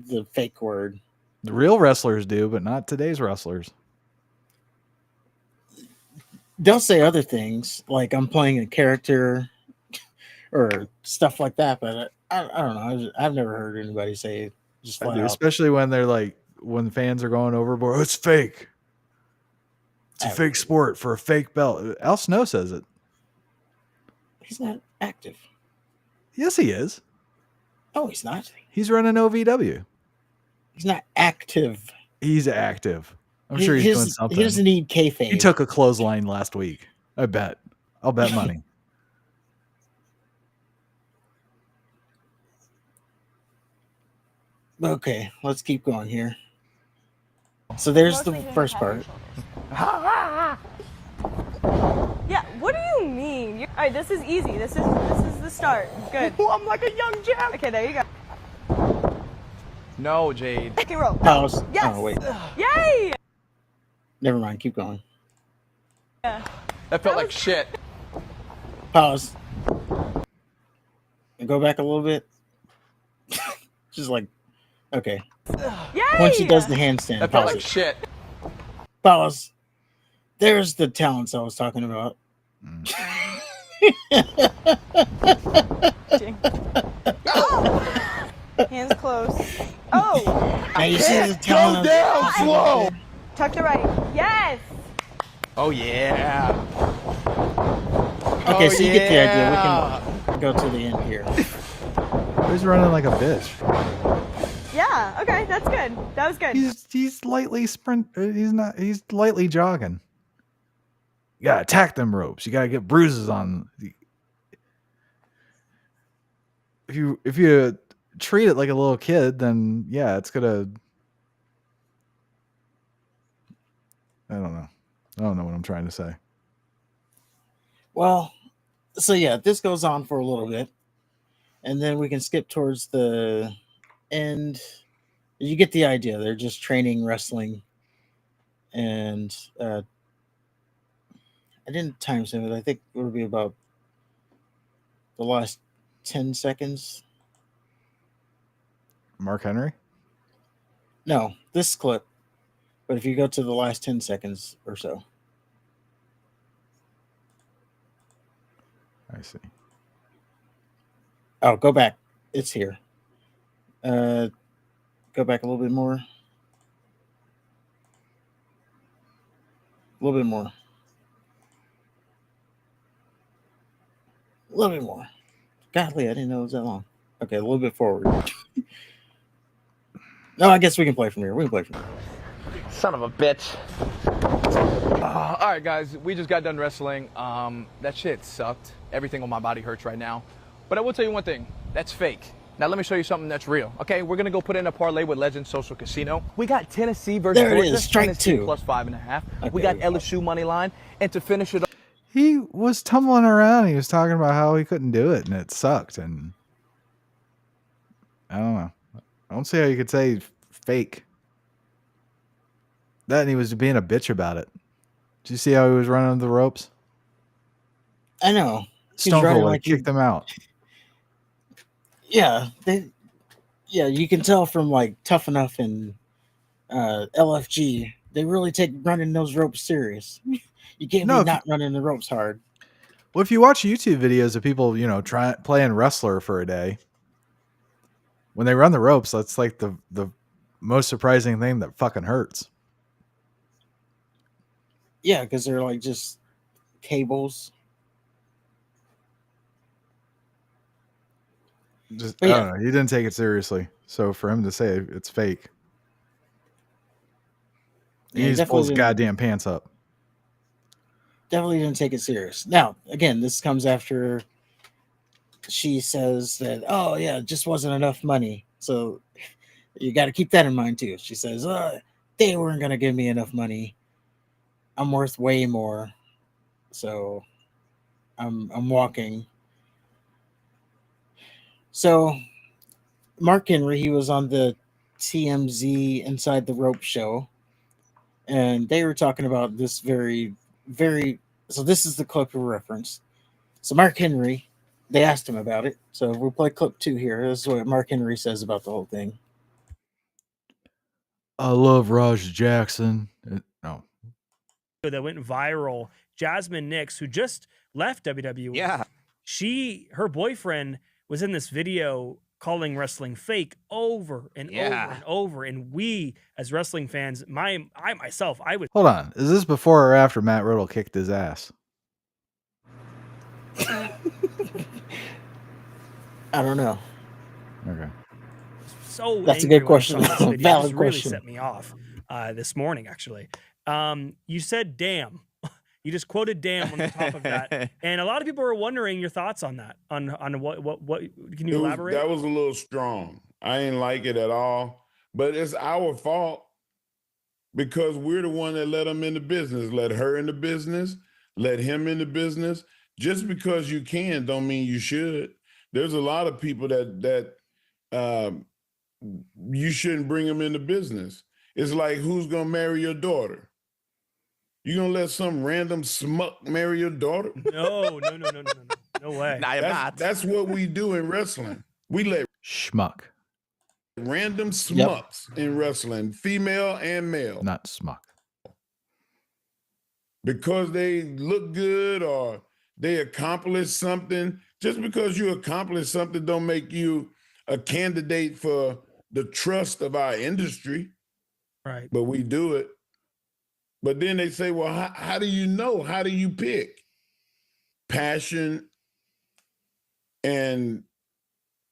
the fake word. The real wrestlers do, but not today's wrestlers. They'll say other things like I'm playing a character or stuff like that, but I don't know. I've never heard anybody say just flat out. Especially when they're like, when fans are going overboard. Oh, it's fake. It's a fake sport for a fake belt. Al Snow says it. He's not active. Yes, he is. No, he's not. He's running OVW. He's not active. He's active. I'm sure he's doing something. He doesn't need kayfabe. He took a clothesline last week. I bet. I'll bet money. Okay, let's keep going here. So there's the first part. Yeah, what do you mean? All right, this is easy. This is the start. Good. I'm like a young Jack. Okay, there you go. No, Jade. Second row. Pause. Yes. Oh, wait. Yay! Never mind. Keep going. Yeah. That felt like shit. Pause. And go back a little bit. Just like, okay. Yay! Once she does the handstand, That felt pause like it. shit. Pause. There's the talents I was talking about. Hands close. Oh! Now you see the talent. down slow. Tuck to right. Yes! Oh yeah. Okay, Oh, so you get the idea. We yeah. can go to the end here. He's running like a bitch. Yeah, okay, that's good. That was good. He's lightly he's lightly jogging. You gotta attack them ropes. You gotta get bruises on. If you treat it like a little kid, then yeah, it's gonna. I don't know. I don't know what I'm trying to say. Well, so yeah, this goes on for a little bit, and then we can skip towards the end. You get the idea. They're just training wrestling, and I didn't timestamp it. I think it would be about the last 10 seconds. Mark Henry? No, this clip. But if you go to the last 10 seconds or so. I see. Oh, go back. It's here. Go back a little bit more. A little bit more. A little bit more. Golly, I didn't know it was that long. Okay, a little bit forward. No, I guess we can play from here. We can play from here. Son of a bitch. All right, guys, we just got done wrestling. That shit sucked. Everything on my body hurts right now. But I will tell you one thing. That's fake. Now let me show you something that's real. Okay, we're gonna go put in a parlay with Legend Social Casino. We got Tennessee versus There it Georgia. is, strike Tennessee two. plus 5.5. Okay, we got LSU money line, and to finish it up, He was tumbling around. He was talking about how he couldn't do it and it sucked. And I don't know. I don't see how you could say fake. That and he was being a bitch about it. Did you see how he was running the ropes? I know. He's Stone running Cold like kicked him out. Yeah, you can tell from like Tough Enough and LFG, they really take running those ropes serious. You can't be not running the ropes hard. Well, if you watch YouTube videos of people, playing wrestler for a day, when they run the ropes, that's like the most surprising thing that fucking hurts. Yeah, because they're like just cables. Just, But I yeah. don't know. He didn't take it seriously. So for him to say it's fake, he needs to pull his goddamn pants up. Definitely didn't take it serious. Now, again, this comes after she says that, oh, yeah, it just wasn't enough money. So you got to keep that in mind, too. She says, they weren't going to give me enough money. I'm worth way more. So I'm walking. So Mark Henry, he was on the TMZ Inside the Rope show, and they were talking about this very, very. So this is the clip of reference. So Mark Henry, they asked him about it. So we'll play clip 2 here. This is what Mark Henry says about the whole thing. I love Raj Jackson. No. That went viral. Jazmyn Nyx, who just left WWE. Yeah. Her boyfriend was in this video calling wrestling fake over and over and over. And we, as wrestling fans, I would. Hold on. Is this before or after Matt Riddle kicked his ass? I don't know. Okay. So that's a angry good when I question. saw this video. Valid This really question. set me off this morning, actually. You said "damn." You just quoted "damn" on the top of that, and a lot of people are wondering your thoughts on that. On what? Can you elaborate? That was a little strong. I ain't like it at all. But it's our fault because we're the one that let them in the business, let her in the business, let him in the business. Just because you can don't mean you should. There's a lot of people that you shouldn't bring them into business. It's like, who's gonna marry your daughter? You gonna let some random smuck marry your daughter? No way. I am not. That's what we do in wrestling. We let schmuck, random smucks in wrestling, female and male, not smuck, because they look good or they accomplish something. Just because you accomplish something don't make you a candidate for the trust of our industry. Right. But we do it. But then they say, well, how do you know? How do you pick? Passion and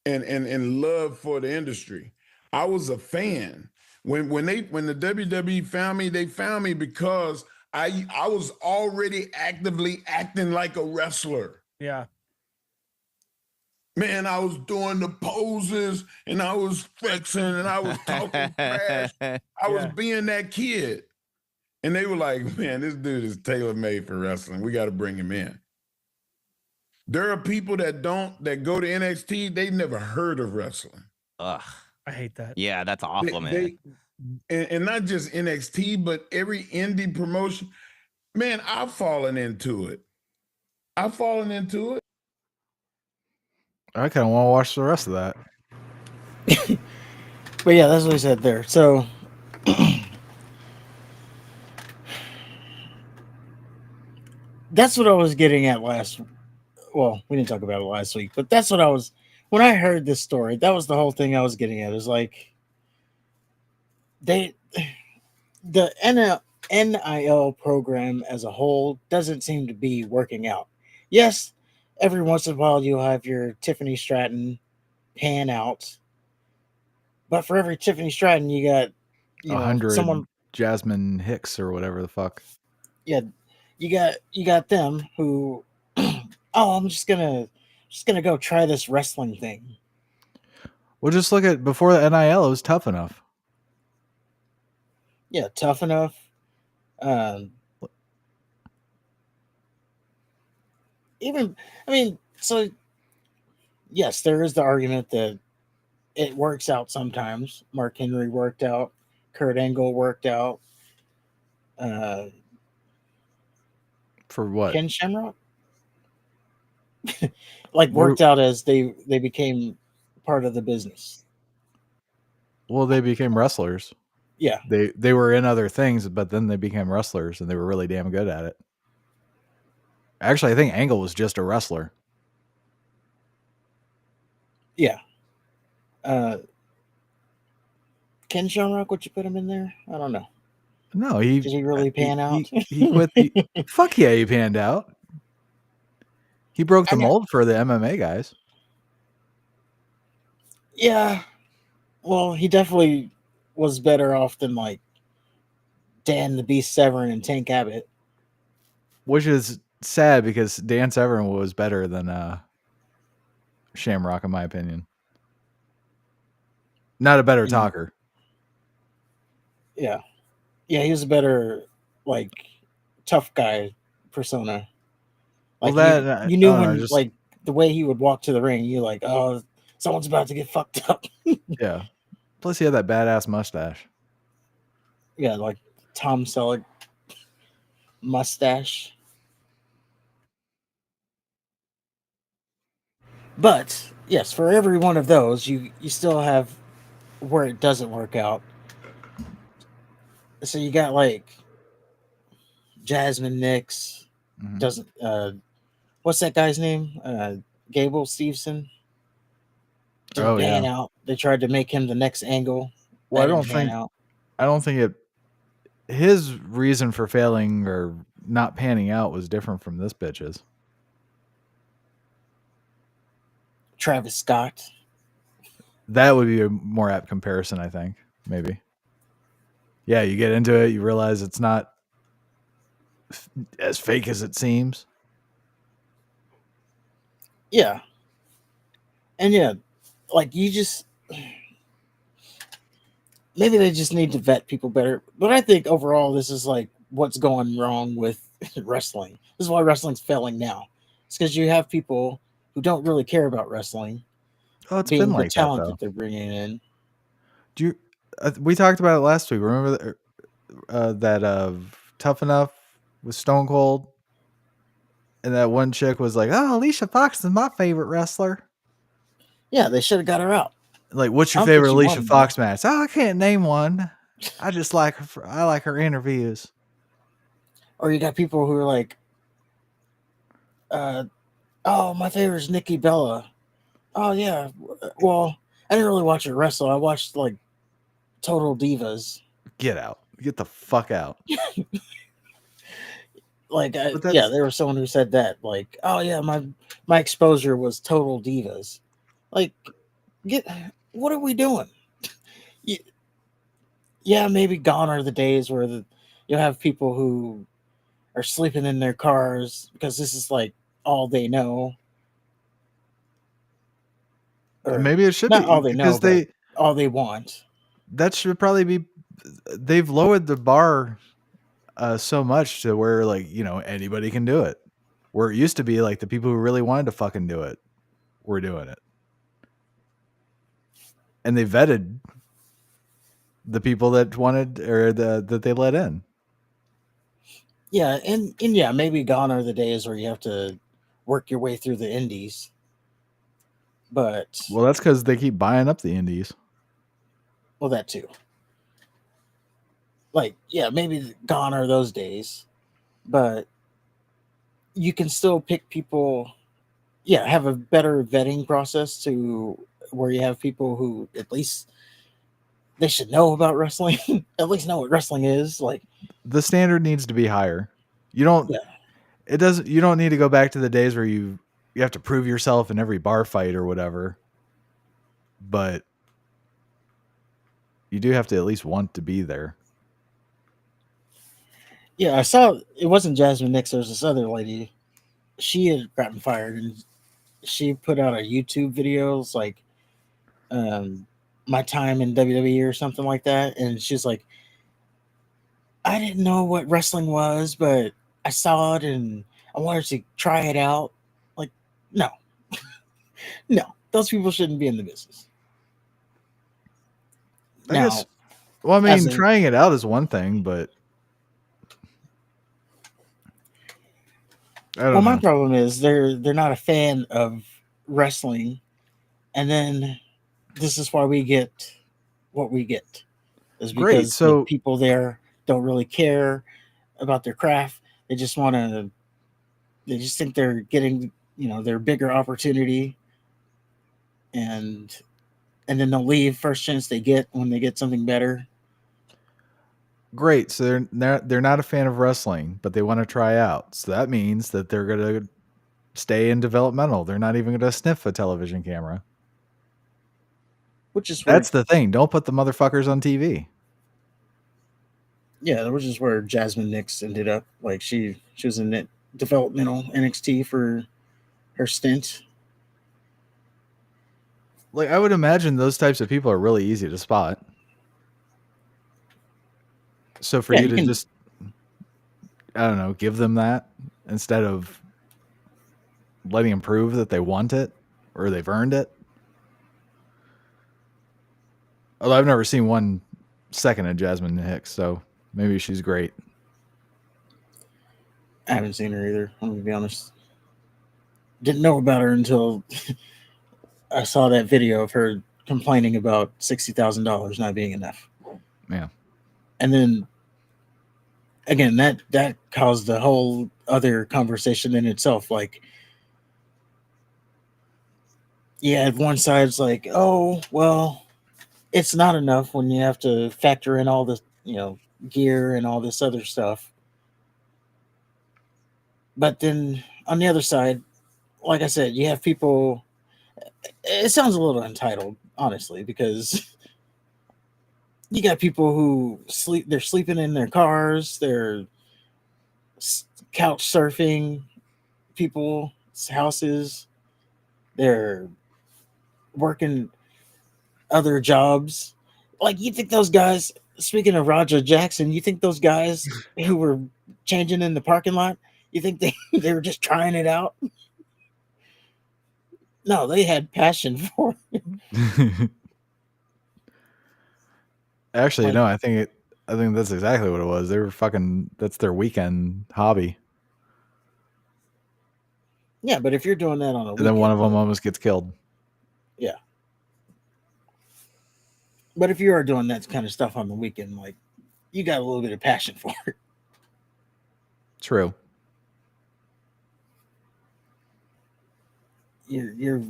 love for the industry. I was a fan. When the WWE found me, they found me because I was already actively acting like a wrestler. Yeah. Man, I was doing the poses and I was flexing and I was talking trash. I was being that kid. And they were like, man, this dude is tailor-made for wrestling. We got to bring him in. There are people that go to NXT, they've never heard of wrestling. Ugh. I hate that. Yeah, that's awful, man. And not just NXT, but every indie promotion. Man, I've fallen into it. I've fallen into it. I kind of want to watch the rest of that. But yeah, that's what he said there. So that's what I was getting at last. Well, we didn't talk about it last week, but that's what I was when I heard this story. That was the whole thing I was getting at. Is like the NIL program as a whole doesn't seem to be working out. Yes, every once in a while you'll have your Tiffany Stratton pan out, but for every Tiffany Stratton you got 100 someone. Jazmyn Nyx or whatever the fuck. Yeah, you got them who I'm just gonna go try this wrestling thing. Well, just look at before the NIL, it was Tough Enough. Yeah, Tough Enough. Even I mean, so yes, there is the argument that it works out sometimes. Mark Henry worked out, Kurt Angle worked out. For what? Ken Shamrock? Like worked out as they became part of the business. Well, they became wrestlers. Yeah. They were in other things, but then they became wrestlers and they were really damn good at it. Actually, I think Angle was just a wrestler. Yeah. Ken Shamrock, would you put him in there? I don't know. No, did he really pan out? He quit. Fuck yeah, he panned out. He broke the mold for the MMA guys. Yeah. Well, he definitely was better off than like Dan the Beast Severn and Tank Abbott. Which is sad because Dan Severn was better than Shamrock, in my opinion. Not a better talker. Yeah. Yeah, he was a better, like, tough guy persona. Like, well, you knew when, like, the way he would walk to the ring, you're like, oh, someone's about to get fucked up. Yeah. Plus, he had that badass mustache. Yeah, like Tom Selleck mustache. But, yes, for every one of those, you still have where it doesn't work out. So you got, like, Jazmyn Nyx. Doesn't, what's that guy's name? Gable Steveson. Didn't pan out. They tried to make him the next Angle. Well, I don't think his reason for failing or not panning out was different from this bitch's. Travis Scott. That would be a more apt comparison, I think. Maybe. Yeah, you get into it, you realize it's not as fake as it seems. Yeah. And yeah, like you just maybe they just need to vet people better. But I think overall this is like what's going wrong with wrestling. This is why wrestling's failing now. It's because you have people who don't really care about wrestling. Oh, it's being been the like talent that, that they're bringing in. Do you? We talked about it last week. Remember that Tough Enough with Stone Cold, and that one chick was like, "Oh, Alicia Fox is my favorite wrestler." Yeah, they should have got her out. Like, what's your favorite Alicia Fox match? Oh, I can't name one. I just like her. I like her interviews. Or you got people who are like, "Oh, my favorite is Nikki Bella." Oh yeah, well, I didn't really watch her wrestle. I watched like Total Divas. Get out. Get the fuck out. Like, yeah, there was someone who said that. Like, oh yeah, my exposure was Total Divas. Like, what are we doing? Yeah, maybe gone are the days where you'll have people who are sleeping in their cars because this is like all they know. Or maybe it should not be all they know, because all they want. That should probably be. They've lowered the bar so much to where, like, anybody can do it. Where it used to be like the people who really wanted to fucking do it were doing it, and they vetted the people that wanted or that they let in. Yeah, and yeah, maybe gone are the days where you have to work your way through the indies. But Well, that's because they keep buying up the indies. well, that too. Like, yeah, maybe gone are those days, but you can still pick people. Yeah, have a better vetting process to where you have people who at least they should know about wrestling, at least know what wrestling is. Like, The standard needs to be higher. You don't. yeah, It doesn't. You don't need to go back to the days where you have to prove yourself in every bar fight or whatever. But you do have to at least want to be there. yeah, I saw it wasn't Jazmyn Nyx. There was this other lady. She had gotten fired, and she put out a YouTube video. It's like, my time in WWE or something like that. And she's like, I didn't know what wrestling was, but I saw it and I wanted to try it out. Like, no, no, those people shouldn't be in the business. I guess. Well, I mean, trying it out is one thing, but I don't know. My problem is they're not a fan of wrestling, and then this is why we get what we get. Is because Great. So the people there don't really care about their craft. They just want to. They just think they're getting, their bigger opportunity, and then they'll leave first chance they get when they get something better. Great. So they're not a fan of wrestling, but they want to try out. So that means that they're going to stay in developmental. They're not even going to sniff a television camera. That's the thing. Don't put the motherfuckers on TV. Yeah, which is where Jazmyn Nyx ended up. Like she was in developmental NXT for her stint. Like, I would imagine those types of people are really easy to spot. So for you to just, I don't know, give them that instead of letting them prove that they want it or they've earned it. Although I've never seen 1 second of Jazmyn Nyx, so maybe she's great. I haven't seen her either. I'm gonna be honest. Didn't know about her until I saw that video of her complaining about $60,000 not being enough. Yeah. And then again, that caused a whole other conversation in itself. Like, yeah, one side's like, oh, well, it's not enough when you have to factor in all this, gear and all this other stuff. But then on the other side, like I said, you have people. It sounds a little entitled, honestly, because you got people who sleep. They're sleeping in their cars. They're couch surfing people's houses. They're working other jobs. Like, you think those guys, speaking of Roger Jackson, you think those guys who were changing in the parking lot, you think they were just trying it out? No, they had passion for it. Actually, no, I think that's exactly what it was. They were that's their weekend hobby. Yeah, but if you're doing that on a weekend, and then one of them almost gets killed. Yeah. But if you are doing that kind of stuff on the weekend, like, you got a little bit of passion for it. True. You're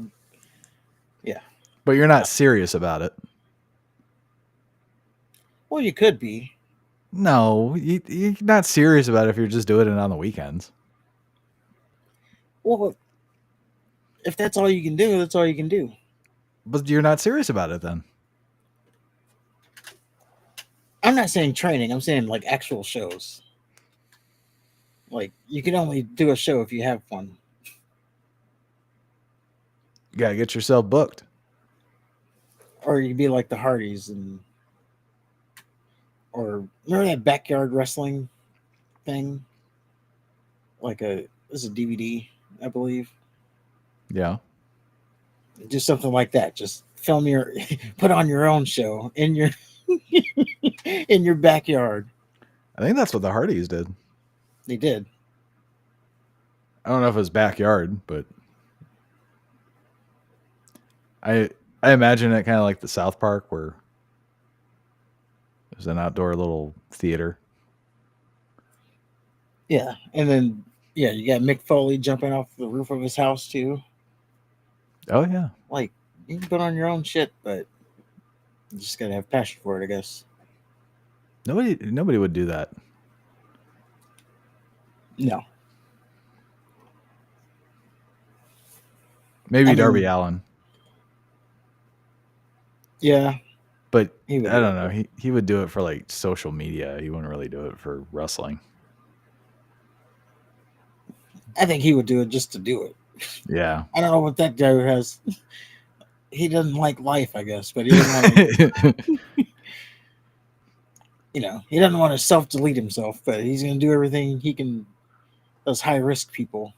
yeah. But you're not serious about it. Well, you could be. No, you're not serious about it if you're just doing it on the weekends. Well, if that's all you can do, that's all you can do. But you're not serious about it then. I'm not saying training. I'm saying like actual shows. Like, you can only do a show if you have one. You gotta get yourself booked. Or you can be like the Hardys or remember that backyard wrestling thing? Like this is a DVD, I believe. Yeah. Just something like that. Just put on your own show in your in your backyard. I think that's what the Hardys did. They did. I don't know if it was backyard, but I imagine it kind of like the South Park where there's an outdoor little theater. Yeah, and then you got Mick Foley jumping off the roof of his house too. Oh yeah, Like you can put on your own shit, but you just gotta have passion for it, I guess. nobody would do that. No, Maybe I Darby mean, Allin, yeah, but he would I do don't it. know. He would do it for like social media. He wouldn't really do it for wrestling. I think he would do it just to do it. Yeah. I don't know what that guy has. He doesn't like life, I guess, but he doesn't want to. He doesn't want to self-delete himself, but he's going to do everything he can. Those high-risk people,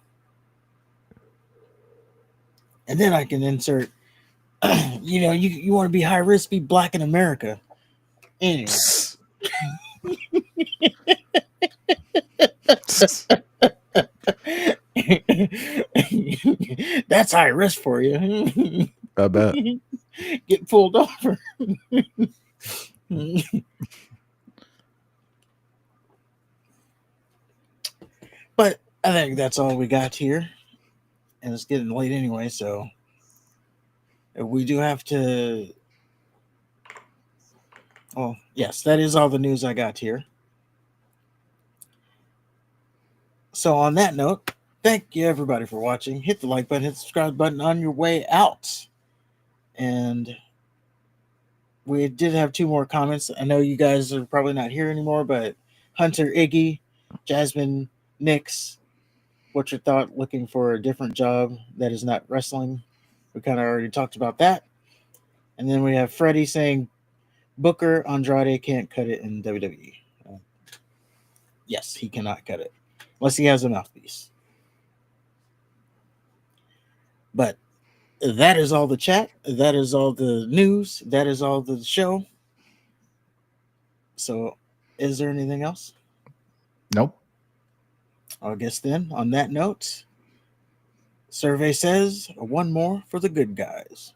and then I can insert. You want to be high risk, be black in America. Anyway. That's high risk for you. I bet. Get pulled over. But I think that's all we got here. And it's getting late anyway, so we do have to. Oh, yes, that is all the news I got here. So on that note, thank you everybody for watching. Hit the like button, hit the subscribe button on your way out. And we did have 2 more comments. I know you guys are probably not here anymore, but Hunter Iggy, Jazmyn Nyx, what's your thought looking for a different job that is not wrestling? We kind of already talked about that. And then we have Freddie saying Booker Andrade can't cut it in WWE. Yes, he cannot cut it unless he has a mouthpiece. But that is all the chat. That is all the news. That is all the show. So, is there anything else? Nope. I guess then, on that note, survey says 1 more for the good guys.